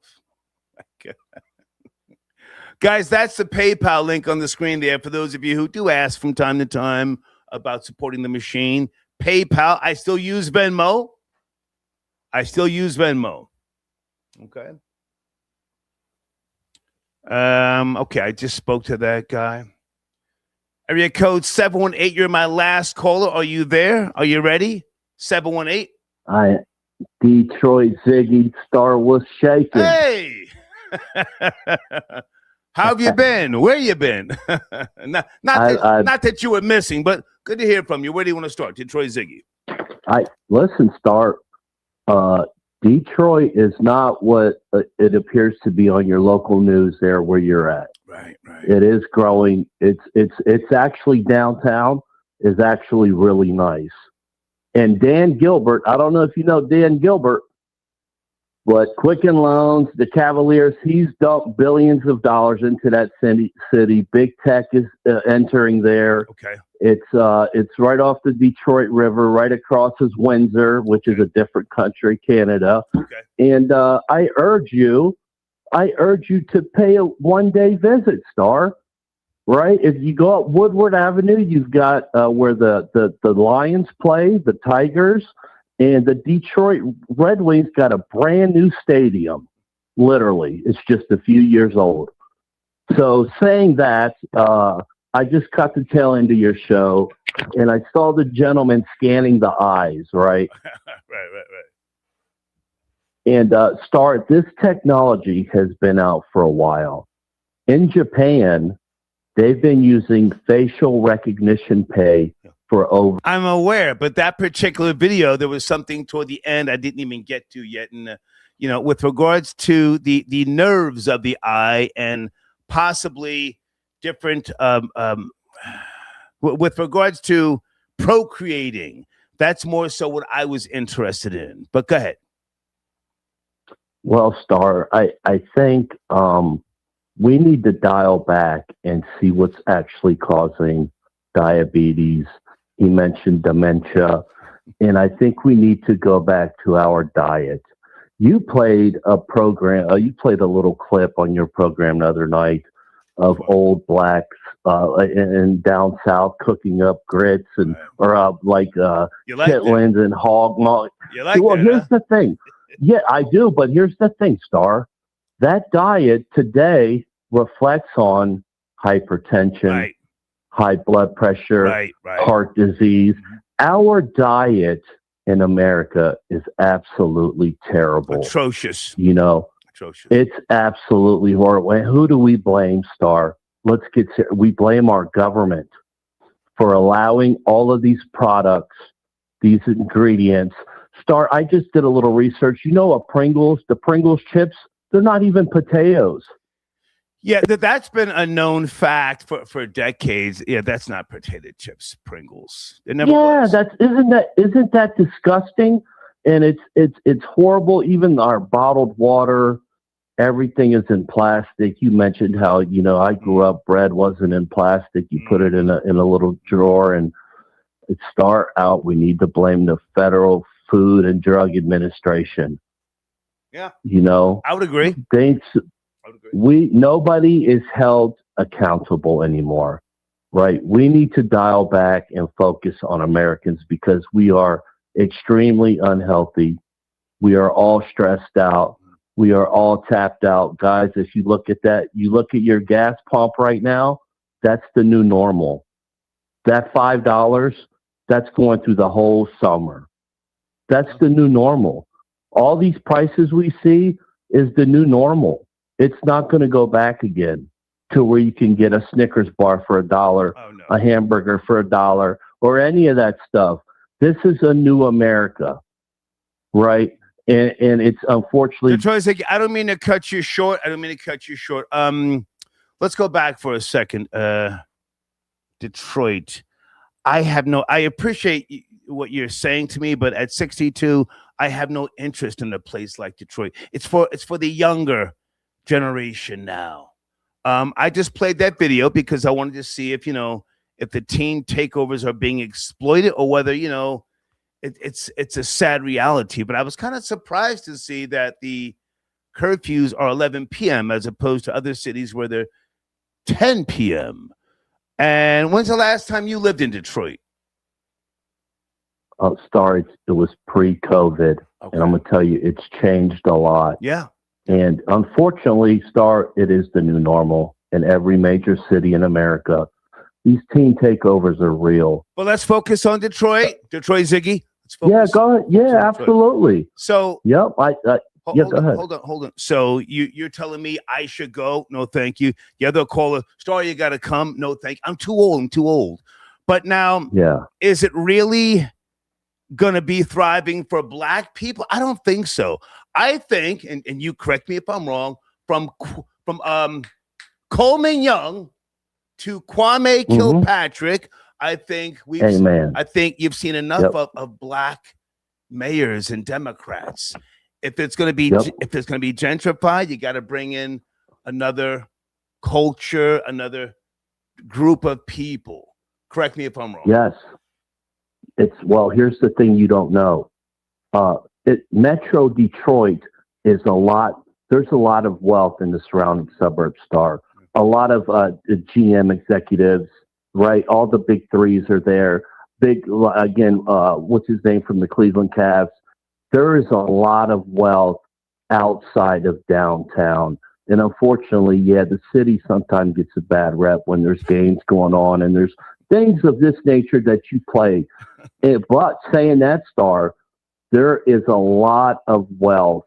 Guys, that's the PayPal link on the screen there for those of you who do ask from time to time about supporting the machine. PayPal. I still use Venmo. Okay. Okay, I just spoke to that guy. Area code 718. You're my last caller. Are you there? Are you ready? 718. Detroit Ziggy Star was shaking. Hey! How have you been? Where you been? not that you were missing, but good to hear from you. Where do you want to start? Detroit Ziggy. Listen, Star. Detroit is not what it appears to be on your local news there where you're at. Right. It is growing. It's actually downtown is actually really nice. And Dan Gilbert, I don't know if you know Dan Gilbert. But Quicken Loans, the Cavaliers, he's dumped billions of dollars into that city. Big tech is entering there. Okay. It's right off the Detroit River, right across is Windsor, which is a different country, Canada. Okay. And I urge you to pay a one-day visit, Star. Right? If you go up Woodward Avenue, you've got where the Lions play, the Tigers. And the Detroit Red Wings got a brand new stadium. Literally, it's just a few years old. So saying that, I just caught the tail end of your show, and I saw the gentleman scanning the eyes, right? right. And Star, this technology has been out for a while. In Japan, they've been using facial recognition pay for over. I'm aware, but that particular video, there was something toward the end I didn't even get to yet. And, with regards to the nerves of the eye and possibly different, with regards to procreating, that's more so what I was interested in. But go ahead. Well, Star, I think we need to dial back and see what's actually causing diabetes. He mentioned dementia, and I think we need to go back to our diet. You played a little clip on your program the other night of old blacks in down south cooking up grits and chitlins and hog maw. Here's the thing. Yeah, I do, but here's the thing, Star. That diet today reflects on hypertension, high blood pressure, heart disease. Our diet in America is absolutely terrible. Atrocious. Atrocious. It's absolutely horrible. And who do we blame, Star? Let's get serious. We blame our government for allowing all of these products, these ingredients. Star, I just did a little research. The Pringles chips, they're not even potatoes. Yeah, that's been a known fact for decades. Yeah, that's not potato chips, Pringles. It never was. Isn't that disgusting? And it's horrible. Even our bottled water, everything is in plastic. You mentioned how I grew up, bread wasn't in plastic. You put it in a little drawer, and it start out. We need to blame the Federal Food and Drug Administration. Yeah, I would agree. Nobody is held accountable anymore, right? We need to dial back and focus on Americans because we are extremely unhealthy. We are all stressed out. We are all tapped out. Guys, if you look at that, you look at your gas pump right now, that's the new normal. That $5, that's going through the whole summer. That's the new normal. All these prices we see is the new normal. It's not going to go back again to where you can get a Snickers bar for $1, a hamburger for $1, or any of that stuff. This is a new America, right? And it's unfortunately. I don't mean to cut you short. Let's go back for a second. Detroit. I appreciate what you're saying to me, but at 62, I have no interest in a place like Detroit. It's for the younger generation now. I just played that video because I wanted to see if the teen takeovers are being exploited or whether it's a sad reality. But I was kind of surprised to see that the curfews are 11 p.m. as opposed to other cities where they're 10 p.m. And when's the last time you lived in Detroit? Star, it was pre-COVID, and I'm going to tell you, it's changed a lot. Yeah. And unfortunately, Star, it is the new normal in every major city in America. These teen takeovers are real. Well, let's focus on Detroit. Detroit, Ziggy. Yeah, go ahead. Yeah, absolutely. So, yep. Go ahead. Hold on. So you're telling me I should go? No, thank you. The other caller, Star, you got to come. No, thank you. I'm too old. But now, is it really going to be thriving for Black people? I don't think so. I think, and you correct me if I'm wrong, from Coleman Young to Kwame Kilpatrick, I think I think you've seen enough of Black mayors and Democrats. if it's going to be gentrified, you got to bring in another culture, another group of people. Correct me if I'm wrong. Yes. Here's the thing you don't know. Metro Detroit is there's a lot of wealth in the surrounding suburbs, Star. A lot of GM executives, right? All the big threes are there. What's his name from the Cleveland Cavs? There is a lot of wealth outside of downtown. And unfortunately, the city sometimes gets a bad rep when there's games going on and there's things of this nature that you play. But saying that, Star, there is a lot of wealth,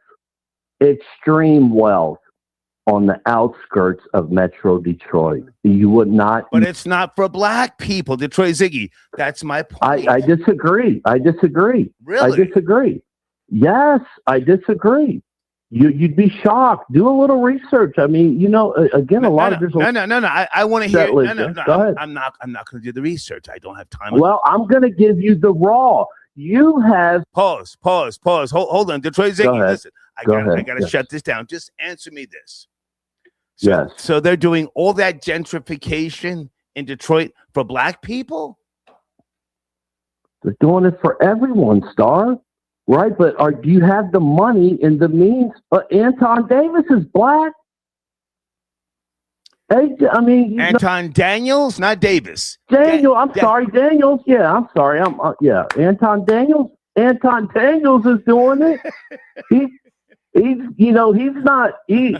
extreme wealth, on the outskirts of Metro Detroit. You would not. But it's not for black people, Detroit Ziggy. That's my point. I disagree. Really? I disagree. Yes, I disagree. You'd be shocked. Do a little research. I mean, again, I want to hear. Go ahead. I'm not going to do the research. I don't have time. Well, I'm going to give you the raw. You have pause. Hold on, Detroit Ziggy. Listen, I got to shut this down. Just answer me this. So they're doing all that gentrification in Detroit for black people? They're doing it for everyone, Star. Right, but do you have the money and the means? Anton Davis is black. Anton Daniels, not Davis. Sorry, Daniels. Yeah, I'm sorry. Anton Daniels. Anton Daniels is doing it. He's not. Give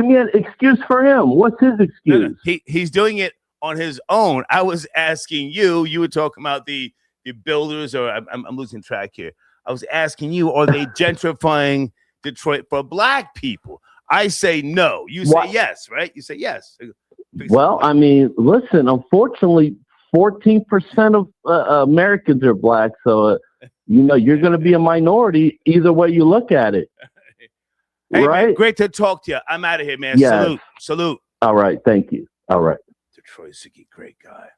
me an excuse for him. What's his excuse? He's doing it on his own. I was asking you. You were talking about the builders, or I'm losing track here. I was asking you, are they gentrifying Detroit for black people? I say no. You say yes, right? You say yes. Well, I mean, listen, unfortunately, 14% of Americans are black. So, you're going to be a minority either way you look at it. Hey, right? Man, great to talk to you. I'm out of here, man. Yes. Salute. All right. Thank you. All right. Detroit Ziggy, great guy.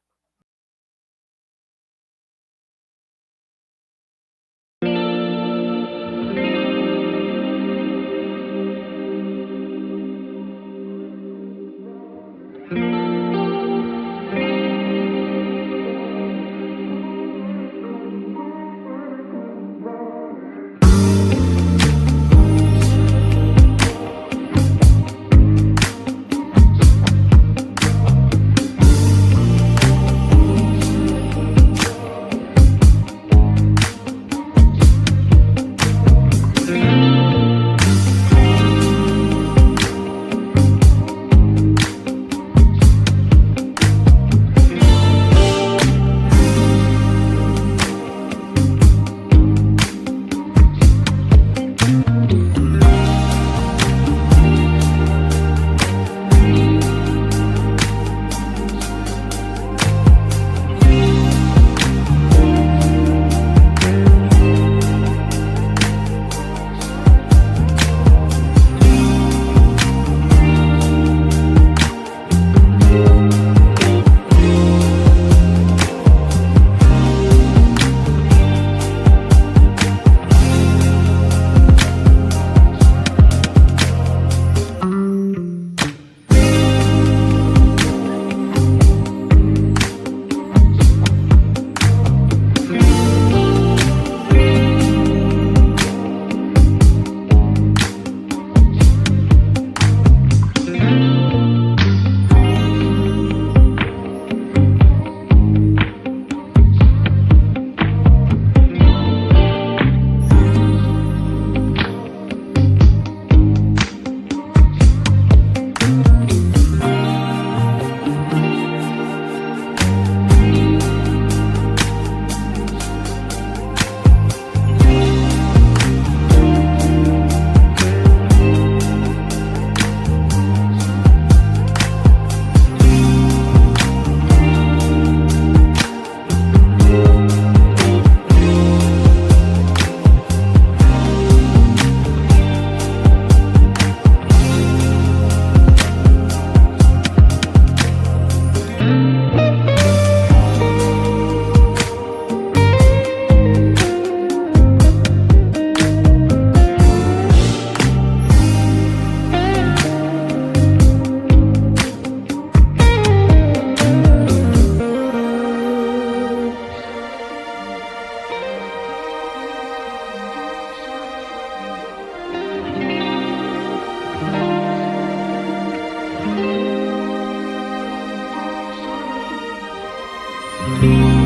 you.